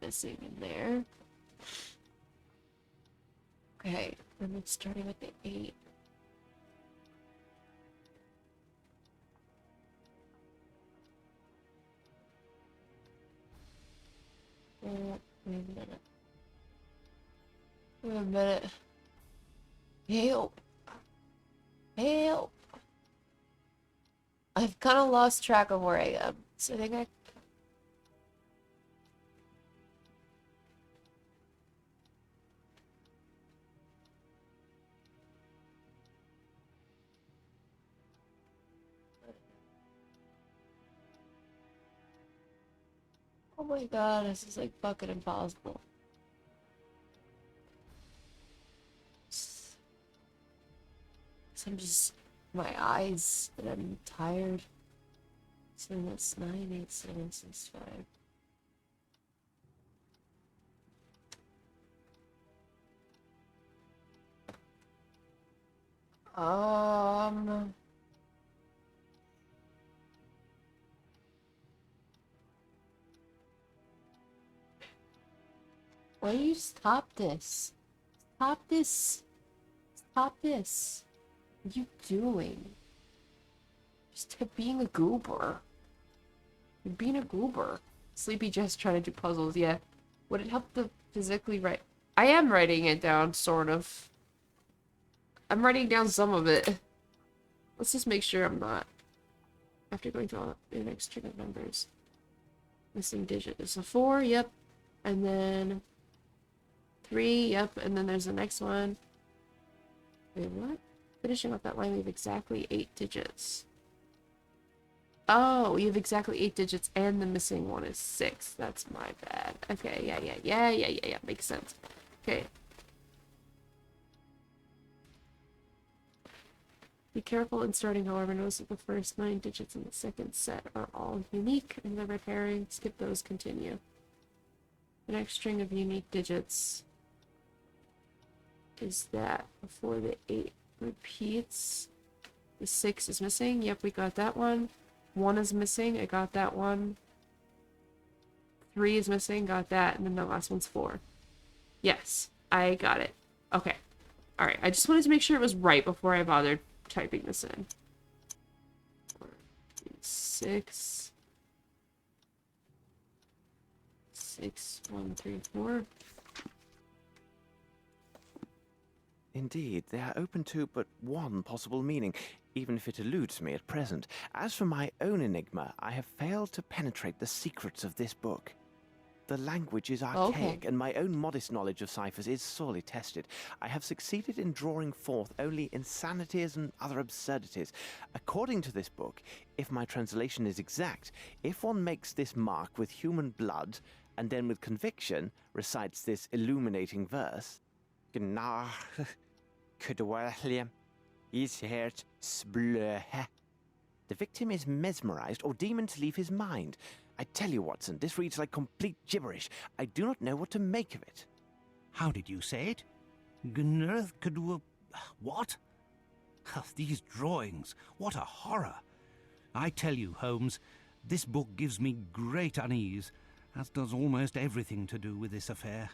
missing in there. Okay, and then starting with the 8. Wait a minute. Wait a minute. Help. Help. I've kind of lost track of where I am. So I think I... Oh my god, this is like fucking impossible. I'm just... my eyes, and I'm tired. So that's 9, 8, 7, 6, 5. Why do you stop this? Stop this. Stop this. What are you doing? Just being a goober. You're being a goober. Sleepy just trying to do puzzles, yeah. Would it help to physically write? I am writing it down, sort of. I'm writing down some of it. Let's just make sure I'm not. After going through all the next string of numbers. Missing digit is a 4, yep. And then 3, yep, and then there's the next one. Wait, what? Finishing off that line, we have exactly 8 digits. Oh, we have exactly 8 digits, and the missing one is 6. That's my bad. Okay, yeah. Makes sense. Okay. Be careful in starting, however. Notice that the first 9 digits in the second set are all unique, and the red herring, skip those, continue. The next string of unique digits is that before the 8 repeats. The 6 is missing. Yep, we got that one. 1 is missing. I got that one. 3 is missing. Got that. And then the last one's 4. Yes, I got it. Okay. Alright, I just wanted to make sure it was right before I bothered typing this in. 6. 6, 1, 3, 4. Indeed, they are open to but one possible meaning, even if it eludes me at present. As for my own enigma, I have failed to penetrate the secrets of this book. The language is archaic, and my own modest knowledge of ciphers is sorely tested. I have succeeded in drawing forth only insanities and other absurdities. According to this book, if my translation is exact, if one makes this mark with human blood, and then with conviction recites this illuminating verse, the victim is mesmerized or deemed to leave his mind. I tell you, Watson, this reads like complete gibberish. I do not know what to make of it. How did you say it? What? These drawings, what a horror. I tell you, Holmes, this book gives me great unease, as does almost everything to do with this affair.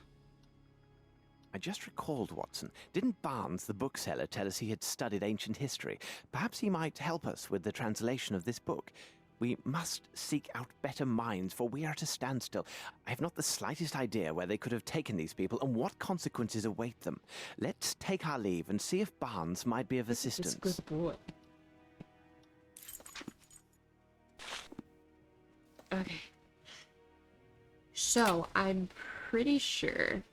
I just recalled, Watson. Didn't Barnes, the bookseller, tell us he had studied ancient history? Perhaps he might help us with the translation of this book. We must seek out better minds, for we are at a standstill. I have not the slightest idea where they could have taken these people and what consequences await them. Let's take our leave and see if Barnes might be of assistance. Good boy. Okay. So, I'm pretty sure...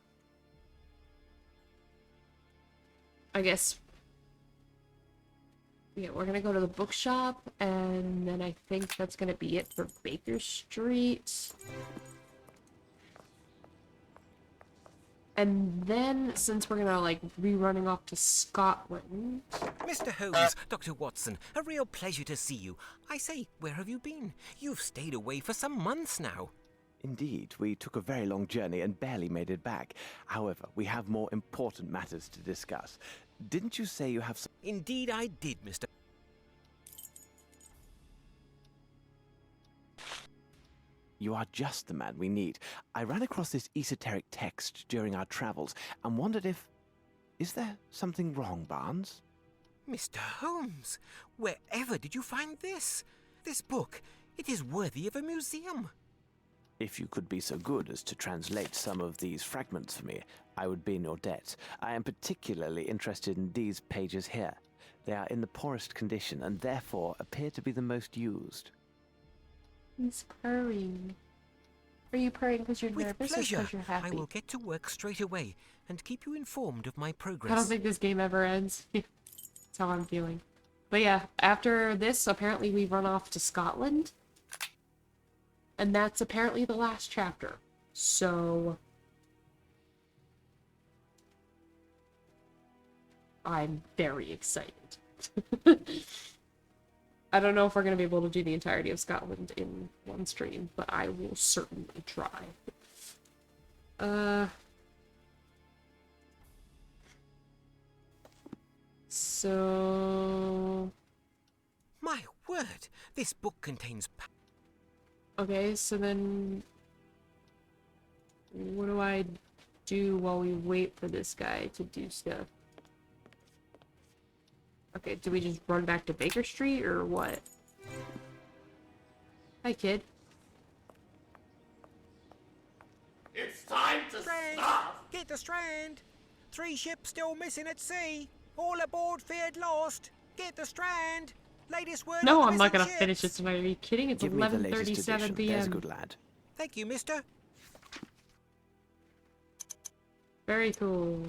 I guess... Yeah, we're gonna go to the bookshop, and then I think that's gonna be it for Baker Street. And then, since we're gonna, like, be running off to Scotland... Mr. Holmes, Dr. Watson, a real pleasure to see you. I say, where have you been? You've stayed away for some months now. Indeed, we took a very long journey and barely made it back. However, we have more important matters to discuss. Didn't you say you have some... Indeed I did, Mr. You are just the man we need. I ran across this esoteric text during our travels and wondered if... Is there something wrong, Barnes? Mr. Holmes, wherever did you find this? This book, it is worthy of a museum. If you could be so good as to translate some of these fragments for me, I would be in your debt. I am particularly interested in these pages here. They are in the poorest condition and therefore appear to be the most used. He's purring. Are you purring because you're With nervous pleasure. or because you're happy? I will get to work straight away and keep you informed of my progress. I don't think this game ever ends. That's how I'm feeling. But yeah, after this, apparently we run off to Scotland. And that's apparently the last chapter. So... I'm very excited. I don't know if we're going to be able to do the entirety of Scotland in one stream, but I will certainly try. So... My word, this book contains... Okay, so then... What do I do while we wait for this guy to do stuff? Okay, do we just run back to Baker Street, or what? Hi, kid. It's time to stop! Get the Strand! 3 ships still missing at sea! All aboard feared lost! Get the Strand! Latest word No, on the I'm not gonna missing finish ships. this tonight. Are you kidding? It's Give me the latest 11:37 edition. p.m. There's a good lad. Thank you, mister. Very cool.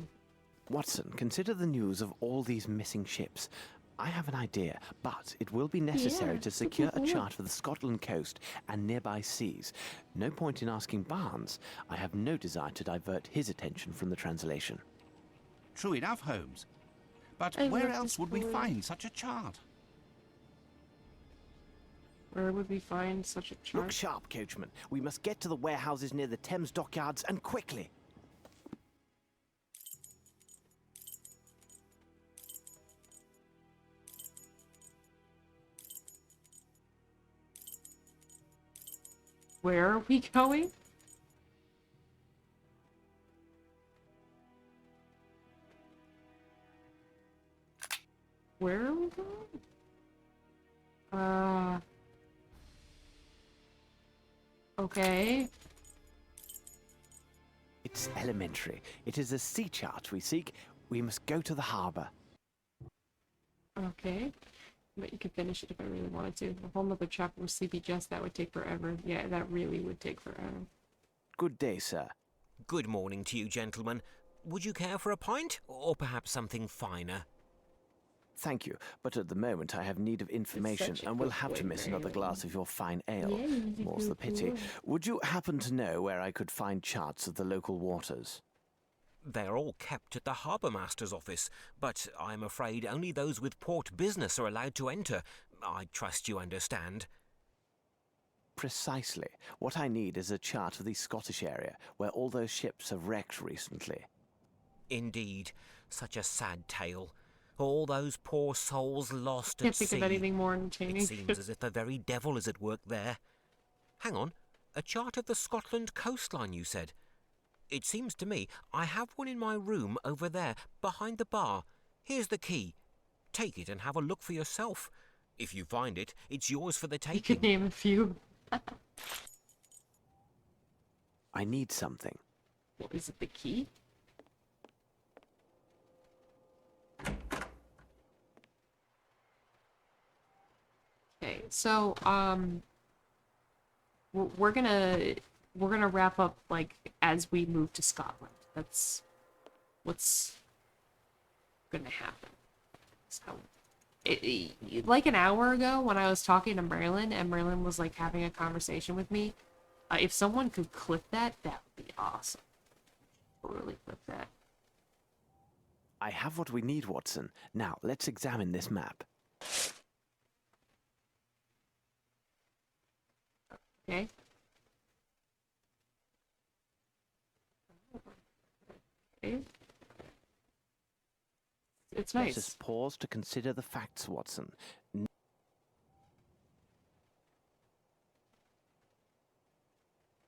Watson, consider the news of all these missing ships. I have an idea, but it will be necessary to secure a chart for the Scotland coast and nearby seas. No point in asking Barnes. I have no desire to divert his attention from the translation. True enough, Holmes. But I where love else this would we boy. find such a chart? Where would we find such a chart? Look sharp, coachman. We must get to the warehouses near the Thames dockyards, and quickly. Where are we going? Where are we going? Okay. It's elementary. It is a sea chart we seek. We must go to the harbour. Okay. But you could finish it if I really wanted to. A whole nother chapter with Sleepy Jess, that would take forever. Yeah, that really would take forever. Good day, sir. Good morning to you, gentlemen. Would you care for a pint, or perhaps something finer? Thank you, but at the moment I have need of information and will have to miss another glass of your fine ale. More's the pity. Would you happen to know where I could find charts of the local waters? They're all kept at the harbour master's office, but I'm afraid only those with port business are allowed to enter. I trust you understand. Precisely. What I need is a chart of the Scottish area, where all those ships have wrecked recently. Indeed. Such a sad tale. All those poor souls lost Can't at think sea. of anything more entertaining. It seems as if the very devil is at work there. Hang on. A chart of the Scotland coastline, you said? It seems to me I have one in my room over there, behind the bar. Here's the key. Take it and have a look for yourself. If you find it, it's yours for the taking. You could name a few. I need something. What is it, the key? Okay, so we're gonna wrap up like as we move to Scotland. That's what's gonna happen. So, like an hour ago when I was talking to Merlin and Merlin was like having a conversation with me, if someone could clip that, that would be awesome. Really clip that. I have what we need, Watson. Now, let's examine this map. Okay. Okay. It's nice. Let us pause to consider the facts, Watson.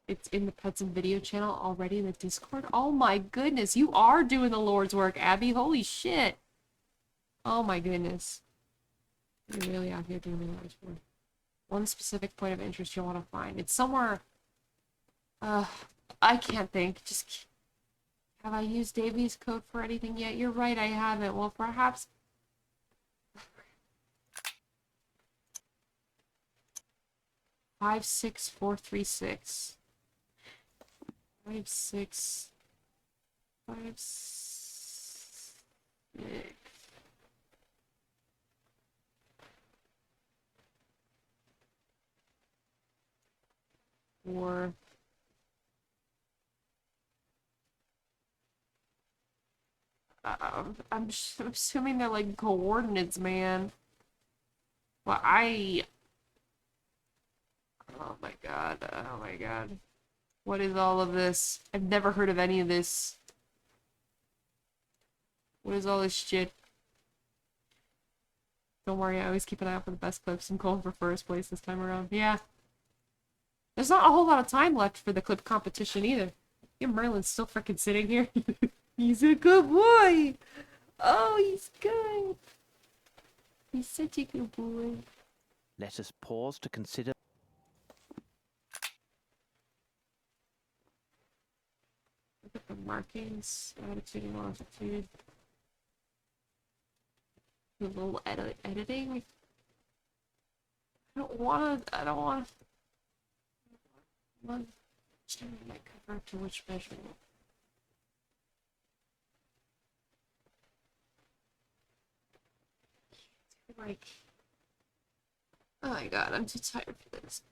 It's in the Pets and Video channel already in the Discord. Oh my goodness, you are doing the Lord's work, Abby. Holy shit. Oh my goodness. You're really out here doing the Lord's work. One specific point of interest you'll want to find. It's somewhere... I can't think. Just... Have I used Davy's code for anything yet? You're right, I haven't. Well, perhaps... 56436. 5, 6, 5, 6. Or I'm assuming they're like coordinates, man. Well, oh my god, oh my god. What is all of this? I've never heard of any of this. What is all this shit? Don't worry, I always keep an eye out for the best clips. I'm going for first place this time around. Yeah. There's not a whole lot of time left for the clip competition either. Your Merlin's still freaking sitting here. He's a good boy. Oh, he's good. He's such a good boy. Let us pause to consider... Look at the markings, attitude and longitude. A little editing. I don't want change my cover to which measurement. Like, oh my god, I'm too tired for this.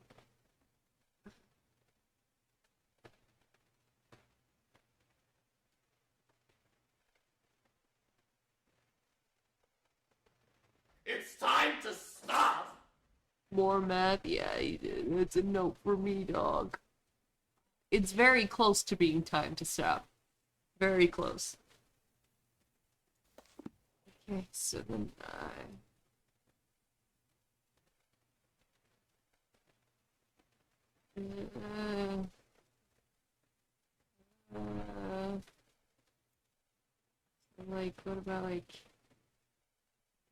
It's time to stop! More math? Yeah, it's a note for me, dog. It's very close to being time to stop. Very close. Okay, so then like, what about like,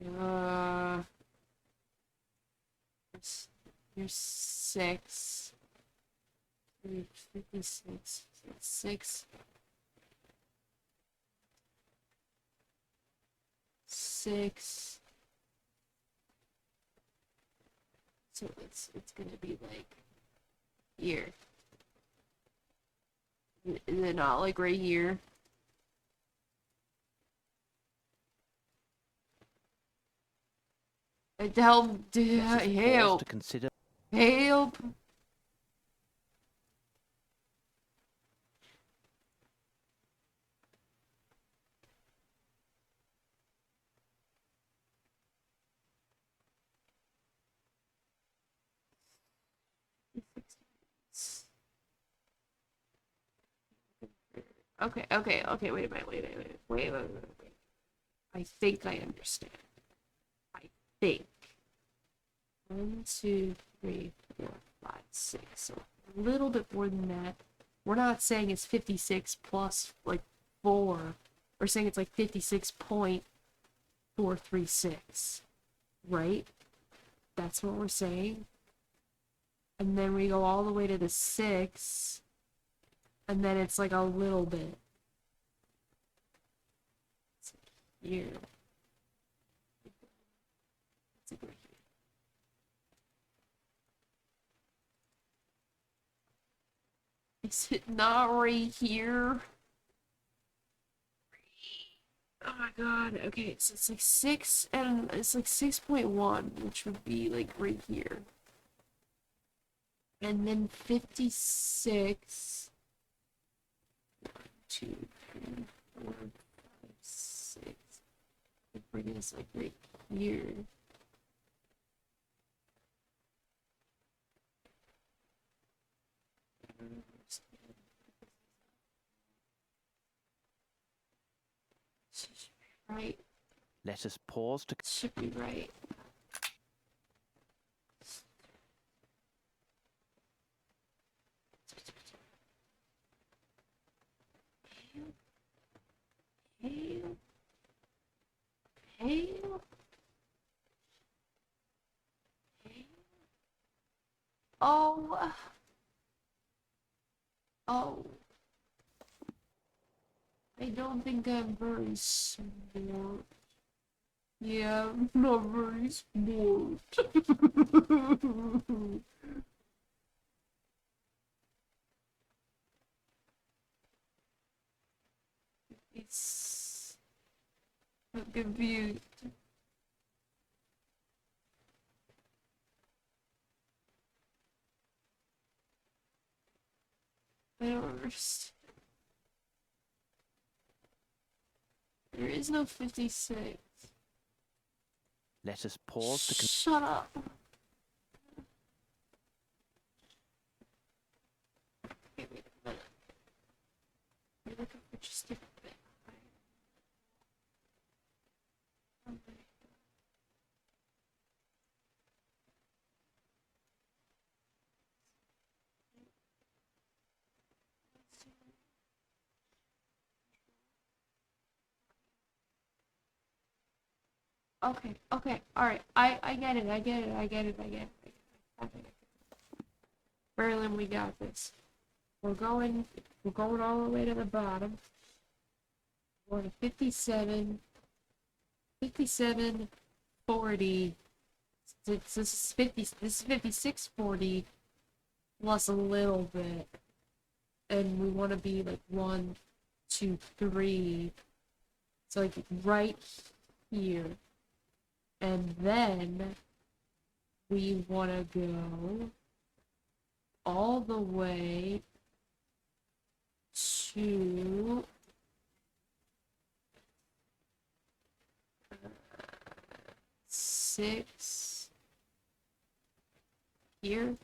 you're 6. You're 56. 6. 6. So it's gonna be like here. Is it not like right here? Help! Help! To consider. Help! Okay, wait a minute, wait. I think I understand. I think. 1, 2, 3, 4, 5, 6. So a little bit more than that. We're not saying it's 56 plus like 4. We're saying it's like 56.436. Right? That's what we're saying. And then we go all the way to the 6. And then it's like a little bit. It's like here. It's like right here. Is it not right here? Oh my god. Okay, so it's like 6 and it's like 6.1, which would be like right here. And then 56. 2, 3, 4, 5, 6. It brings us like right here. Should be right. Let us pause to. Should be right. Hail. Hail. Oh. Oh. I don't think I'm very smart. Yeah, I'm not very smart. I'm confused. I don't understand. There is no 56. Let us pause to. Shut up. Okay, wait a minute. We're looking for just a bit higher. Okay, alright. I get it. Berlin, we got this. We're going all the way to the bottom. We're to 57, 40. This is 5640 plus a little bit. And we want to be like 1, 2, 3. So like right here. And then we want to go all the way to six here.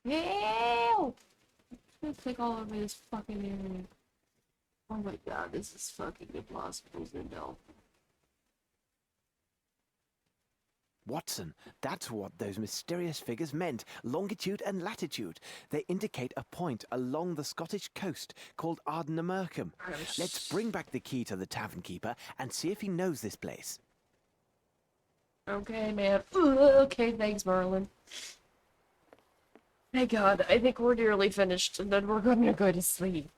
Help! I'm gonna click all over this fucking area. Oh my god, this is fucking impossible to know. Watson, that's what those mysterious figures meant. Longitude and latitude. They indicate a point along the Scottish coast called Ardnamurcombe. Let's bring back the key to the tavern keeper and see if he knows this place. Okay, man. Okay, thanks, Merlin. Thank God, I think we're nearly finished, and then we're gonna go to sleep.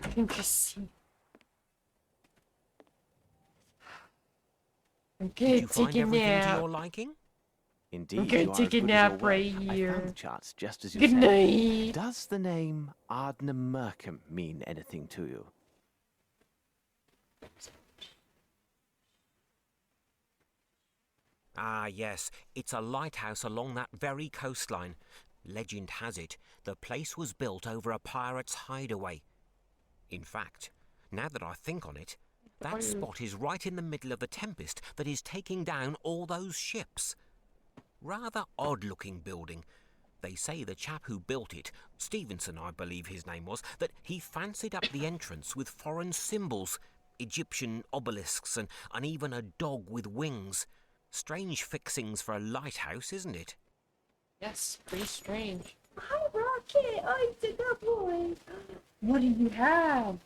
I can just see. Okay, Did you find take a everything to nap. your liking? Indeed, I'm gonna you are take as a good as your nap word. right I here. found the charts just as you Good said. night. Does the name Ardnamurcombe mean anything to you? Ah, yes. It's a lighthouse along that very coastline. Legend has it, the place was built over a pirate's hideaway. In fact, now that I think on it, that spot is right in the middle of the tempest that is taking down all those ships. Rather odd-looking building. They say the chap who built it, Stevenson I believe his name was, that he fancied up the entrance with foreign symbols, Egyptian obelisks and even a dog with wings. Strange fixings for a lighthouse, isn't it? Yes, pretty strange. Hi, Rocket! I'm the boy! What do you have?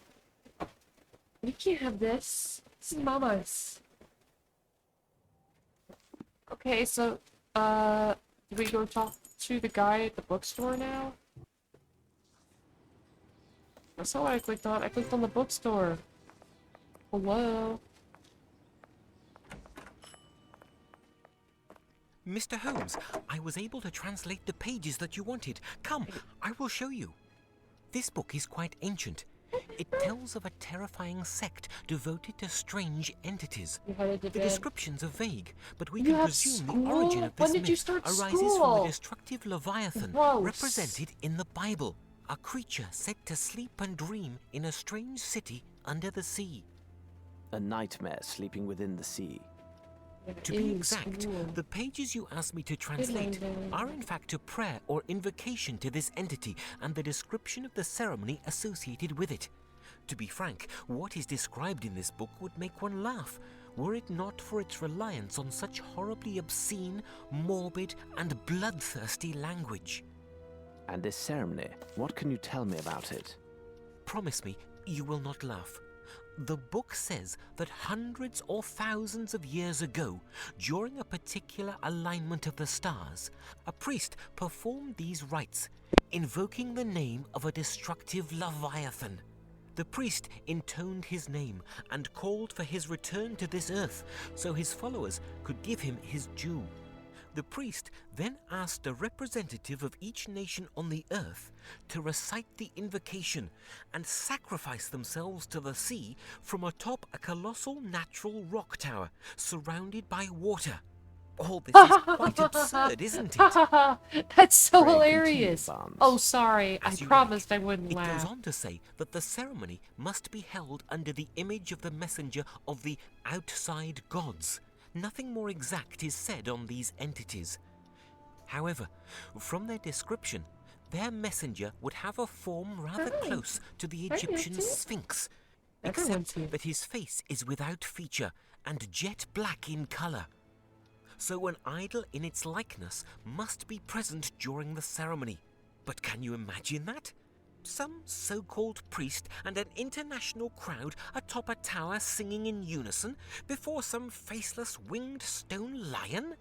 You can't have this. This is Mama's. Okay, so, do we go talk to the guy at the bookstore now? That's not what I clicked on. I clicked on the bookstore. Hello? Mr. Holmes, I was able to translate the pages that you wanted. Come, I will show you. This book is quite ancient. It tells of a terrifying sect devoted to strange entities. The descriptions are vague, but we can presume the origin of this myth arises from the destructive Leviathan represented in the Bible, a creature said to sleep and dream in a strange city under the sea. A nightmare sleeping within the sea. To be exact, the pages you asked me to translate are in fact a prayer or invocation to this entity and the description of the ceremony associated with it. To be frank, what is described in this book would make one laugh, were it not for its reliance on such horribly obscene, morbid, and bloodthirsty language. And this ceremony, what can you tell me about it? Promise me you will not laugh. The book says that hundreds or thousands of years ago, during a particular alignment of the stars, a priest performed these rites, invoking the name of a destructive Leviathan. The priest intoned his name and called for his return to this earth so his followers could give him his due. The priest then asked a representative of each nation on the earth to recite the invocation and sacrifice themselves to the sea from atop a colossal natural rock tower surrounded by water. All this is quite absurd, isn't it? That's so hilarious. Oh, sorry. I promised I wouldn't It laugh. goes on to say that the ceremony must be held under the image of the messenger of the outside gods. Nothing more exact is said on these entities. However, from their description, their messenger would have a form rather close to the Egyptian Sphinx, except that his face is without feature and jet black in colour. So an idol in its likeness must be present during the ceremony. But can you imagine that? Some so-called priest and an international crowd atop a tower singing in unison before some faceless winged stone lion?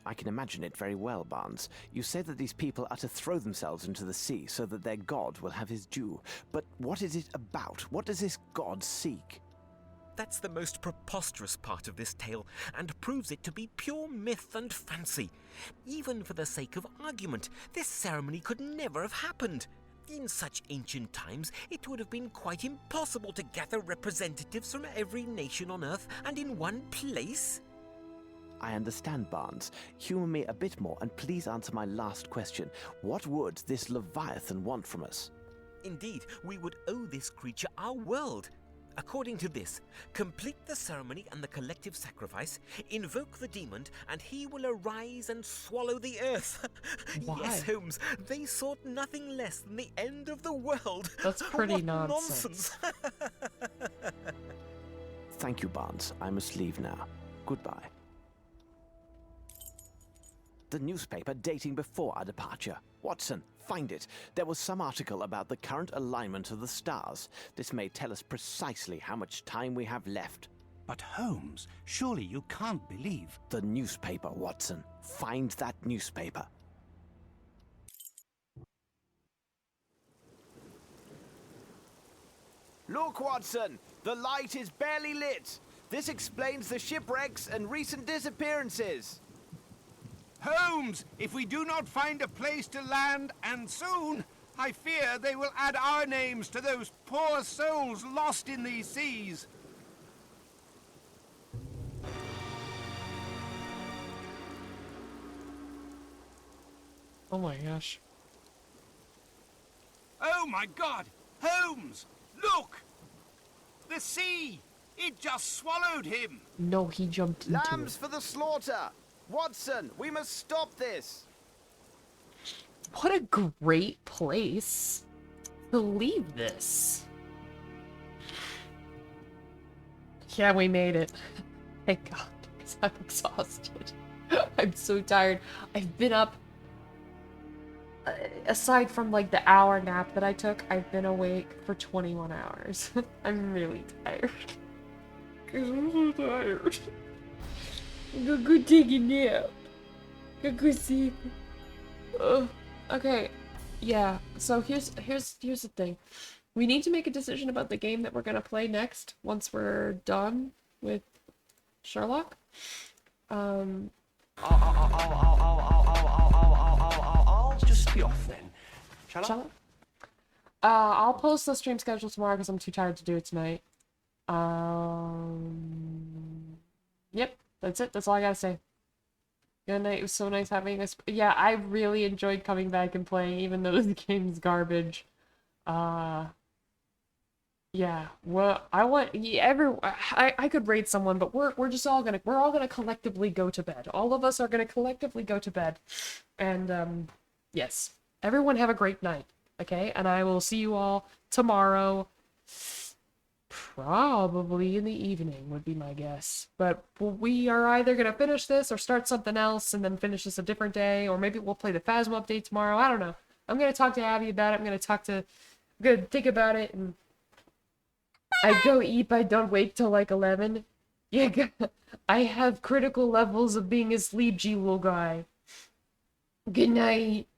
I can imagine it very well, Barnes. You say that these people are to throw themselves into the sea so that their god will have his due. But what is it about? What does this god seek? That's the most preposterous part of this tale, and proves it to be pure myth and fancy. Even for the sake of argument, this ceremony could never have happened. In such ancient times, it would have been quite impossible to gather representatives from every nation on Earth and in one place. I understand, Barnes. Humour me a bit more, and please answer my last question. What would this Leviathan want from us? Indeed, we would owe this creature our world. According to this, complete the ceremony and the collective sacrifice, invoke the demon, and he will arise and swallow the earth. Why? Yes, Holmes, they sought nothing less than the end of the world. That's pretty What nonsense. Thank you, Barnes. I must leave now. Goodbye. The newspaper dating before our departure. Watson, find it. There was some article about the current alignment of the stars. This may tell us precisely how much time we have left. But Holmes, surely you can't believe... The newspaper, Watson. Find that newspaper. Look, Watson! The light is barely lit. This explains the shipwrecks and recent disappearances. Holmes, if we do not find a place to land, and soon, I fear they will add our names to those poor souls lost in these seas. Oh my gosh. Oh my God! Holmes, look! The sea! It just swallowed him! No, he jumped into Lambs it. for the slaughter! Watson, we must stop this! What a great place to leave this. Yeah, we made it. Thank God, because I'm exhausted. I'm so tired. I've been up, aside from like the hour nap that I took, I've been awake for 21 hours. I'm really tired. Because I'm so tired. I'm gonna go take a nap. I'm gonna go sleep. Okay, yeah, so here's the thing. We need to make a decision about the game that we're gonna play next once we're done with Sherlock. I'll just be off then. Shall I? I'll post the stream schedule tomorrow because I'm too tired to do it tonight. Yep, that's it. That's all I gotta say. Good night. It was so nice having this. Yeah, I really enjoyed coming back and playing, even though the game's garbage. Yeah. Well, I want I could rate someone, but we're just all gonna collectively go to bed. All of us are gonna collectively go to bed, and yes. Everyone have a great night. Okay, and I will see you all tomorrow. Probably in the evening would be my guess. But we are either going to finish this or start something else and then finish this a different day. Or maybe we'll play the Phasma update tomorrow. I don't know. I'm going to talk to Abby about it. I'm going to think about it. And I go eat, but I don't wait till like 11. Yeah, I have critical levels of being a sleepy little guy. Good night.